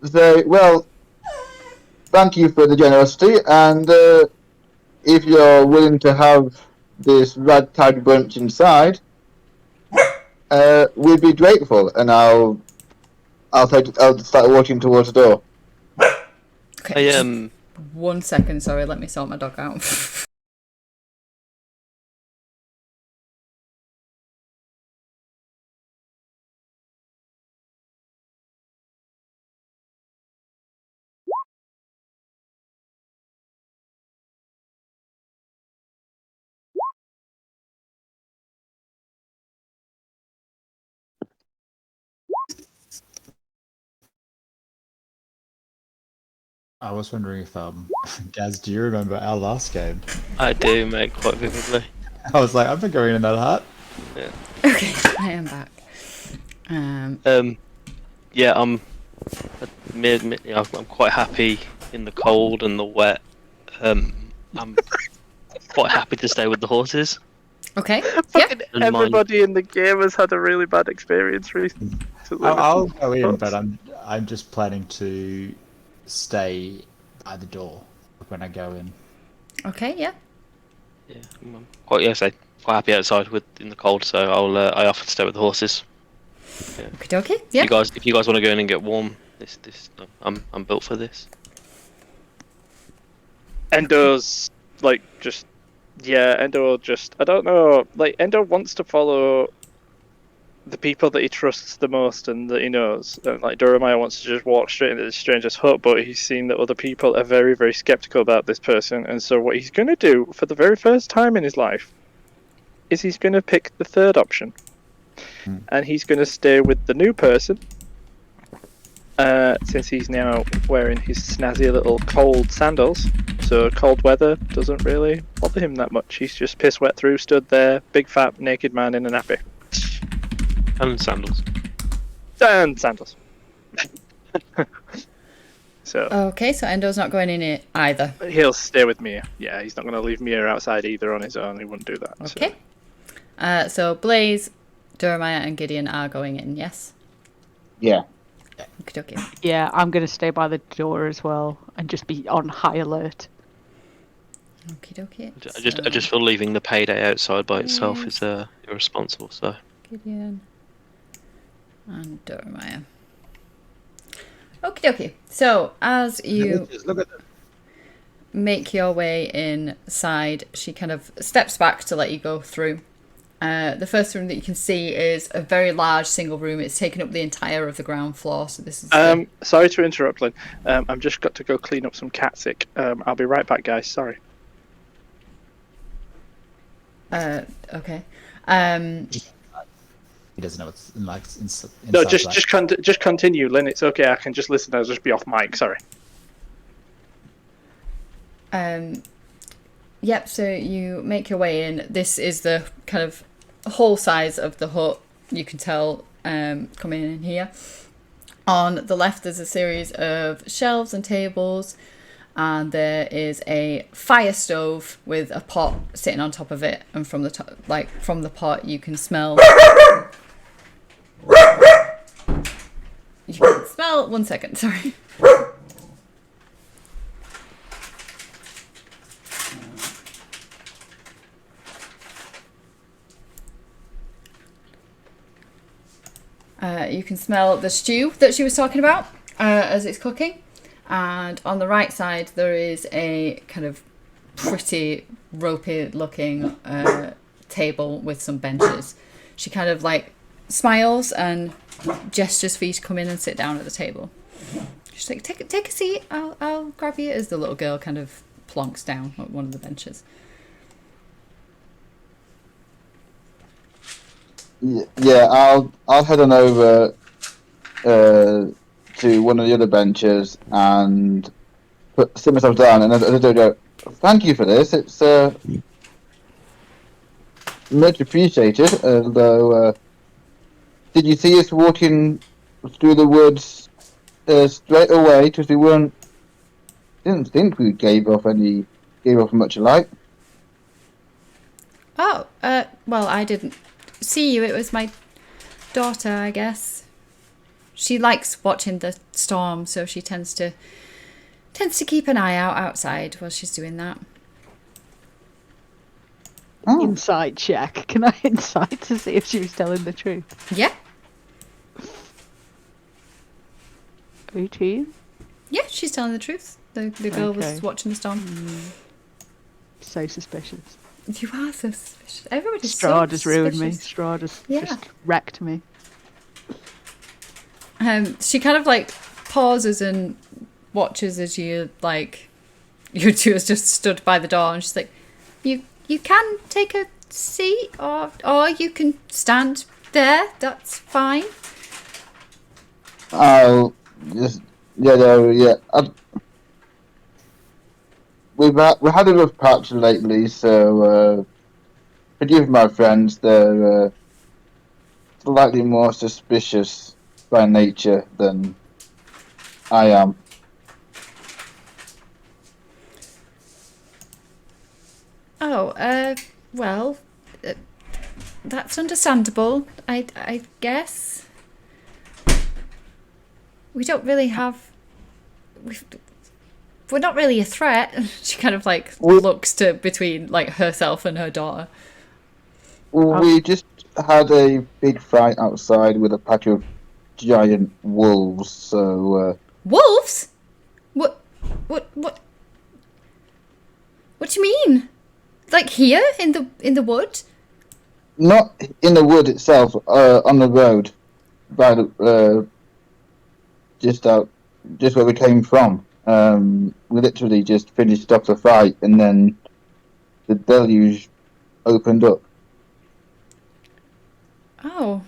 say, well, thank you for the generosity, and if you're willing to have this ragtag bunch inside, we'd be grateful, and I'll start walking towards the door. Okay. 1 second, sorry, let me sort my dog out. I was wondering if Gaz, do you remember our last game? I do, mate, quite vividly. I was like, I'm not going in that hut. Yeah. Okay, I am back. Yeah, I'm quite happy in the cold and the wet. I'm quite happy to stay with the horses. Okay. Fucking And everybody in the game has had a really bad experience recently. I'll go in, but I'm just planning to stay by the door when I go in. Okay, yeah. Yeah, I'm quite happy outside in the cold, so I offer to stay with the horses. Yeah. Okay, yeah. If you guys want to go in and get warm, I'm built for this. Endo's Endo I don't know, like Endo wants to follow the people that he trusts the most and that he knows. And like Jeremiah wants to just walk straight into this stranger's hut, but he's seen that other people are very, very skeptical about this person, and so what he's gonna do for the very first time in his life is he's gonna pick the third option. And he's gonna stay with the new person. Since he's now wearing his snazzy little cold sandals, so cold weather doesn't really bother him that much. He's just piss wet through, stood there, big fat naked man in a nappy. And sandals. And sandals. So. Okay, so Endo's not going in it either. He'll stay with Mia. Yeah, he's not going to leave Mia outside either on his own. He wouldn't do that. Okay. So Blaze, Jeremiah, and Gideon are going in. Yes. Yeah. Okay. Yeah, I'm going to stay by the door as well and just be on high alert. Okay. I just feel leaving the payday outside by itself is irresponsible. So. Gideon and Jeremiah. Okay. So as you make your way inside, she kind of steps back to let you go through. The first room that you can see is a very large single room. It's taken up the entire of the ground floor. So this is. Sorry to interrupt, Lynn. I've just got to go clean up some cat sick. I'll be right back, guys. Sorry. Okay. He doesn't know what's like inside. No, just continue, Lynn. It's okay. I can just listen. I'll just be off mic. Sorry. Yep. So you make your way in. This is the kind of whole size of the hut. You can tell coming in here. On the left, there's a series of shelves and tables, and there is a fire stove with a pot sitting on top of it. And from the top, from the pot, you can smell. You can smell. 1 second. Sorry. You can smell the stew that she was talking about as it's cooking. And on the right side, there is a kind of pretty ropey looking table with some benches. She kind of smiles and gestures for you to come in and sit down at the table. She's like, take a seat. I'll grab you, as the little girl kind of plonks down at one of the benches. Yeah, I'll head on over to one of the other benches and sit myself down, and as I go, thank you for this. It's much appreciated. Although, did you see us walking through the woods straight away? Because we didn't think we gave off much light. Oh, well, I didn't see you. It was my daughter, I guess. She likes watching the storm, so she tends to keep an eye out outside while she's doing that. Oh. Insight check. Can I insight to see if she was telling the truth? Yeah. 18? Yeah, she's telling the truth. The girl Okay. was watching the storm. So suspicious. You are so suspicious. Everybody's Straw so just ruined me. suspicious. Straw just Yeah. wrecked me. She kind of like pauses and watches as you two has just stood by the door, and she's like, You can take a seat, or you can stand there. That's fine. I'll just yeah. We had a rough patch lately, so forgive my friends. They're slightly more suspicious by nature than I am. Oh, well, that's understandable. I guess we don't really have. We're not really a threat. She kind of like looks to between like herself and her daughter. We just had a big fight outside with a pack of giant wolves, so Wolves? What do you mean? Like here in the wood? not in the wood itself, on the road, by the just where we came from. We literally just finished off the fight, and then the deluge opened up. Oh.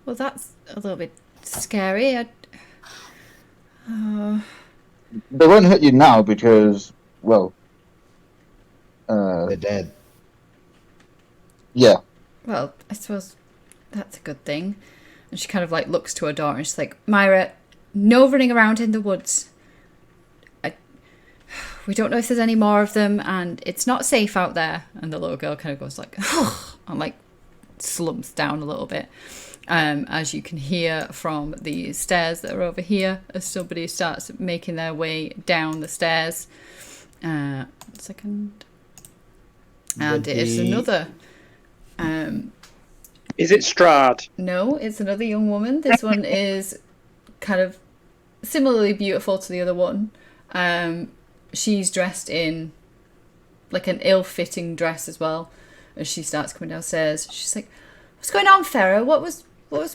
Well, that's a little bit scary. They won't hurt you now because, well, They're dead. yeah. Well, I suppose that's a good thing. And she kind of like looks to her daughter and she's like, Myra, no running around in the woods. We don't know if there's any more of them, and it's not safe out there. And the little girl kind of goes like, and like slumps down a little bit. As you can hear from the stairs that are over here, as somebody starts making their way down the stairs. Second. And it is another. Is it Strad? No, it's another young woman. This one is kind of similarly beautiful to the other one. She's dressed in like an ill-fitting dress as well. As she starts coming downstairs, she's like, "What's going on, Farah? What was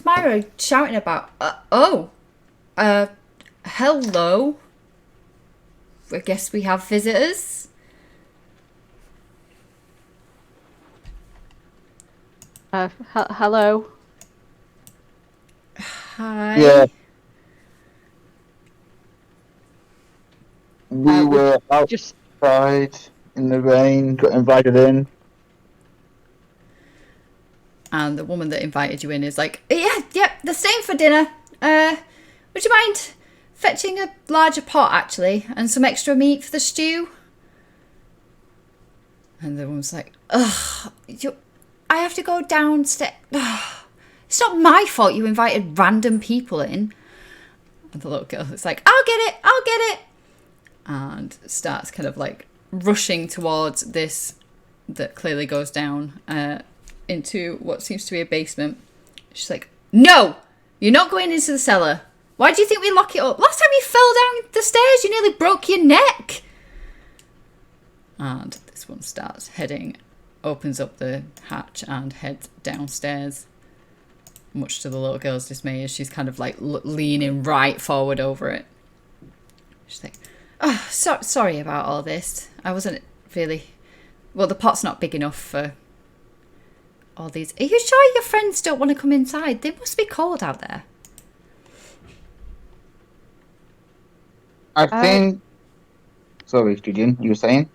Myra shouting about?" Hello. I guess we have visitors. Hello. Hi. Yeah. We were outside in the rain, got invited in. And the woman that invited you in is like, yeah, they're staying for dinner. Would you mind fetching a larger pot, actually, and some extra meat for the stew? And the woman's like, I have to go downstairs. It's not my fault you invited random people in. And the little girl is like, I'll get it. And starts kind of like rushing towards this that clearly goes down into what seems to be a basement. She's like, no, you're not going into the cellar. Why do you think we lock it up? Last time you fell down the stairs, you nearly broke your neck. And this one starts opens up the hatch and heads downstairs, much to the little girl's dismay, as she's kind of like leaning right forward over it. She's like, oh, sorry about all this. I wasn't really... Well, the pot's not big enough for all these. Are you sure your friends don't want to come inside? They must be cold out there. I think... Sorry, Julian, you were saying?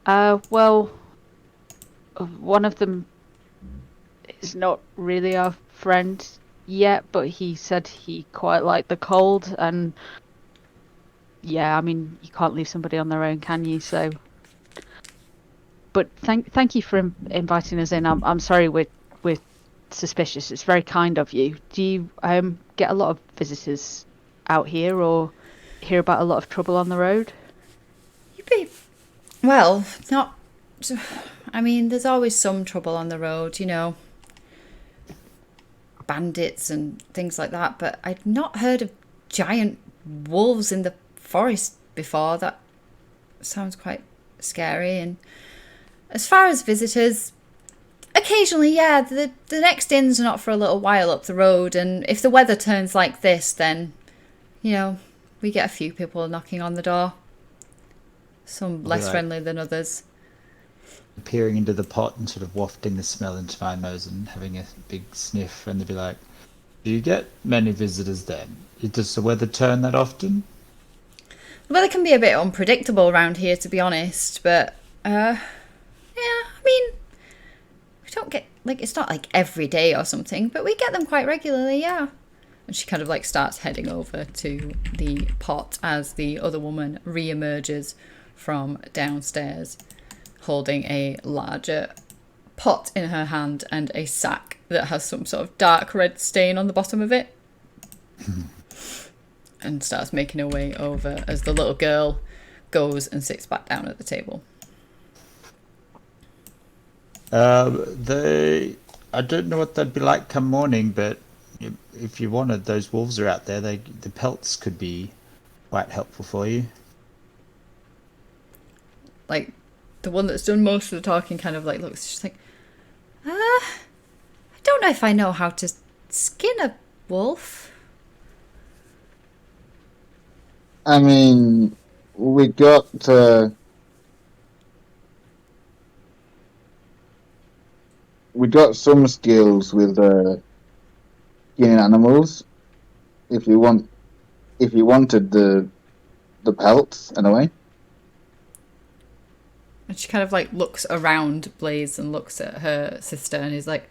Well, one of them is not really our friend yet, but he said he quite liked the cold, and yeah, I mean, you can't leave somebody on their own, can you? So, But thank you for inviting us in. I'm sorry we're suspicious. It's very kind of you. Do you get a lot of visitors out here, or hear about a lot of trouble on the road? Well, not. I mean, there's always some trouble on the road, you know, bandits and things like that. But I'd not heard of giant wolves in the forest before. That sounds quite scary. And as far as visitors, occasionally, yeah, the next inn's not for a little while up the road. And if the weather turns like this, then, you know, we get a few people knocking on the door. Some less friendly than others. Peering into the pot and sort of wafting the smell into my nose and having a big sniff, and they'd be like, "Do you get many visitors then? Does the weather turn that often?" The weather can be a bit unpredictable around here, to be honest, but yeah, I mean, we don't get, like, it's not like every day or something, but we get them quite regularly, yeah. And she kind of like starts heading over to the pot as the other woman re-emerges from downstairs, holding a larger pot in her hand and a sack that has some sort of dark red stain on the bottom of it. And starts making her way over as the little girl goes and sits back down at the table. I don't know what they'd be like come morning, but if you wanted, those wolves are out there. The pelts could be quite helpful for you. Like, the one that's done most of the talking kind of like looks just like, I don't know if I know how to skin a wolf. I mean, we got some skills with skinning animals. If you wanted the pelts in a way. And she kind of like looks around Blaze and looks at her sister and is like,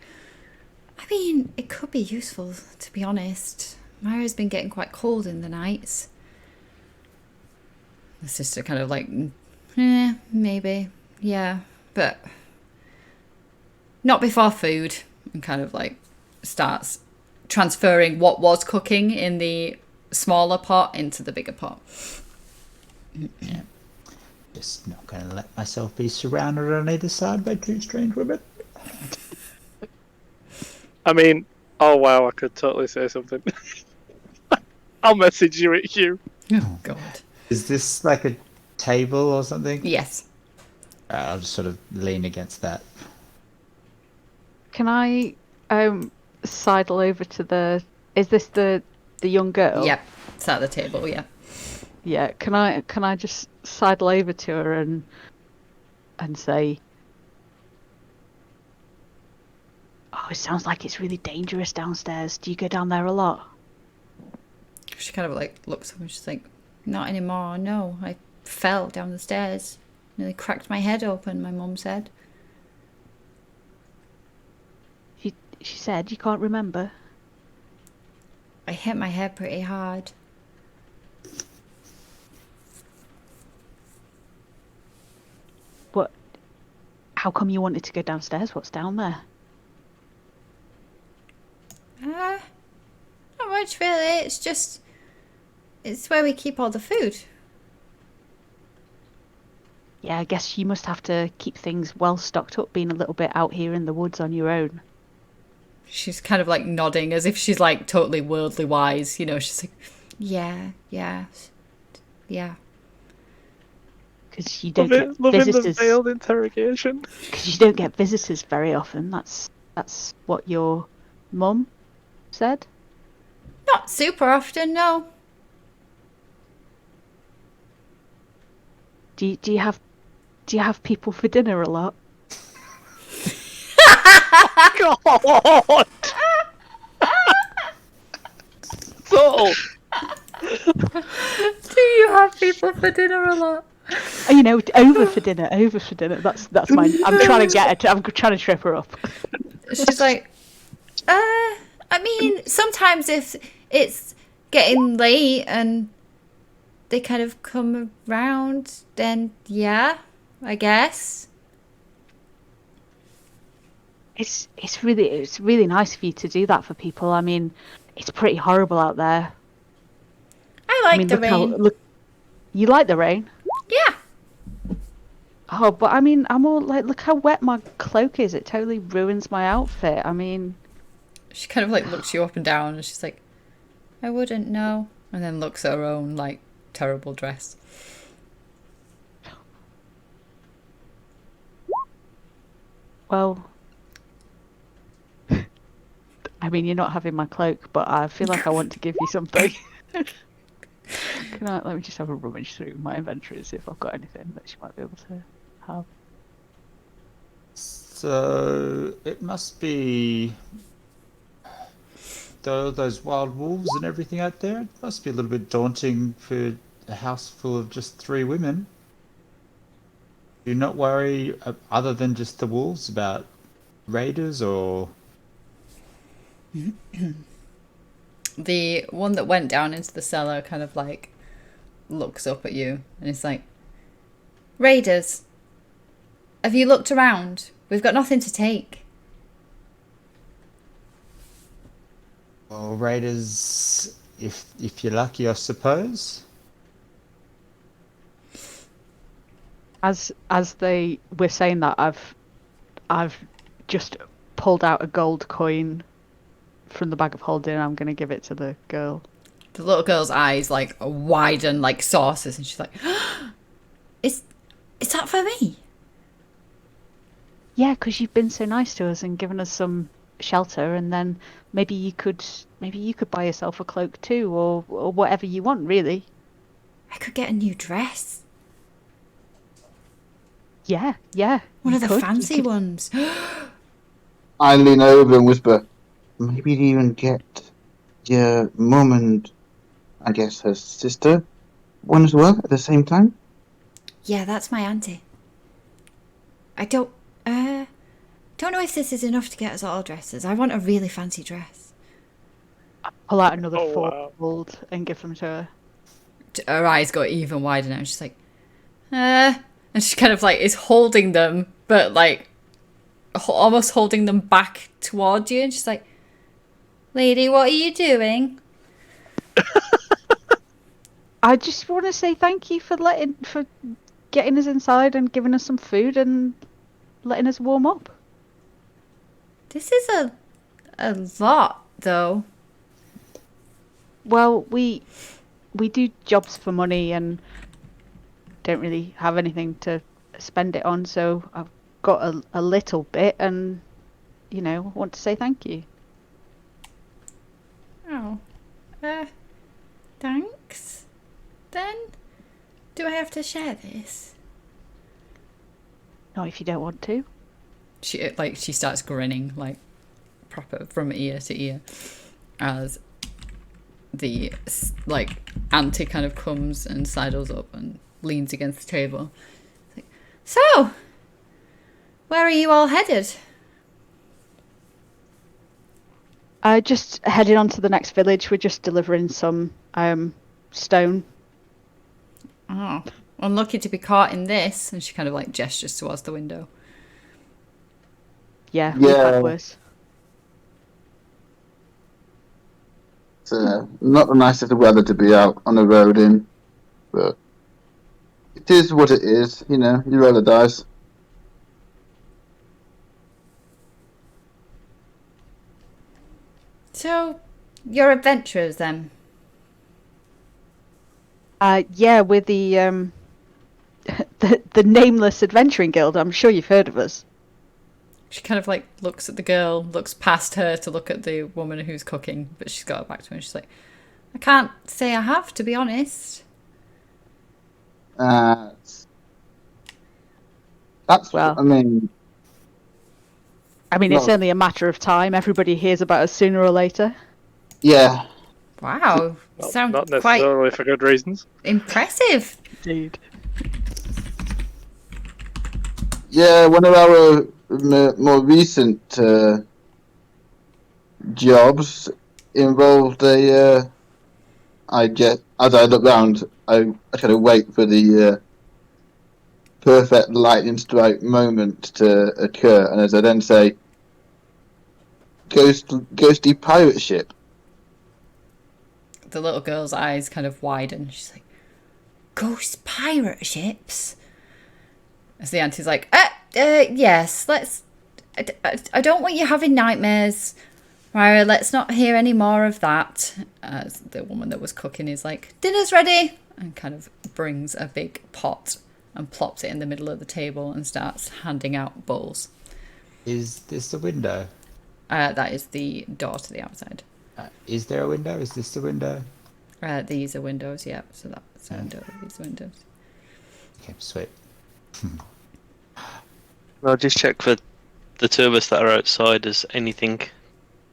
I mean, it could be useful, to be honest. Myra's been getting quite cold in the nights. The sister kind of like, maybe, yeah, but not before food. And kind of like starts transferring what was cooking in the smaller pot into the bigger pot. Yeah. Just not going to let myself be surrounded on either side by two strange women. I mean, oh wow, I could totally say something. I'll message you at you. Oh, God. Is this like a table or something? Yes. I'll just sort of lean against that. Can I sidle over to the... Is this the young girl? Yep. It's at the table, yeah. Yeah, can I just sidle over to her and say, "Oh, it sounds like it's really dangerous downstairs. Do you go down there a lot?" She kind of like looks up and she's like, not anymore, no. I fell down the stairs. Nearly cracked my head open, my mum said. She said you can't remember. I hit my head pretty hard. What? How come you wanted to go downstairs? What's down there? Not much really. It's where we keep all the food. Yeah, I guess you must have to keep things well stocked up, being a little bit out here in the woods on your own. She's kind of like nodding as if she's like totally worldly wise, you know. She's like, yeah. Because you don't Loving get visitors. the veiled interrogation. Because you don't get visitors very often. That's what your mum said. Not super often, no. Do you have people for dinner a lot? God! So, Do you have people for dinner a lot? You know, over for dinner. That's mine. I'm trying to get her. I'm trying to trip her up. She's like, I mean, sometimes if it's getting late and they kind of come around, then yeah, I guess. It's really nice of you to do that for people. I mean, it's pretty horrible out there. I like mean, the look rain. look, you like the rain? Yeah. Oh, but I mean, I'm all like, look how wet my cloak is. It totally ruins my outfit. I mean, She kind of like looks you up and down and she's like, I wouldn't know. And then looks at her own like terrible dress. well, I mean, you're not having my cloak, but I feel like I want to give you something. Let me just have a rummage through my inventory and see if I've got anything that you might be able to have. So it must be those wild wolves and everything out there. It must be a little bit daunting for a house full of just 3 women. Do not worry, other than just the wolves, about raiders or... The one that went down into the cellar kind of like looks up at you and it's like, Raiders, have you looked around? We've got nothing to take. Well, raiders, if you're lucky, I suppose. As they were saying that, I've just pulled out a gold coin from the bag of holding. And I'm gonna give it to the girl. The little girl's eyes like widen like saucers and she's like, Is that for me? Yeah, because you've been so nice to us and given us some shelter, and then maybe you could buy yourself a cloak too, or whatever you want, really. I could get a new dress. Yeah. One you of the could. fancy You could- ones. I lean over and whisper, maybe even get your mum and, I guess, her sister one as well at the same time. Yeah, that's my auntie. I don't know if this is enough to get us all dresses. I want a really fancy dress. Pull out another Oh, 4 wow. gold and give them to her. Her eyes got even wider now. She's like, and she kind of like is holding them, but like almost holding them back toward you. And she's like, lady, what are you doing? I just want to say thank you for getting us inside and giving us some food and letting us warm up. This is a lot, though. Well, we do jobs for money and don't really have anything to spend it on, so I've got a little bit and, want to say thank you. Oh, thanks. Then, do I have to share this? Not if you don't want to. She starts grinning like proper from ear to ear as the like auntie kind of comes and sidles up and leans against the table. Like, so, where are you all headed? Just heading on to the next village. We're just delivering some stone. Oh, unlucky to be caught in this. And she kind of like gestures towards the window. Yeah, we've Yeah. had worse. It's not the nicest of weather to be out on the road in, but it is what it is. You roll the dice. So, you're adventurers then? Yeah, we're the the Nameless Adventuring Guild. I'm sure you've heard of us. She kind of like looks at the girl, looks past her to look at the woman who's cooking, but she's got her back to her and she's like, I can't say I have, to be honest. That's Well. I mean, It's No. only a matter of time. Everybody hears about us sooner or later. yeah. Wow, Not sound quite necessarily for good reasons. impressive. Indeed. Yeah, one of our more recent jobs involved as I look round, I kind of wait for the perfect lightning strike moment to occur, and as I then say, ghosty pirate ship? The little girl's eyes kind of widen. She's like, ghost pirate ships? As the auntie's like, yes, let's... I don't want you having nightmares. Myra, let's not hear any more of that. As the woman that was cooking is like, dinner's ready! And kind of brings a big pot and plops it in the middle of the table and starts handing out bowls. Is this the window? That is the door to the outside. Is there a window? Is this the window? These are windows, yeah. So that's a window, these windows. Okay, sweet. I'll just check for the two of us that are outside. Has anything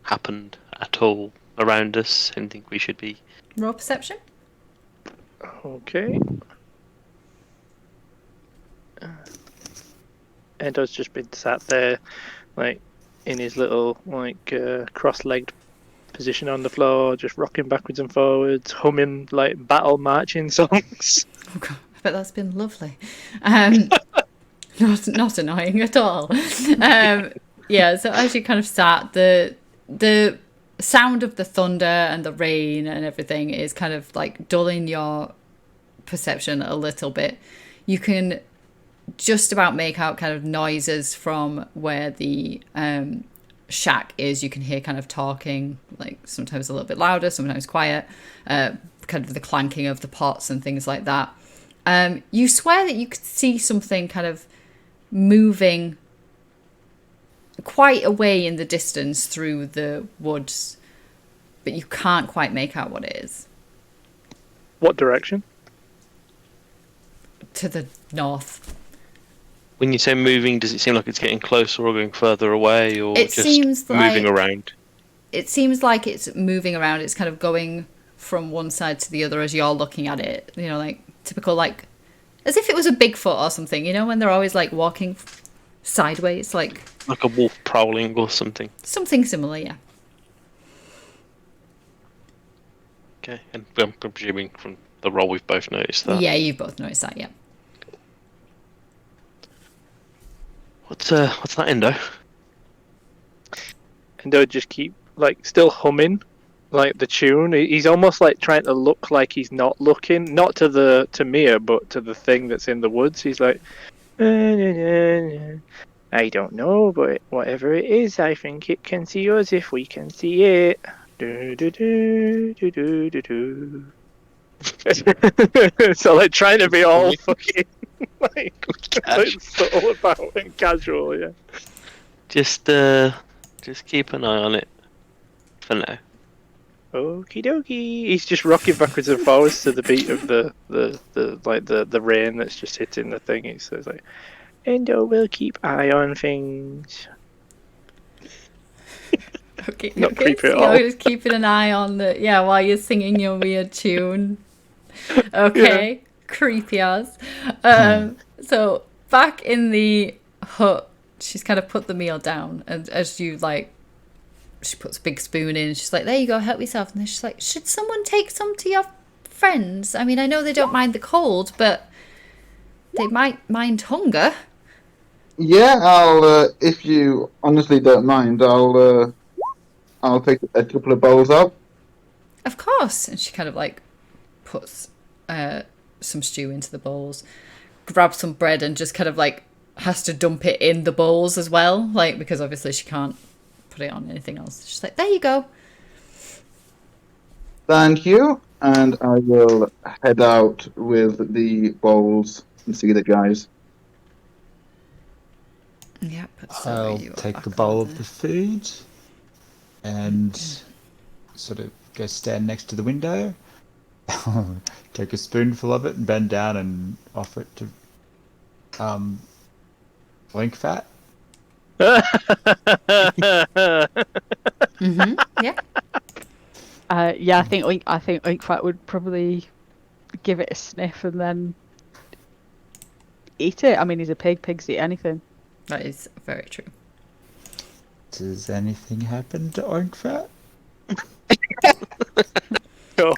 happened at all around us? Anything we should be... Roll perception? Okay. Endo's just been sat there, like, in his little, like, cross-legged position on the floor, just rocking backwards and forwards, humming, like, battle marching songs. Oh god, I bet that's been lovely. Not annoying at all. Yeah, so as you kind of sat, the sound of the thunder and the rain and everything is kind of like dulling your perception a little bit. You can just about make out kind of noises from where the shack is. You can hear kind of talking, like sometimes a little bit louder, sometimes quiet, kind of the clanking of the pots and things like that. You swear that you could see something kind of moving quite away in the distance through the woods, but you can't quite make out what it is. What direction? To the north. When you say moving, does it seem like it's getting closer or going further away, or It just seems moving like- around? It seems like it's moving around. It's kind of going from one side to the other as you're looking at it. You know, like typical, like as if it was a Bigfoot or something. You know, when they're always like walking sideways, like Like a wolf prowling or something. something similar. Yeah. Okay, and I'm presuming from the roll we've both noticed that. Yeah, you've both noticed that. Yeah. What's that, Endo? Endo just keep, like, still humming, like, the tune. He's almost, like, trying to look like he's not looking, not to Mia, but to the thing that's in the woods. He's like, I don't know, but whatever it is, I think it can see us if we can see it. Do, do, do, do, do, do, do. So, like, trying to be all fucking, like subtle about and casual, yeah. Just keep an eye on it for now. Okie dokie. He's just rocking backwards and forwards to the beat of the rain that's just hitting the thing. It says like, Endo will keep eye on things. Okay. Not okay, creepy at so all. you're just keeping an eye on the while you're singing your weird tune. Okay. Creepy as. So back in the hut, she's kind of put the meal down, and as you like, she puts a big spoon in. She's like, "There you go, help yourself." And then she's like, "Should someone take some to your friends? I mean, I know they don't mind the cold, but they might mind hunger." Yeah, I'll. If you honestly don't mind, I'll pick a couple of bowls up. Of course. And she kind of like puts some stew into the bowls, grabs some bread, and just kind of like has to dump it in the bowls as well, like because obviously she can't put it on anything else. She's like, "There you go." Thank you, and I will head out with the bowls and see the guys. Yep. I'll take the bowl of the food and sort of go stand next to the window. Take a spoonful of it and bend down and offer it to Oink Fat. Yeah. Yeah, I think Oinkfat would probably give it a sniff and then eat it. I mean, he's a pig. Pigs eat anything. That is very true. Does anything happen to Oink Fat?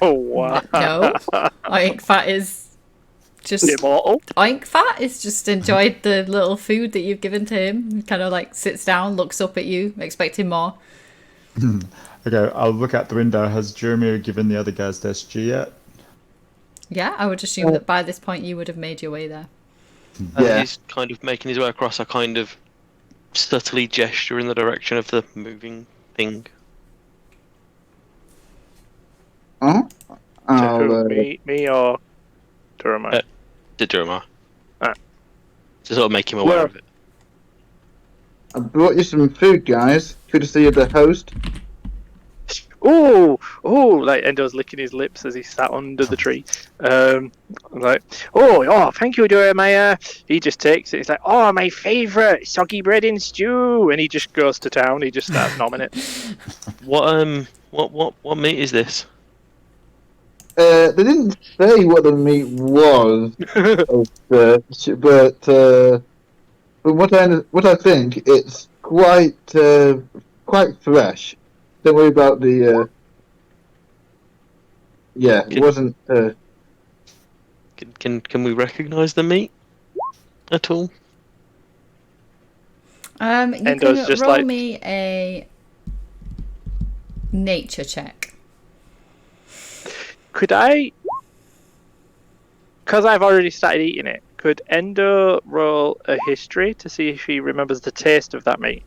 Oh wow! No, Oink Fat is just Immortal. Oink Fat is just enjoyed the little food that you've given to him. He kind of like sits down, looks up at you, expecting more. Okay, I'll look out the window. Has Jeremy given the other guys their stew yet? Yeah, I would assume that by this point you would have made your way there. As Yeah. he's kind of making his way across, I kind of subtly gesture in the direction of the moving thing. Huh? To I'll, who? Me or Durham? To Durma. Ah. To sort of make him aware Well- of it. I brought you some food, guys. Courtesy of the host. Oh, like Endo's licking his lips as he sat under the tree. Like, thank you, Jeremiah. He just takes it. He's like, oh, my favourite soggy bread and stew, and he just goes to town. He just starts nomming it. What meat is this? They didn't say what the meat was, but from what I think, it's quite fresh. Don't worry about the. It wasn't. Can we recognise the meat at all? You Endo's can just roll like- me a nature check. Could I? Because I've already started eating it. Could Endo roll a history to see if he remembers the taste of that meat?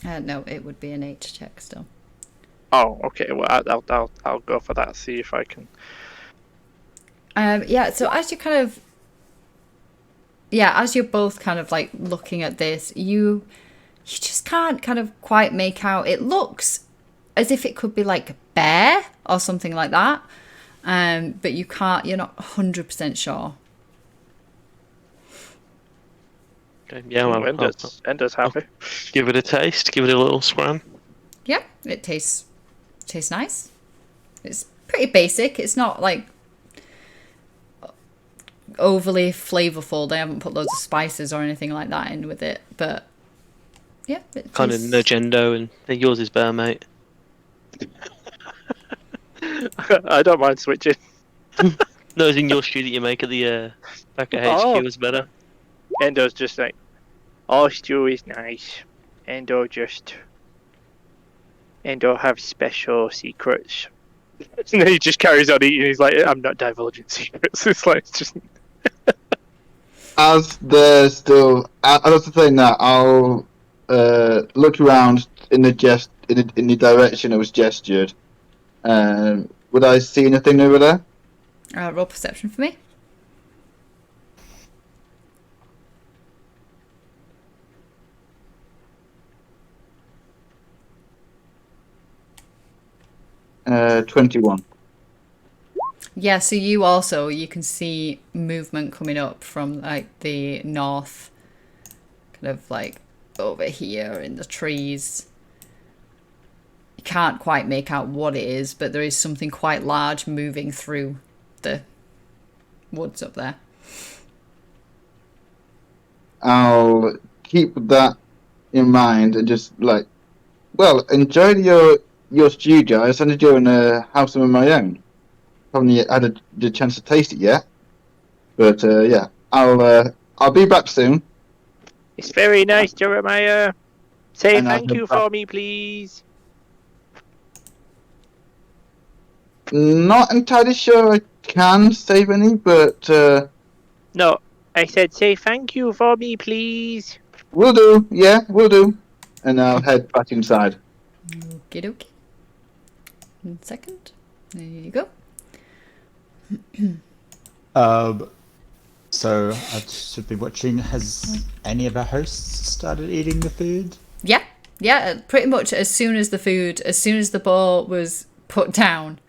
No, it would be a nature check still. Oh, okay. Well, I'll go for that. See if I can. Yeah, so as you kind of... Yeah, as you're both kind of like looking at this, you just can't kind of quite make out. It looks as if it could be like bear or something like that. But you're not 100% sure. Okay, yeah, well, Endo's happy. give it a taste. Give it a little scran. Yeah, it tastes nice. It's pretty basic. It's not like overly flavorful. They haven't put loads of spices or anything like that in with it, but yeah, it Kind of tastes... Nugendo, and think yours is better, mate. I don't mind switching. No, it's in your stew that you make at the back at HQ Oh. was better. Endo's just like, oh, stew is nice. Endo have special secrets. And then he just carries on eating. He's like, I'm not divulging secrets. It's like, it's just. As they're still, as the thing that I'll look around in the in the direction it was gestured. Would I see anything over there? roll perception for me. Uh, 21. Yeah, so you can see movement coming up from like the north, kind of like over here in the trees. You can't quite make out what it is, but there is something quite large moving through the woods up there. I'll keep that in mind and just enjoy your stew, guys. I'm enjoying a house of my own. Haven't yet had the chance to taste it yet, but yeah, I'll be back soon. It's very nice, Jeremiah. Say And thank I'll- you for me, please. Not entirely sure I can save any, but No, I said say thank you for me, please. we'll do. Yeah, we'll do. And I'll head back inside. Okie dokie. 1 second. There you go. So I should be watching. Has any of our hosts started eating the food? Yeah, pretty much as soon as the ball was put down,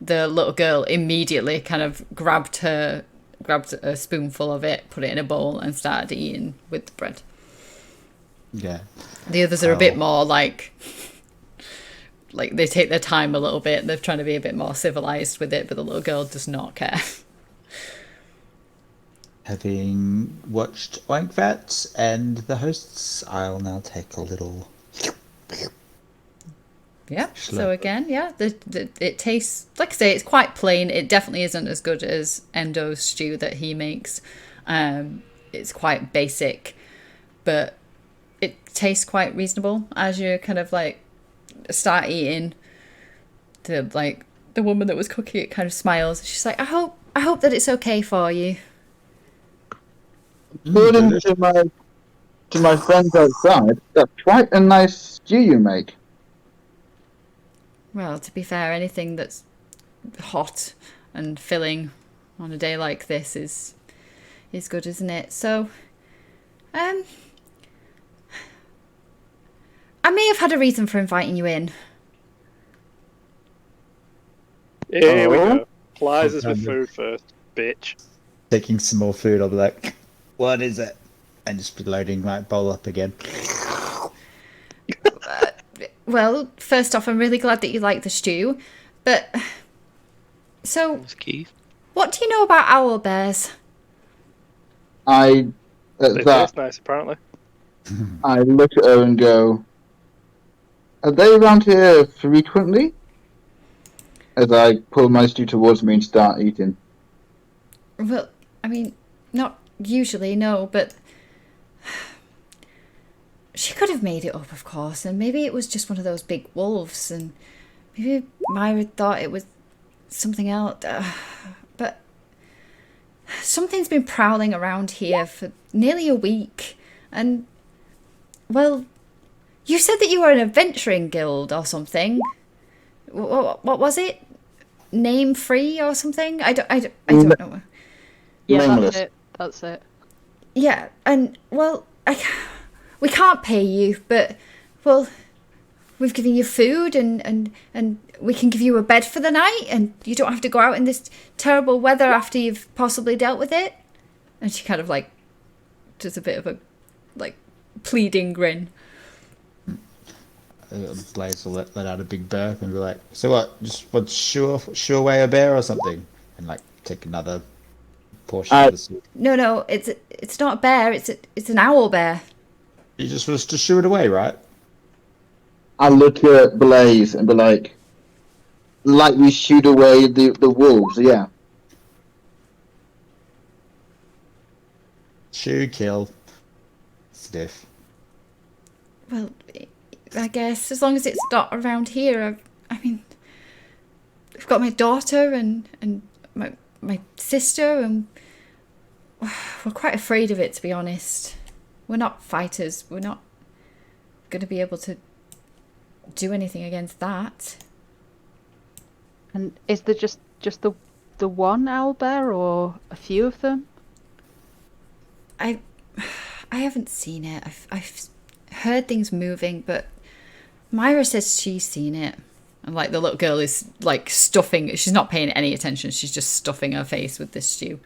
the little girl immediately kind of grabbed a spoonful of it, put it in a bowl, and started eating with the bread. Yeah. The others are a bit more like they take their time a little bit. They're trying to be a bit more civilized with it, but the little girl does not care. Having watched Oinkvat and the hosts, I'll now take a little. Yeah. So Slurp. again, yeah, it tastes, like I say, it's quite plain. It definitely isn't as good as Endo's stew that he makes. It's quite basic, but it tastes quite reasonable as you're kind of like start eating, the woman that was cooking it kind of smiles. She's like, I hope that it's okay for you. According to my friends outside, that's quite a nice stew you make. Well, to be fair, anything that's hot and filling on a day like this is good, isn't it? So, I may have had a reason for inviting you in. Here we Oh. go. Plies us with food first, bitch. Taking some more food, I'll be like, what is it? And just be loading like bowl up again. Well, first off, I'm really glad that you like the stew, but so That's Keith. what do you know about owl bears? I They taste nice, apparently. I look at her and go, are they around here frequently? As I pull my stew towards me and start eating. Well, I mean, not usually, no, but she could have made it up, of course, and maybe it was just one of those big wolves, and maybe Myra thought it was something else, but something's been prowling around here for nearly a week, and, well, you said that you were an adventuring guild or something. What was it? Name free or something? I don't know. Yeah, Nameless. That's it. Yeah, and, well, we can't pay you, but, well, we've given you food and we can give you a bed for the night, and you don't have to go out in this terrible weather after you've possibly dealt with it. And she kind of, like, does a bit of a, like, pleading grin. Blaze will let out a big burp and be like, so what? Just want shoo away a bear or something? And like take another portion of the soup. No, it's not a bear, it's an owl bear. You just was to shoo it away, right? I look at Blaze and be like we shoot away the wolves, yeah. Shoo, kill, stiff. Well, I guess, as long as it's not around here. I mean, I've got my daughter and my sister, and we're quite afraid of it, to be honest. We're not fighters. We're not going to be able to do anything against that. And is there just the one owlbear or a few of them? I haven't seen it. I've heard things moving, but Myra says she's seen it. And like the little girl is like stuffing, she's not paying any attention, she's just stuffing her face with this stew.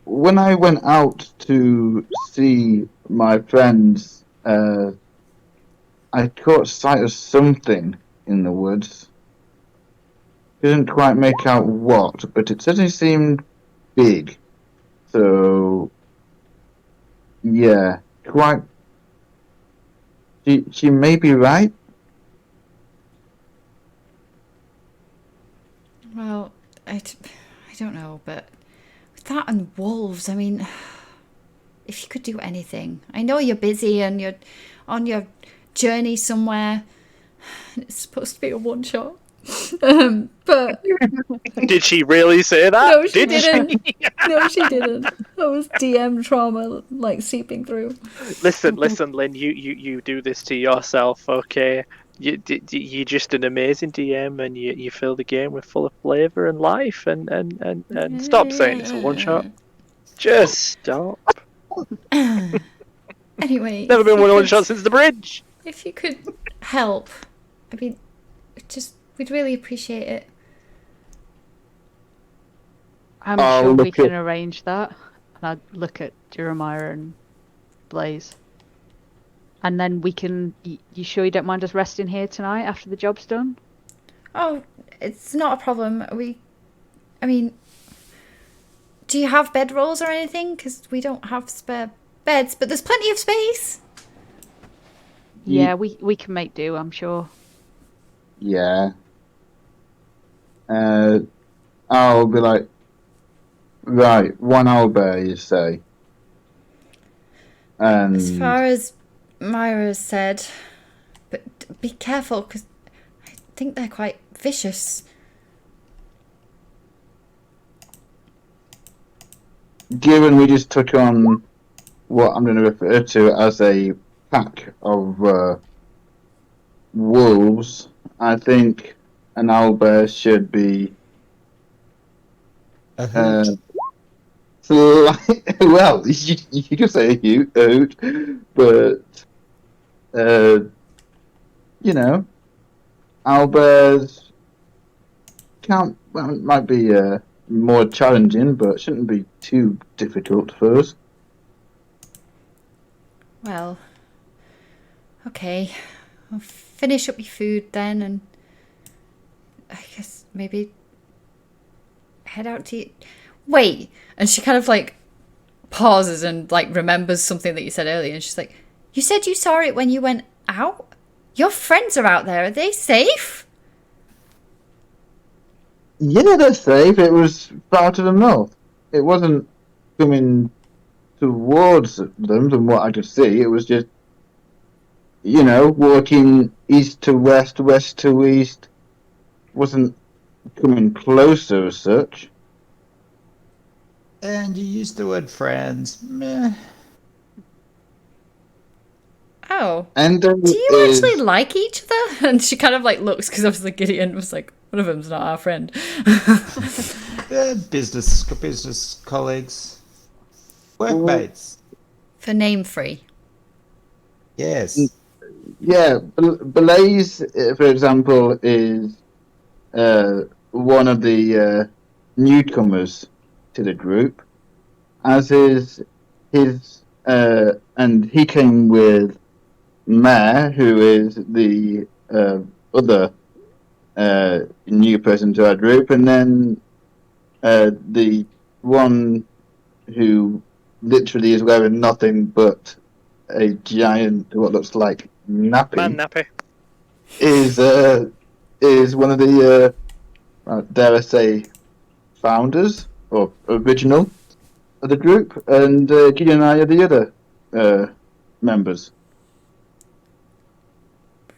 When I went out to see my friends, I caught sight of something in the woods. Couldn't quite make out what, but it certainly seemed big. So, yeah, quite. She may be right. Well, I don't know, but with that and wolves, I mean, if you could do anything. I know you're busy and you're on your journey somewhere. It's supposed to be a one-shot. But Did she really say that? no, she didn't. No, she didn't. That was DM trauma, like, seeping through. Listen, Lynn. You do this to yourself, okay? You're just an amazing DM, and you fill the game with full of flavour and life. And stop saying it's a one shot. Just stop. Anyway, Never been one shot since the bridge. if you could help, I mean, we'd really appreciate it. I'm I'll sure we look can at- arrange that. And I'd look at Jeremiah and Blaze. And then we can... You sure you don't mind us resting here tonight after the job's done? Oh, it's not a problem. I mean, do you have bedrolls or anything? Because we don't have spare beds, but there's plenty of space. Yeah, we can make do, I'm sure. Yeah. I'll be like, right, one owlbear, you say? As And far as Myra said, But be careful, because I think they're quite vicious. Given we just took on what I'm going to refer to as a pack of wolves, I think an owlbear should be A hoot. well, you could say a hoot, but you know, owlbears might be more challenging, but shouldn't be too difficult for us. Well, okay. I'll finish up your food then, and I guess maybe head out to eat. Wait! And she kind of like pauses and like remembers something that you said earlier, and she's like, you said you saw it when you went out? Your friends are out there. Are they safe? Yeah, they're safe. It was far to the north. It wasn't coming towards them from what I could see. It was just, walking east to west, west to east. Wasn't coming closer as such. And you used the word friends. Meh. Oh. And Do you actually like each other? And she kind of like looks, because obviously Gideon was like, one of them's not our friend. They're business colleagues. Workmates. For name free. Yes. Yeah, Blaze, for example, is one of the newcomers to the group, as is his, and he came with Mare, who is the other new person to our group, and then the one who literally is wearing nothing but a giant, what looks like nappy. Man nappy. Is one of the dare I say founders or original of the group, and Gideon and I are the other members.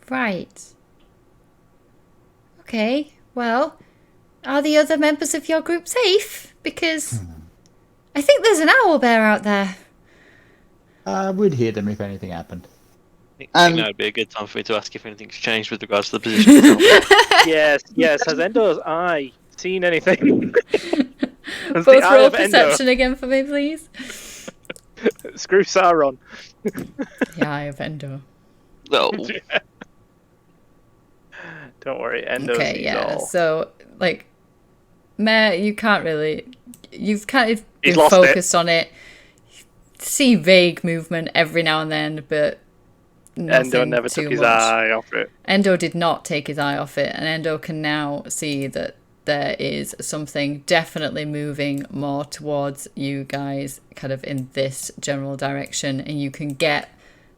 Right. Okay, well, are the other members of your group safe? Because I think there's an owl bear out there. We'd hear them if anything happened. I think that would be a good time for me to ask if anything's changed with regards to the position. Yes. Has Endo's eye seen anything? Has Both the eye roll of Endo- perception again for me, please. Screw Sauron. The eye of Endo. No. Don't worry, Endo Okay, sees yeah. all. So, like, Mare, you can't really. You've kind of He's been lost focused on it. See vague movement every now and then, but nothing Endo never too took his much. eye off it. Endo did not take his eye off it, and Endo can now see that there is something definitely moving more towards you guys, kind of in this general direction, and you can get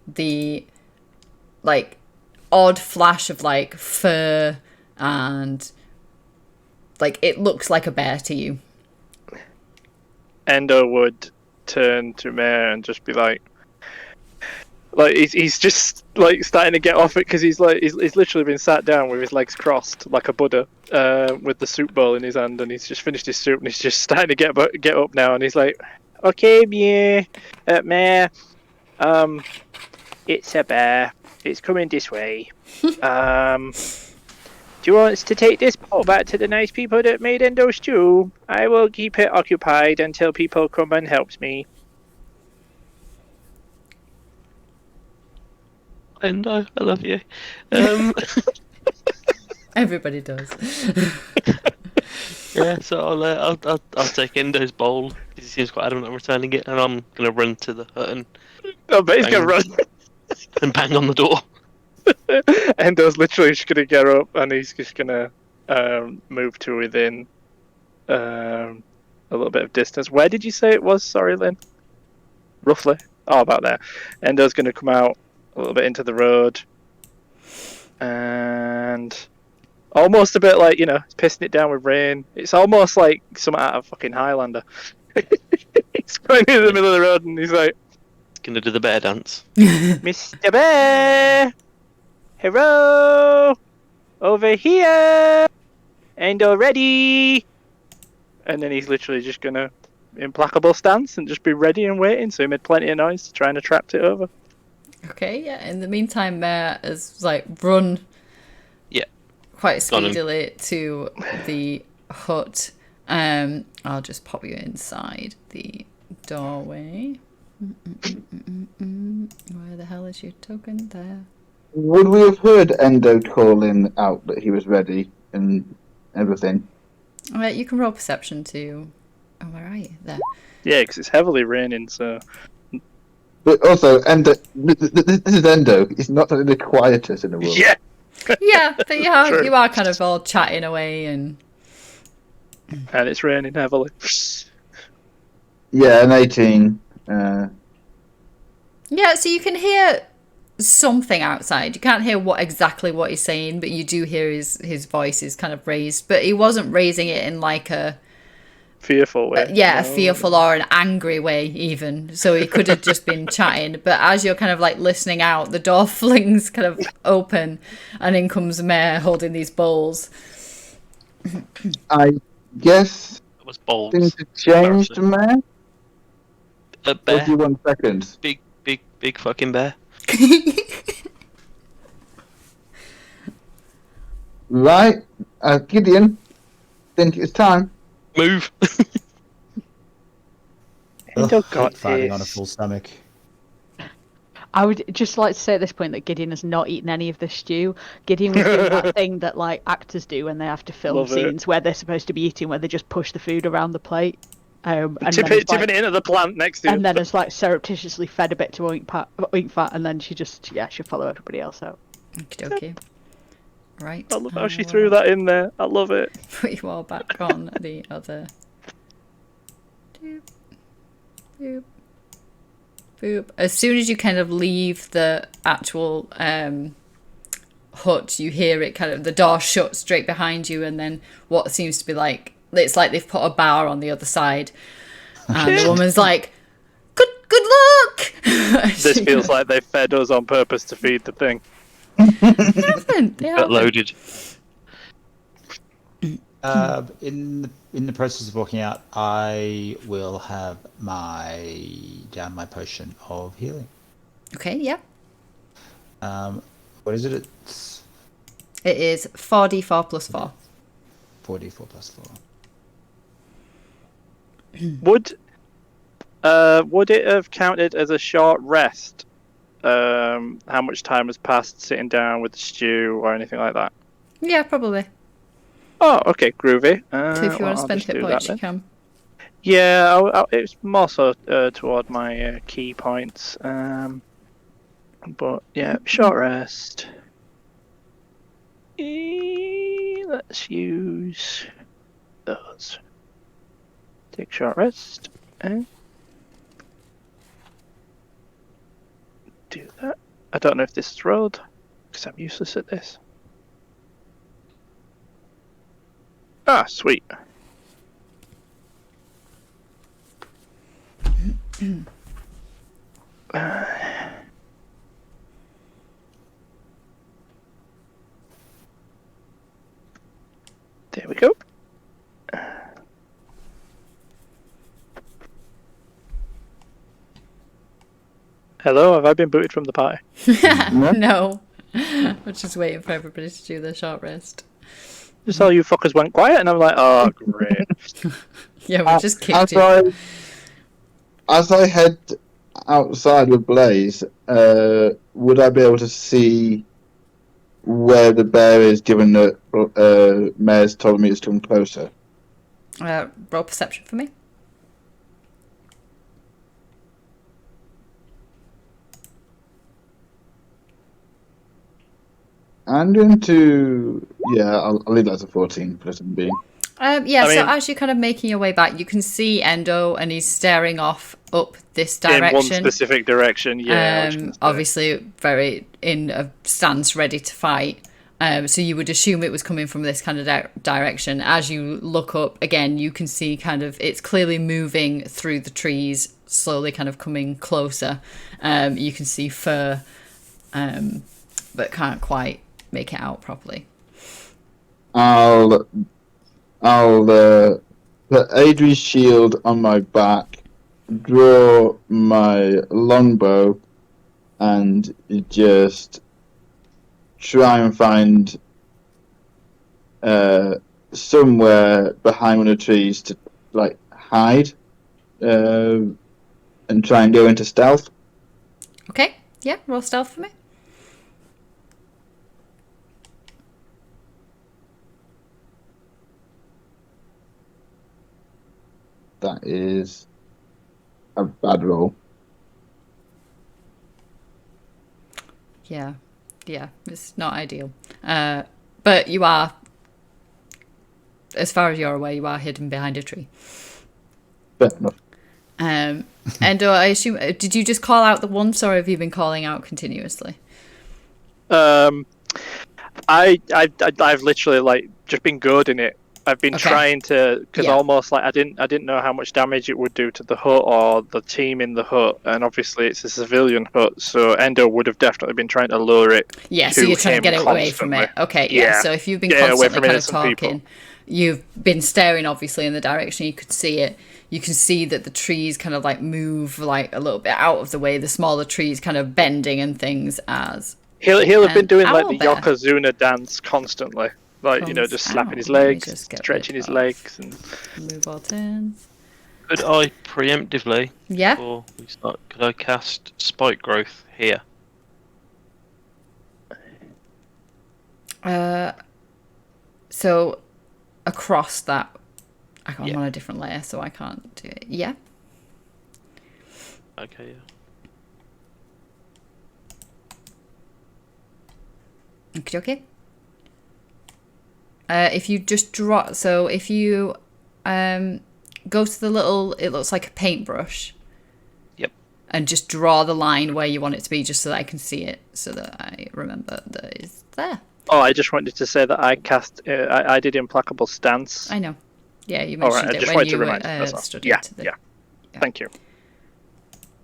the like odd flash of like fur, and like it looks like a bear to you. Endo would turn to Mare and just be like he's just like starting to get off it, because he's literally been sat down with his legs crossed like a Buddha, with the soup bowl in his hand, and he's just finished his soup and he's just starting to get up now, and he's like, okay, Mare, it's a bear. It's coming this way. Do you want us to take this bowl back to the nice people that made Endo stew? I will keep it occupied until people come and help me. Endo, I love you. Everybody does. Yeah, so I'll take Endo's bowl because he seems quite adamant on returning it, and I'm gonna run to the hut and I bet he's gonna run. and bang on the door. Endo's literally just gonna get up and he's just gonna move to within a little bit of distance. Where did you say it was? Sorry, Lynn. Roughly. Oh, about there. Endo's gonna come out a little bit into the road, and almost a bit like, it's pissing it down with rain. It's almost like something out of fucking Highlander. He's going in the middle of the road and he's like, Gonna do the bear dance. Mr. Bear, Hello! Over here! Endo ready! And then he's literally just gonna implacable stance and just be ready and waiting, so he made plenty of noise to try and attract it over. Okay, yeah. In the meantime, Mare has like run quite speedily to the hut. I'll just pop you inside the doorway. Where the hell is your token? There. Would we have heard Endo calling out that he was ready and everything? You can roll perception too. Oh, where are you? There. Yeah, because it's heavily raining, so... But also, Endo, this is Endo. He's not the quietest in the world. Yeah! Yeah, but you are, True. you are kind of all chatting away and... And it's raining heavily. Yeah, an 18. Yeah, so you can hear something outside. You can't hear exactly what he's saying, but you do hear his voice is kind of raised. But he wasn't raising it in like a... Fearful way. a fearful or an angry way even. So he could have just been chatting. But as you're kind of like listening out, the door flings kind of open and in comes Mare holding these bowls. I guess That was bold. things have changed, man. A What bear. do you want seconds? Big fucking bear. Right, Gideon, think it's time. Move. Endo Ugh, got hate fighting on a this. full stomach. I would just like to say at this point that Gideon has not eaten any of the stew. Gideon was doing that thing that like actors do when they have to film Love it. scenes where they're supposed to be eating, where they just push the food around the plate. And Tip then it's it like, into the plant next to you. and then it's like surreptitiously fed a bit to Oink Fat, and then she just she'll follow everybody else out. Okie dokie. Right. I love how she threw that in there. I love it. Put you all back on the other. Doop. Boop. Boop. As soon as you kind of leave the actual hut, you hear it kind of, the door shut straight behind you, and then what seems to be like, it's like they've put a bar on the other side. And the woman's like, good luck! This feels like they fed us on purpose to feed the thing. They haven't. Got loaded. In the process of walking out, I will have my potion of healing. Okay, yeah. What is it? It's It is 4d4 plus 4. 4d4 plus 4. Would it have counted as a short rest? How much time has passed sitting down with the stew or anything like that? Yeah, probably. Oh, okay, groovy. So if you want to I'll spend just hit do points, that you then. can. Yeah, it's more so toward my key points. But yeah, short rest. Let's use those. Take short rest and do that. I don't know if this is rolled because I'm useless at this. Ah, sweet. There we go. Hello, have I been booted from the party? No. We're just waiting for everybody to do their short rest. Just all you fuckers went quiet, and I'm like, oh, great. Yeah, we just kicked you. As I head outside with Blaze, would I be able to see where the bear is, given that Mayor's told me it's come closer? Roll perception for me. I'm going to... Yeah, I'll leave that as a 14 for the time being. Yeah, I so mean- as you're kind of making your way back, you can see Endo, and he's staring off up this In one direction. specific direction, yeah. I was gonna say. Obviously, very in a stance, ready to fight. So you would assume it was coming from this kind of direction. As you look up again, you can see kind of it's clearly moving through the trees, slowly kind of coming closer. You can see fur but can't quite make it out properly. I'll put Aydre's shield on my back, draw my longbow, and just try and find somewhere behind one of the trees to like hide, and try and go into stealth. Okay, yeah, roll stealth for me. That is a bad roll. Yeah, it's not ideal. But you are, as far as you're aware, you are hidden behind a tree. Fair enough. Endo, I assume, did you just call out the once, or have you been calling out continuously? I've literally like just been goading it. I've been trying to, because almost like I didn't know how much damage it would do to the hut or the team in the hut, and obviously it's a civilian hut, so Endo would have definitely been trying to lure it. Yeah, so you're trying to get away from it. Okay, yeah. So if you've been constantly kind of talking, you've been staring obviously in the direction you could see it. You can see that the trees kind of like move like a little bit out of the way. The smaller trees kind of bending and things as. He'll have been doing like the Yokozuna dance constantly. Like, you know, just slapping his legs, stretching his legs. And... Move all turns. Could I preemptively, yeah, before we start, could I cast Spike Growth here? So, across that, I'm on a different layer, so I can't do it. Yeah. Okay, yeah. Okay. If you just draw, so if you go to the little, it looks like a paintbrush. Yep. And just draw the line where you want it to be, just so that I can see it, so that I remember that it's there. Oh, I just wanted to say that I cast, I did Implacable Stance. I know. Yeah, you mentioned it when you studied. Yeah. Thank you.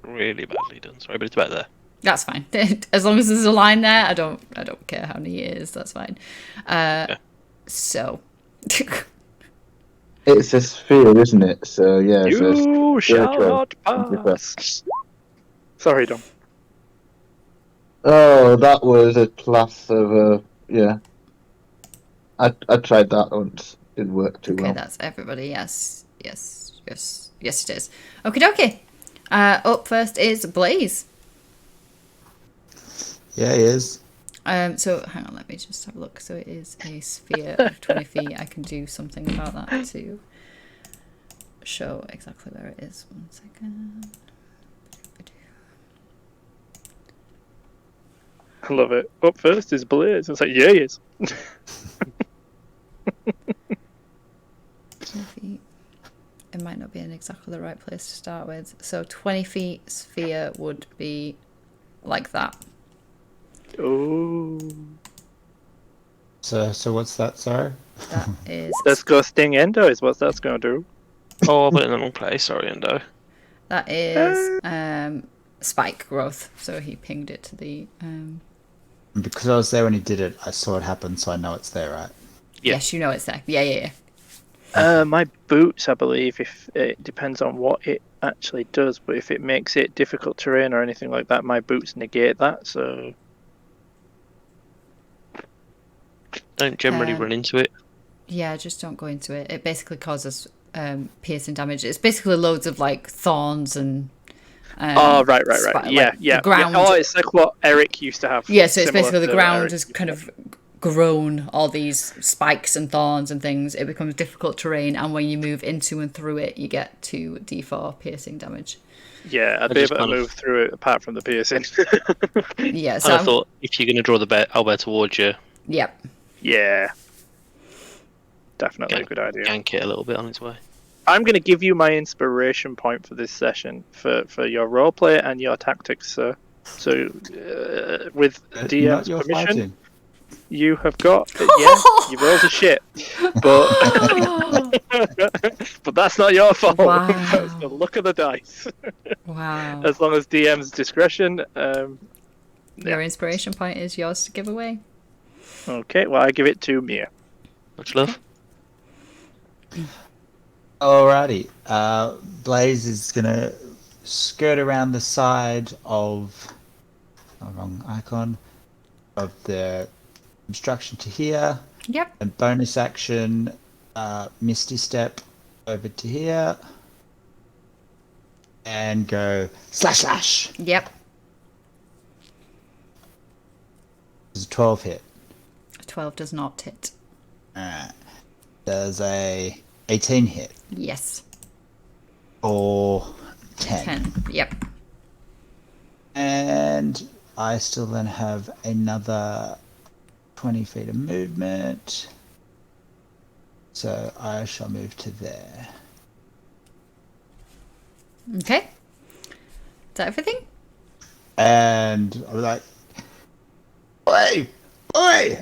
Really badly done. Sorry, but it's about there. That's fine. As long as there's a line there, I don't care how neat it is. That's fine. So. It's a sphere, isn't it? So yeah. You shall not pass. Sorry, Dom. Oh, that was a class of yeah. I tried that once. Didn't work too well. Okay, that's everybody. Yes, it is. Okie dokie. Up first is Blaze. Yeah, he is. So hang on, let me just have a look. So it is a sphere of 20 feet. I can do something about that to show exactly where it is. 1 second. I love it. Up first is Blaze. It's like, yeah, he is. 20 feet. It might not be in exactly the right place to start with. So 20 feet sphere would be like that. Oh. So what's that, sorry? That is... Let's go sting Endo is what that's going to do. Oh, I put it in the wrong place. Sorry, Endo. That is spike growth. So he pinged it to the... Because I was there when he did it, I saw it happen, so I know it's there, right? Yeah. Yes, you know it's there. Yeah. My boots, I believe, if it depends on what it actually does, but if it makes it difficult terrain or anything like that, my boots negate that, so... Don't generally run into it. Yeah, just don't go into it. It basically causes piercing damage. It's basically loads of like thorns and... right. Yeah. The ground... Oh, it's like what Eric used to have. Yeah, so it's basically the ground has kind of grown all these spikes and thorns and things. It becomes difficult terrain, and when you move into and through it, you get 2d4 piercing damage. Yeah, I'd be able to move through it apart from the piercing. Yeah, so I thought if you're going to draw the owlbear towards you... Yep. Yeah. Definitely a good idea. Yank it a little bit on its way. I'm going to give you my inspiration point for this session for your roleplay and your tactics, sir. So, with DM's permission, fighting. You have got... Yeah, you rolled a shit. But, but that's not your fault. Wow. That's the luck of the dice. Wow. As long as DM's discretion... Your inspiration point is yours to give away. Okay, well, I give it to Mia. Much love. Alrighty. Blaze is gonna skirt around the side of wrong icon of the obstruction to here. Yep. And bonus action, Misty Step over to here. And go slash. Yep. Does a 12 hit? 12 does not hit. Alright. Does a 18 hit? Yes. Or 10? 10. Yep. And I still then have another 20 feet of movement. So I shall move to there. Okay. Is that everything? And I'm like, oi!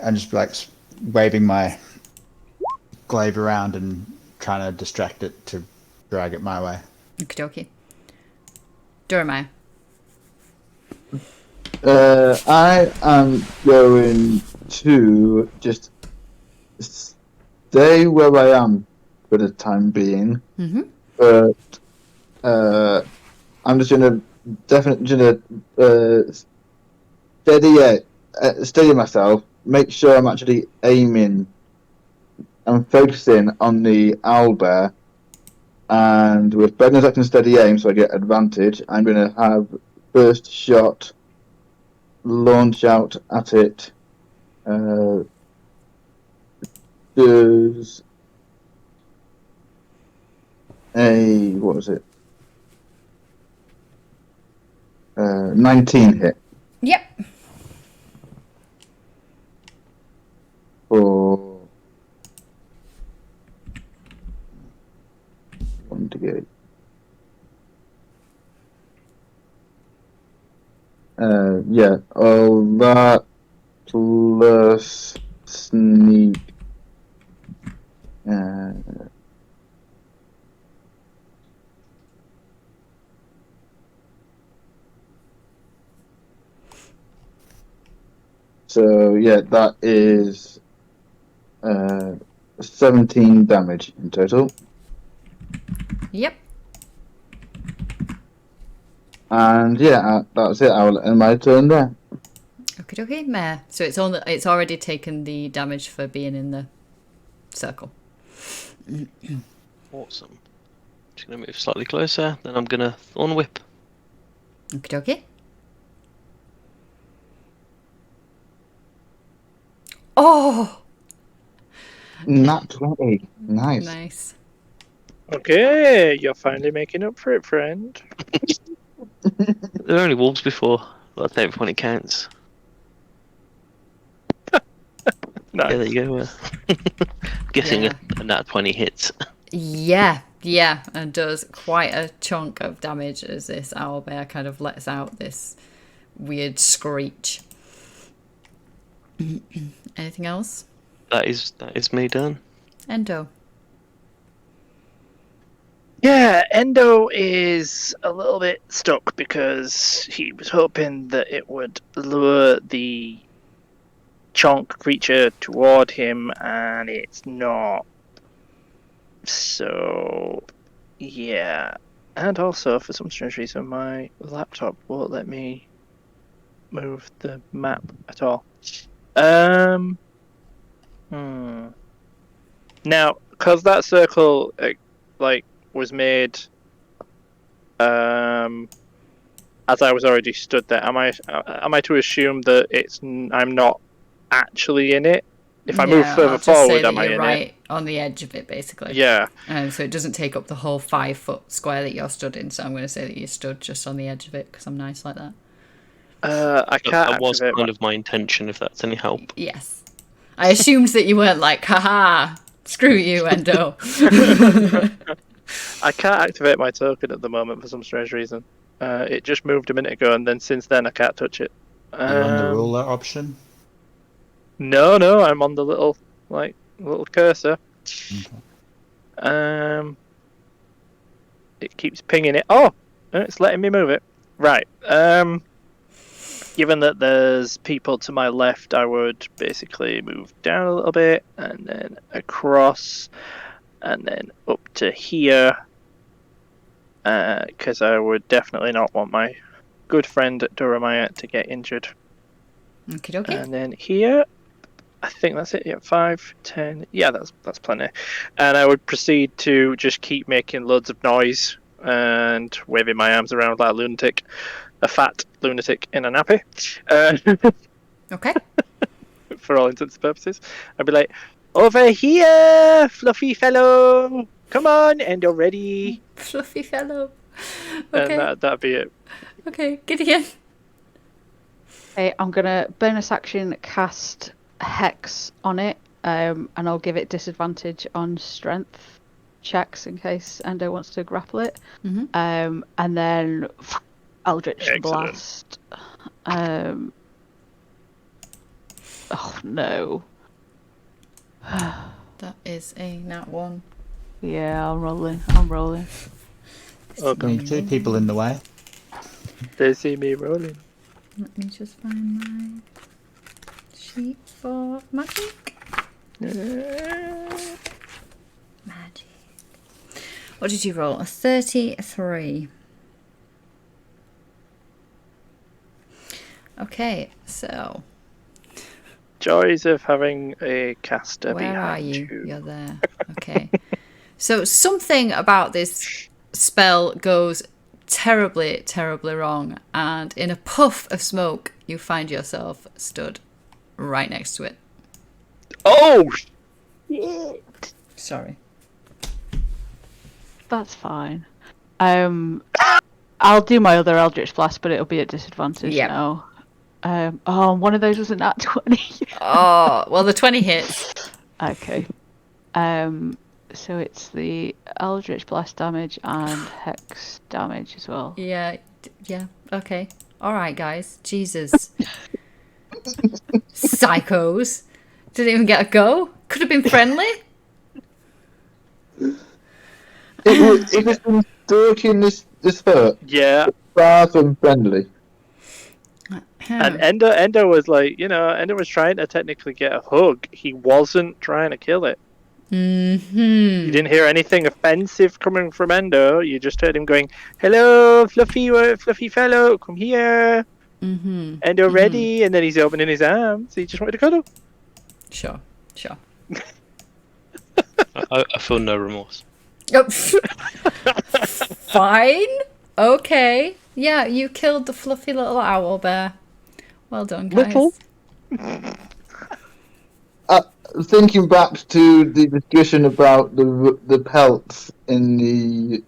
I'm just like waving my glaive around and trying to distract it to drag it my way. Okie dokie. Jeremiah. I am going to just stay where I am for the time being. Mm-hmm. But I'm just gonna steady myself. Make sure I'm actually aiming. I'm focusing on the owlbear, and with bonus action steady aim, so I get advantage. I'm gonna have first shot launch out at it. Does a what was it? 19 hit Yep. for 1 to get. Yeah, all that plus sneak. So yeah, that is 17 damage in total. Yep. And yeah, that's it. I will end my turn there. Okie dokie. Meh. So it's already taken the damage for being in the circle. Awesome. Just gonna move slightly closer, then I'm gonna Thorn Whip. Okie dokie. Oh! Nat 20. Nice. Nice. Okay, you're finally making up for it, friend. There were only wolves before, but I take it when it counts. Nice. Yeah, there you go. Guessing Yeah. a nat 20 hits. Yeah, and does quite a chunk of damage as this owlbear kind of lets out this weird screech. Anything else? That is me done. Endo. Yeah, Endo is a little bit stuck because he was hoping that it would lure the chonk creature toward him, and it's not. So, yeah. And also, for some strange reason, my laptop won't let me move the map at all. Now, because that circle, was made, as I was already stood there. Am I to assume that I'm not actually in it? If I move further I'll just say forward, that am I you're in right on the edge of it, basically. Yeah. So it doesn't take up the whole 5-foot square that you're stood in. So I'm going to say that you stood just on the edge of it because I'm nice like that. I can't. That was activate kind of my intention, if that's any help. Yes. I assumed that you weren't like, haha, screw you, Endo. I can't activate my token at the moment for some strange reason. It just moved a minute ago, and then since then I can't touch it. You're on the ruler option? No, I'm on the little cursor. Okay. It keeps pinging it. Oh, it's letting me move it. Right. given that there's people to my left, I would basically move down a little bit and then across and then up to here. Because I would definitely not want my good friend Duramaya to get injured. Okie dokie. And then here, I think that's it. Yeah, 5, 10. Yeah, that's plenty. And I would proceed to just keep making loads of noise and waving my arms around like a lunatic, a fat lunatic in a nappy. Okay. For all intents and purposes, I'd be like, "Over here, fluffy fellow! Come on, and you're ready." Fluffy fellow. Okay. And that'd be it. Okay, Gideon. Okay, I'm gonna bonus action cast Hex on it, and I'll give it disadvantage on strength checks in case Endo wants to grapple it. Mm-hmm. And then Eldritch Excellent. Blast. Oh no. That is a nat 1. Yeah, I'm rolling. Okay. Two people in the way. They see me rolling. Let me just find my sheet for magic. Magic. What did you roll? A 33. Okay, so Joys of having a caster where are behind you? You're there. Okay. So something about this spell goes terribly, terribly wrong, and in a puff of smoke, you find yourself stood right next to it. Oh! Sorry. That's fine. I'll do my other Eldritch Blast, but it'll be at disadvantage now. One of those was a nat 20. Oh, well, the 20 hits. Okay. So it's the Eldritch Blast damage and Hex damage as well. Yeah, okay. All right, guys. Jesus. Psychos. Didn't even get a go. Could have been friendly. It was been stalking this hurt. Yeah. Far from friendly. And Endo was like, Endo was trying to technically get a hug. He wasn't trying to kill it. Mm-hmm. You didn't hear anything offensive coming from Endo. You just heard him going, "Hello, fluffy fellow, come here." Mm-hmm. Endo ready, and then he's opening his arms. He just wanted to cuddle. Sure. I feel no remorse. Oh. Fine. Okay. Yeah, you killed the fluffy little owl bear. Well done, guys. Little? Thinking back to the discussion about the pelts in the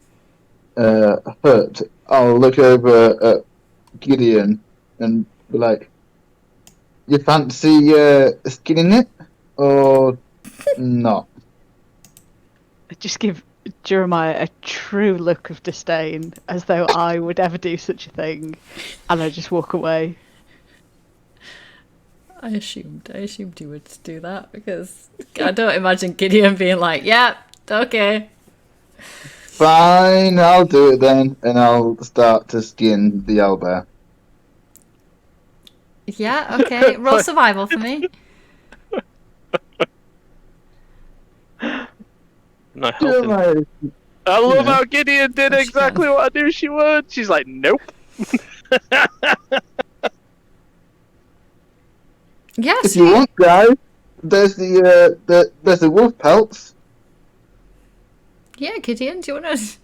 hut, I'll look over at Gideon and be like, "You fancy skinning it or not?" Just give Jeremiah a true look of disdain, as though I would ever do such a thing, and I just walk away. I assumed you would do that because I don't imagine Gideon being like, "Yeah, okay." Fine, I'll do it then, and I'll start to skin the owlbear. Yeah, okay. Roll survival for me. No helping. Jeremiah, I love how Gideon did exactly what I knew she would. She's like, "Nope." Yes. if you want, guys, there's the wolf pelts. Yeah, Gideon, do you want to?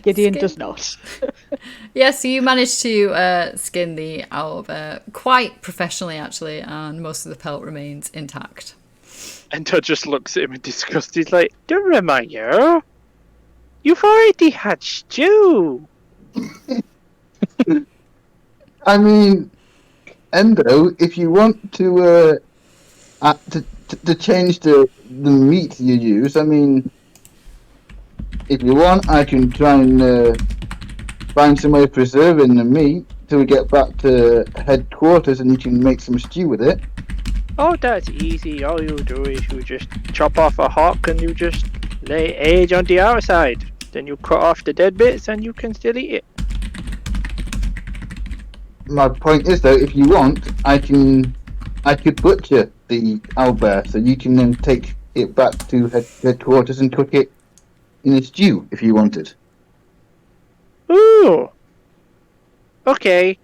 Gideon Skin. does not. Yeah, so you managed to skin the owlbear quite professionally, actually, and most of the pelt remains intact. Endo just looks at him in disgust. He's like, "Jeremiah, you've already had stew." I mean, Endo, if you want to change the meat you use, I mean, if you want, I can try and find some way of preserving the meat till we get back to headquarters, and you can make some stew with it. Oh, that's easy. All you do is you just chop off a hawk and you just lay age on the outside. Then you cut off the dead bits and you can still eat it. my point is though, if you want, I could butcher the owlbear, so you can then take it back to headquarters and cook it in a stew if you wanted. Ooh. Okay.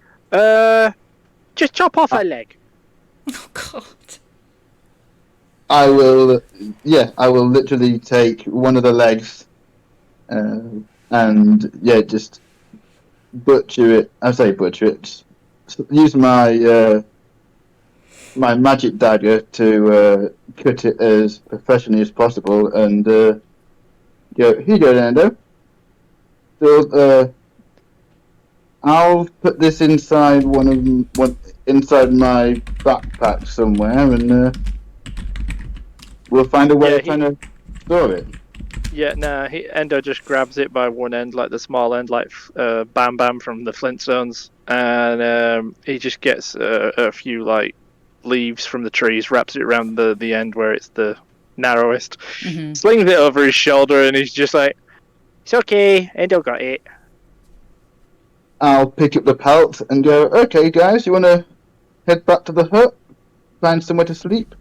Just chop off her leg. Oh God. I will literally take one of the legs, and just butcher it. I say butcher it. Use my my magic dagger to cut it as professionally as possible, and here you go, Nando. So I'll put this inside inside my backpack somewhere, and we'll find a way to kind of store it. Yeah, nah, Endo just grabs it by one end, like the small end, like Bam Bam from the Flintstones, and he just gets a few, like, leaves from the trees, wraps it around the end where it's the narrowest, slings it over his shoulder, and he's just like, it's okay, Endo got it. I'll pick up the pelt and go, okay, guys, you want to head back to the hut? Find somewhere to sleep?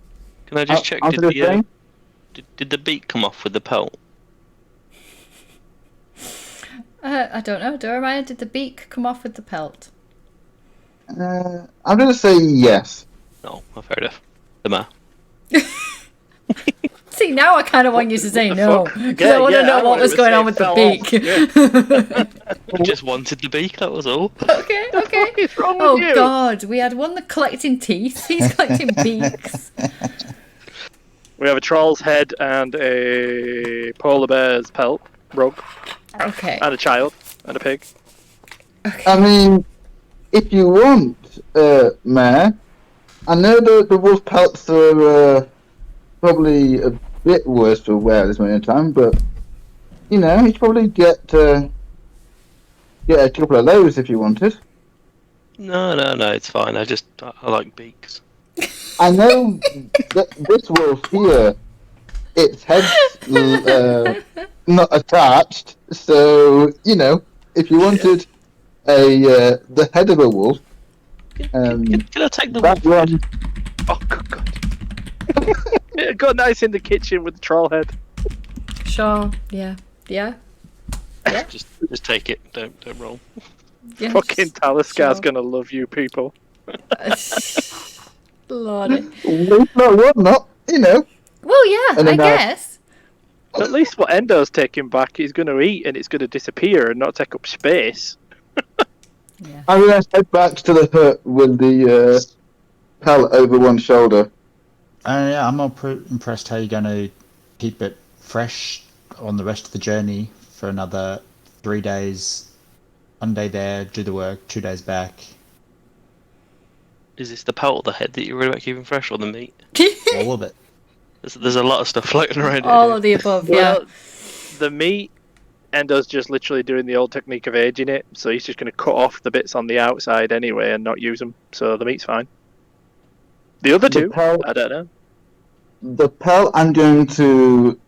Can I just check, did the beak come off with the pelt? I don't know. Jeremiah, did the beak come off with the pelt? I'm going to say yes. No, fair enough. The man. See, now I kind of want you to say no, because I want to know what was going on with the beak. I just wanted the beak, that was all. Okay. What's wrong with Oh you? God, we had one that collecting teeth. He's collecting beaks. We have a troll's head and a polar bear's pelt, rug, Okay. and a child, and a pig. I mean, if you want, Mayor, I know the wolf pelts are probably a bit worse to wear this moment in time, but you know, you could probably get a couple of those if you wanted. No, it's fine. I like beaks. I know that this wolf here, its head's not attached, so you know, if you wanted the head of a wolf, Can I take the that wolf? one. Oh, God. It got nice in the kitchen with the troll head. Sure. Yeah. Just take it. Don't roll. Yeah, Fucking Taliscar's sure. gonna love you people. Lordy. What not? You know. Well, yeah, And I then, guess. At least what Endo's taking back, he's gonna eat and it's gonna disappear and not take up space. Yeah. I'm gonna head back to the hut with the pellet over one shoulder. Yeah, I'm not impressed how you're going to keep it fresh on the rest of the journey for another 3 days. 1 day there, do the work, 2 days back. Is this the pelt or the head that you're worried about keeping fresh, or the meat? All of it. There's a lot of stuff floating around All here. of the above. Yeah. Well, the meat, Endo's just literally doing the old technique of aging it, so he's just gonna cut off the bits on the outside anyway and not use them, so the meat's fine. The other two, I don't know. The pelt I'm going to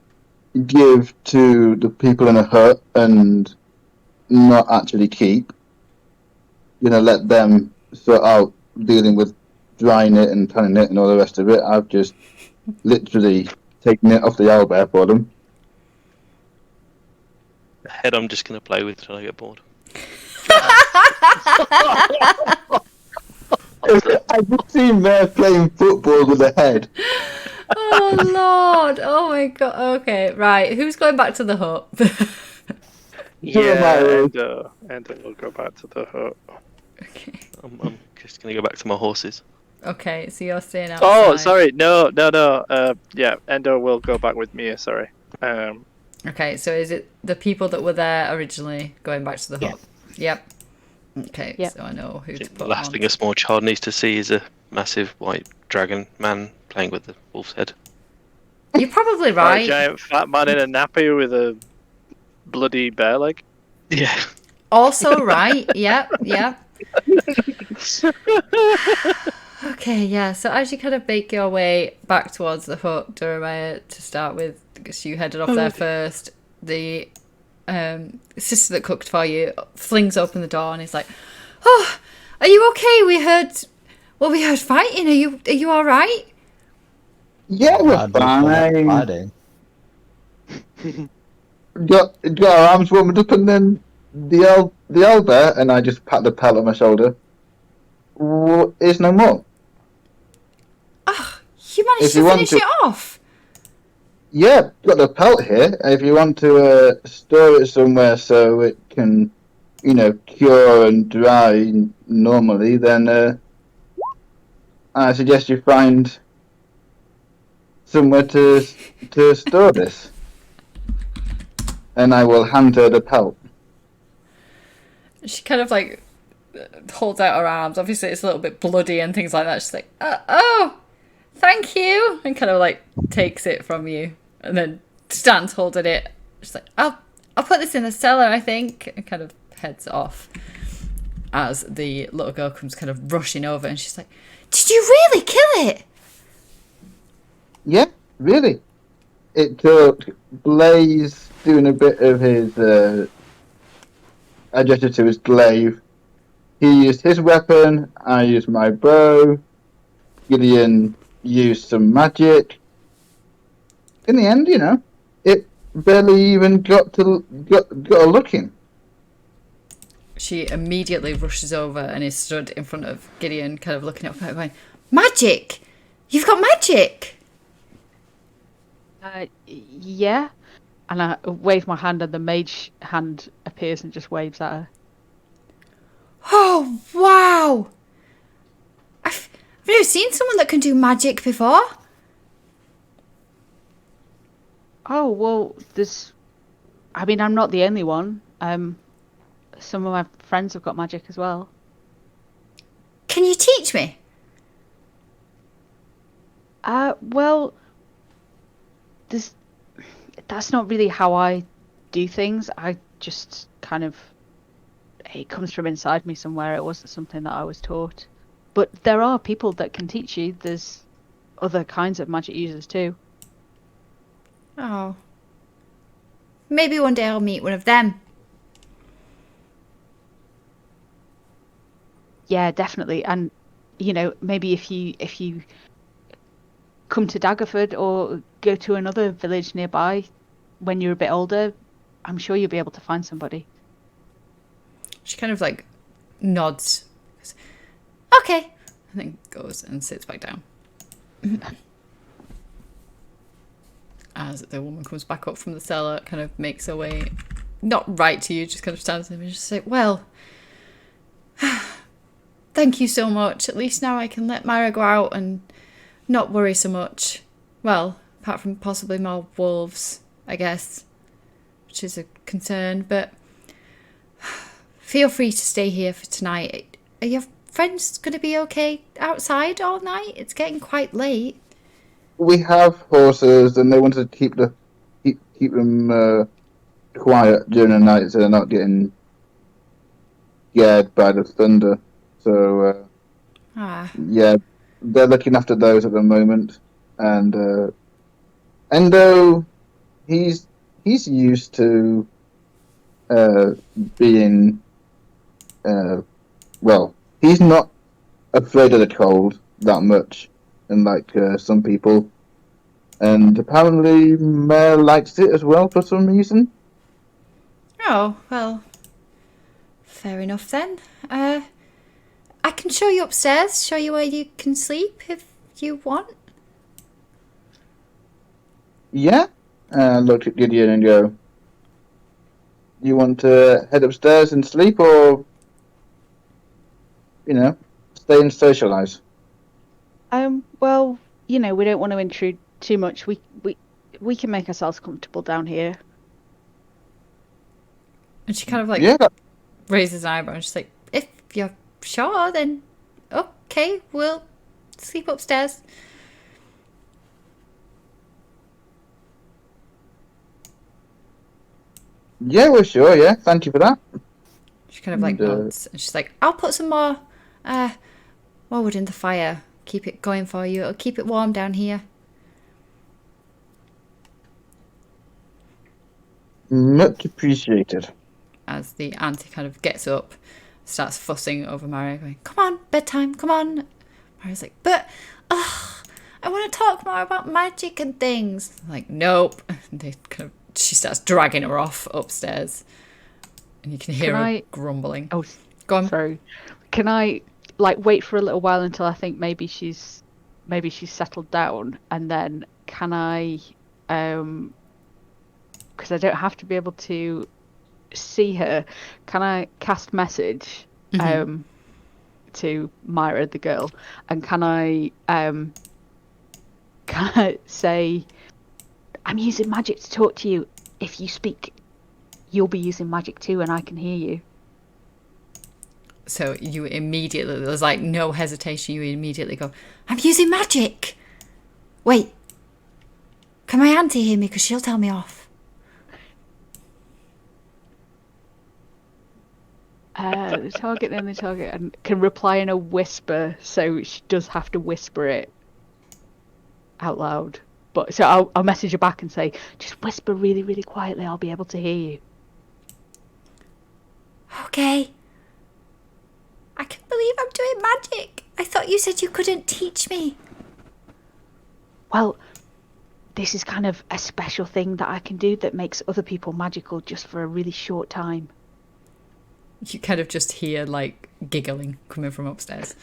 give to the people in a hut and not actually keep. Gonna let them sort out dealing with drying it and tanning it and all the rest of it. I've just literally taken it off the owlbear for them. The head I'm just going to play with until I get bored. I just see Mayor playing football with a head. Oh Lord! Oh my God! Okay, right. Who's going back to the hut? Yeah, Endo will go back to the hut. Okay. I'm just going to go back to my horses. Okay, so you're staying outside. Oh, sorry, no. Yeah, Endo will go back with Mia. Sorry. Okay, so is it the people that were there originally going back to the hut? Yep. Okay, Yep. so I know who to The put last on. thing a small child needs to see is a massive white dragon man playing with the wolf's head. You're probably A right. giant fat man in a nappy with a bloody bear leg. Yeah. Also right. Yep. Okay, yeah. So as you kind of make your way back towards the hut, Jeremiah, to start with, because you headed off there first, the sister that cooked for you flings open the door and is like, "Oh, Are you okay? We heard fighting. Are you all right? Yeah, we're I'd look for that fine. fighting. Got our arms warmed up, and then the elder, and I just pat the pelt on my shoulder, is no more. You managed If you to want finish to- it off. Yeah, got the pelt here. If you want to store it somewhere so it can, cure and dry normally, then I suggest you find somewhere to store this. And I will hand her the pelt. She kind of like holds out her arms. Obviously, it's a little bit bloody and things like that. She's like, "Oh, thank you," and kind of like takes it from you, and then stands holding it. She's like, "I'll put this in the cellar, I think," and kind of heads off as the little girl comes kind of rushing over, and she's like, "Did you really kill it?" Yeah, really. It took Blaze doing a bit of his. I gestured to his glaive. He used his weapon. I used my bow. Gideon used some magic. In the end, it barely even got a look in. She immediately rushes over and is stood in front of Gideon, kind of looking up at her, going, "Magic! You've got magic!" Yeah. And I wave my hand, and the mage hand appears and just waves at her. Oh, wow! I've never seen someone that can do magic before. Oh, well, I'm not the only one. Some of my friends have got magic as well. Can you teach me? Well, that's not really how I do things. I just kind of, it comes from inside me somewhere. It wasn't something that I was taught. But there are people that can teach you. There's other kinds of magic users too. Oh. Maybe one day I'll meet one of them. Yeah, definitely. And maybe if you come to Daggerford or go to another village nearby when you're a bit older, I'm sure you'll be able to find somebody. She kind of like nods. Okay. And then goes and sits back down. As the woman comes back up from the cellar, kind of makes her way, not right to you, just kind of stands there and just like, "Well, thank you so much. At least now I can let Myra go out and not worry so much. Well, apart from possibly more wolves, I guess, which is a concern, but feel free to stay here for tonight. Are your friends going to be okay outside all night? It's getting quite late." We have horses, and they wanted to keep them quiet during the night, so they're not getting scared by the thunder. So yeah, they're looking after those at the moment, and Endo, he's used to being well, he's not afraid of the cold that much, unlike some people. And apparently Mare likes it as well for some reason. Oh, well, fair enough then. I can show you upstairs, show you where you can sleep if you want. Yeah? Look at Gideon and go, "You want to head upstairs and sleep, or, stay and socialise?" Well, we don't want to intrude too much. We can make ourselves comfortable down here. And she kind of like Yeah. raises an eyebrow and she's like, "If you're sure, then okay, we'll sleep upstairs." Yeah, we're sure, yeah. Thank you for that. She kind of like nods and she's like, "I'll put some more wood in the fire. Keep it going for you. It'll keep it warm down here." Much appreciated. As the auntie kind of gets up starts fussing over Mario, going, "Come on, bedtime, come on." Mario's like, "But, I want to talk more about magic and things." I'm like, "Nope." And she starts dragging her off upstairs, and you can hear her grumbling. Oh, go on. Sorry. Can I wait for a little while until I think maybe she's settled down, and then can I, because I don't have to be able to see her, can I cast message to Myra the girl, and can I say, "I'm using magic to talk to you. If you speak, you'll be using magic too, and I can hear you." So you immediately, there's like no hesitation, you immediately go, "I'm using magic! Wait, can my auntie hear me? Because she'll tell me off." The target and can reply in a whisper, so she does have to whisper it out loud. But so I'll message her back and say, "Just whisper really, really quietly. I'll be able to hear you." Okay. I can't believe I'm doing magic. I thought you said you couldn't teach me. Well, this is kind of a special thing that I can do that makes other people magical just for a really short time. You kind of just hear like giggling coming from upstairs.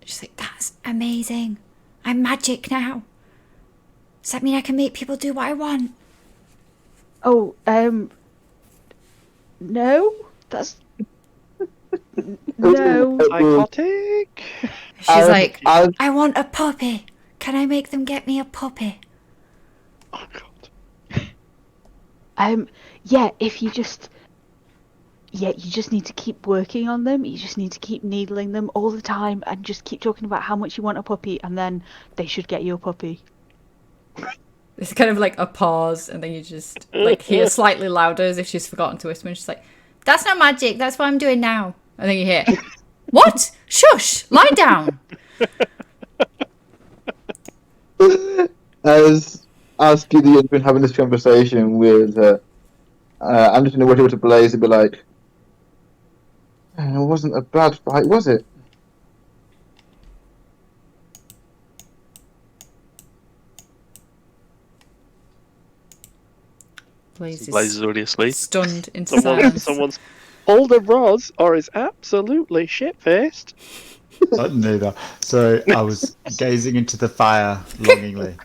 She's like, "That's amazing. I'm magic now. Does that mean I can make people do what I want?" Oh, no, that's no. Psychotic. She's like, "I want a puppy. Can I make them get me a puppy?" Oh god. Yeah, if you just need to keep working on them. You just need to keep needling them all the time and just keep talking about how much you want a puppy, and then they should get you a puppy. It's kind of like a pause, and then you just like hear slightly louder as if she's forgotten to whisper, and she's like, "That's not magic, that's what I'm doing now." And then you hear, "What? Shush! Lie down!" As Gideon's been having this conversation with, I'm just going to watch over to Blaze and be like, "It wasn't a bad fight, was it?" Blaze Blaze is already asleep. stunned into silence. Someone's pulled a Roz or is absolutely shit-faced. Neither. So I was gazing into the fire longingly.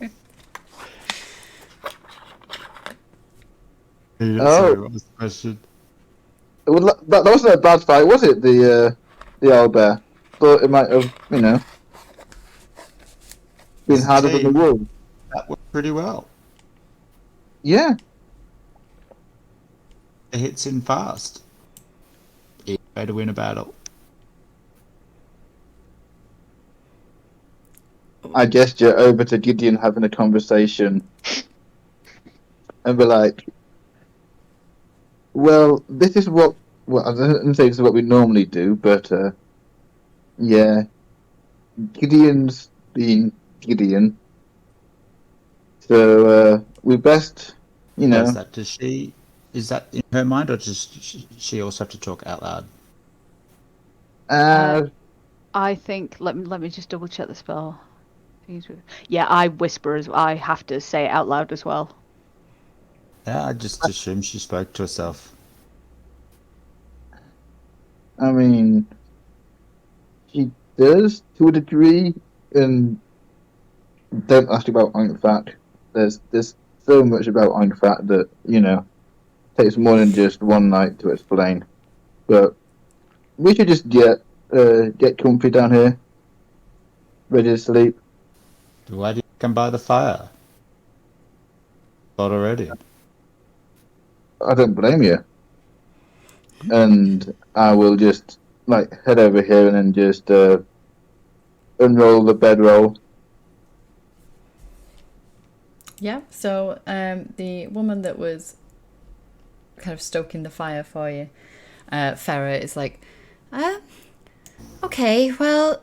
Sorry, what was the question? Well, that wasn't a bad fight, was it? The owlbear. Thought it might have, been harder than the wolf. That went pretty well. Yeah. It hits in fast. Easy way to win a battle. I gesture over to Gideon having a conversation and be like, "Well, this is what... Well, I don't say this is what we normally do, but, yeah. Gideon's being Gideon. So, we best, Is that, is that in her mind, or does she also have to talk out loud? I think, let me just double check the spell. Yeah, I whisper as well. I have to say it out loud as well. Yeah, I just assumed she spoke to herself. I mean, she does to a degree, and don't ask about Einfat. There's so much about Einfat that, takes more than just one night to explain. But we should just get comfy down here, ready to sleep. Why did you come by the fire? Not already. I don't blame you. And I will just head over here and then just unroll the bedroll. Yeah, so the woman that was kind of stoking the fire for you, Farah, is like, "Okay, well,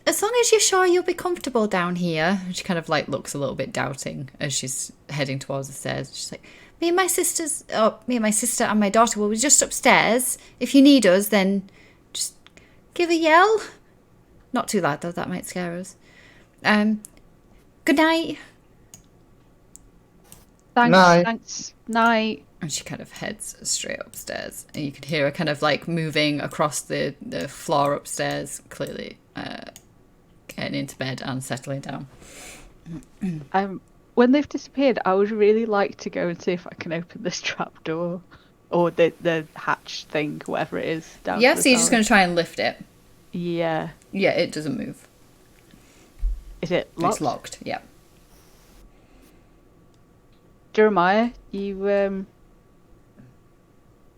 as long as you're sure you'll be comfortable down here." And she kind of looks a little bit doubting as she's heading towards the stairs. She's like, me and my sister and my daughter will be just upstairs. If you need us, then just give a yell. Not too loud though, that might scare us. Good night. Thanks. Night. And she kind of heads straight upstairs, and you can hear her kind of like moving across the floor upstairs, clearly getting into bed and settling down. When they've disappeared, I would really like to go and see if I can open this trapdoor or the hatch thing, whatever it is. Down Yeah, so you're just going to try and lift it. Yeah. Yeah, it doesn't move. Is it locked? It's locked. Yeah. Jeremiah, you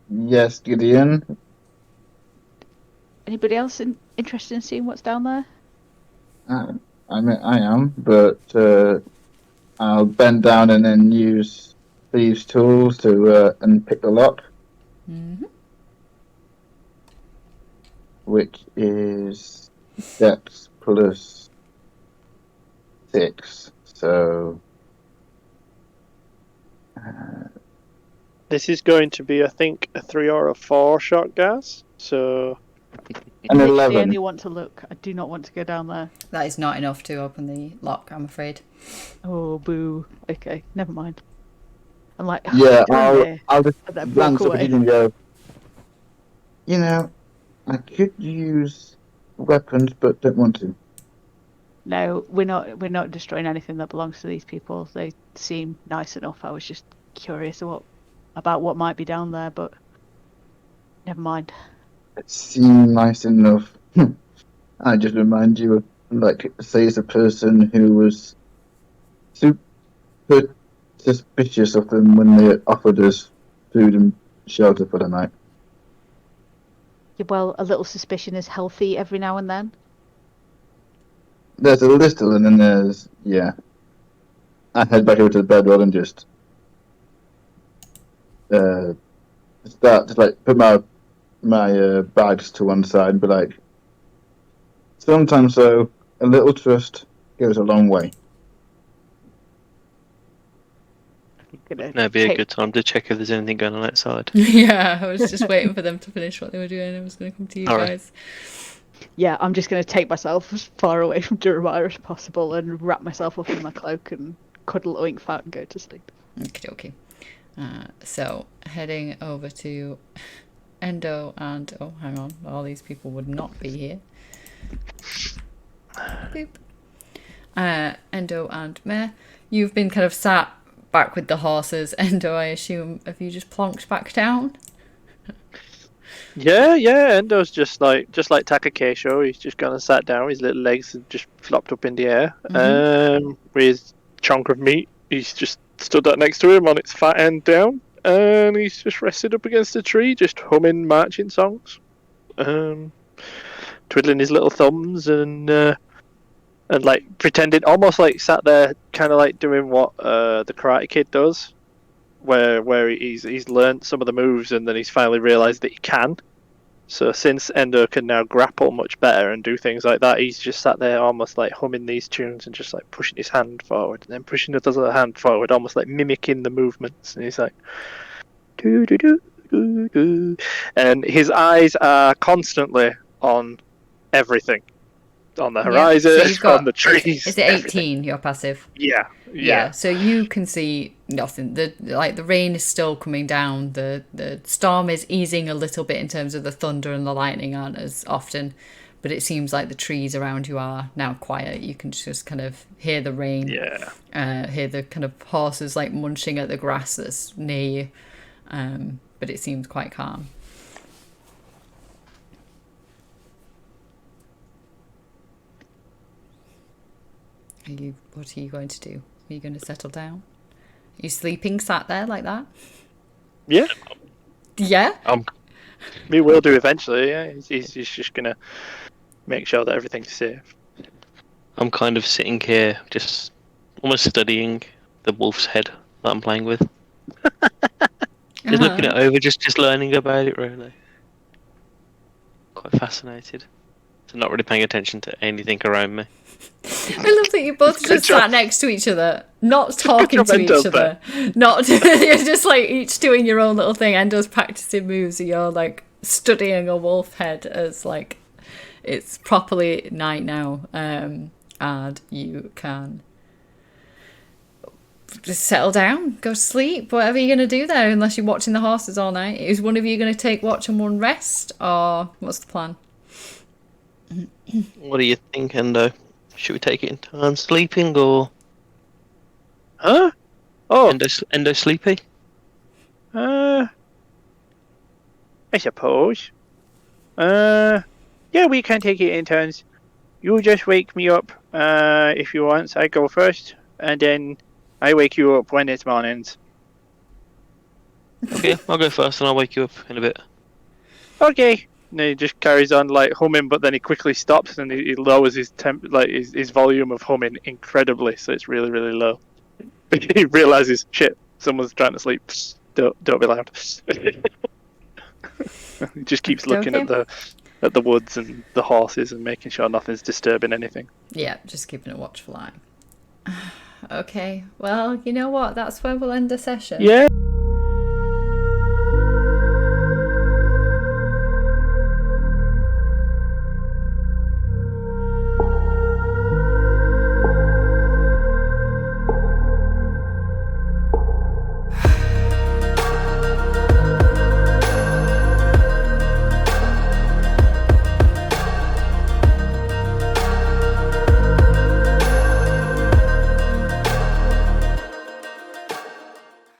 Yes, Gideon. anybody else interested in seeing what's down there? I mean, I am, but I'll bend down and then use thieves' tools to unpick the lock, which is Dex plus 6. So This is going to be, I think, a 3 or a 4 shot, guys. So an I 11. only want to look. I do not want to go down there. That is not enough to open the lock, I'm afraid. Oh, boo. Okay, never mind. I'm like, Yeah, down I'll just and then glance walk up at away. you and go, you know, I could use weapons, but don't want to. No, we're not destroying anything that belongs to these people. They seem nice enough. I was just curious about what might be down there, but never mind. It seemed nice enough. I just remind you of, like, say it's a person who was super suspicious of them when they offered us food and shelter for the night. Yeah, well, a little suspicion is healthy every now and then. There's a little, and then there's, yeah. I head back over to the bed rather than just start to, like, put my bags to one side and be like, sometimes though, a little trust goes a long way. That'd be a good time to check if there's anything going on outside. Yeah, I was just waiting for them to finish what they were doing. I was going to come to you Alright. guys. Yeah, I'm just going to take myself as far away from Jeremiah as possible and wrap myself up in my cloak and cuddle a wink fat and go to sleep. Okay. So heading over to Endo and oh, hang on, all these people would not be here. Boop. Endo and Meh, you've been kind of sat back with the horses. Endo, I assume, have you just plonked back down? yeah, Endo's just like Takakeisho. He's just gone and sat down. His little legs have just flopped up in the air. With his chunk of meat, he's just stood up next to him on its fat end down, and he's just rested up against a tree, just humming marching songs, twiddling his little thumbs and like pretending, almost like sat there, kind of like doing what the Karate Kid does, where he's learned some of the moves and then he's finally realised that he can. So since Endo can now grapple much better and do things like that, he's just sat there almost like humming these tunes and just like pushing his hand forward and then pushing the other hand forward, almost like mimicking the movements. And he's like, do do do do do, and his eyes are constantly on everything, on the horizon, so you've got, on the trees. Is it 18? Your passive? Yeah. So you can see nothing. The rain is still coming down. The storm is easing a little bit in terms of the thunder and the lightning aren't as often, but it seems like the trees around you are now quiet. You can just kind of hear the rain. Yeah. Hear the kind of horses like munching at the grass that's near you. But it seems quite calm. What are you going to do? Are you going to settle down? Are you sleeping sat there like that? Yeah. Yeah? We will do eventually, yeah. He's just going to make sure that everything's safe. I'm kind of sitting here, just almost studying the wolf's head that I'm playing with. Just looking it over, just learning about it, really. Quite fascinated. So not really paying attention to anything around me. I love that you both just sat next to each other, not talking to each Endo's other. Not you're just like each doing your own little thing. Endo's practicing moves, and you're like studying a wolf head as like it's properly night now, and you can just settle down, go to sleep, whatever you're going to do there, unless you're watching the horses all night. Is one of you going to take watch and one rest, or what's the plan? What do you think, Endo? Should we take it in turns sleeping, or Huh? Oh, Endo sleepy? I suppose. Yeah, we can take it in turns. You just wake me up if you want. I go first, and then I wake you up when it's mornings. Okay, I'll go first and I'll wake you up in a bit. Okay. And he just carries on like humming, but then he quickly stops and he lowers his his volume of humming incredibly, so it's really, really low. He realizes, shit, someone's trying to sleep. Don't be loud. He just keeps looking at the woods and the horses and making sure nothing's disturbing anything. Yeah, just keeping a watchful eye. Okay, well, you know what? That's where we'll end the session. Yeah.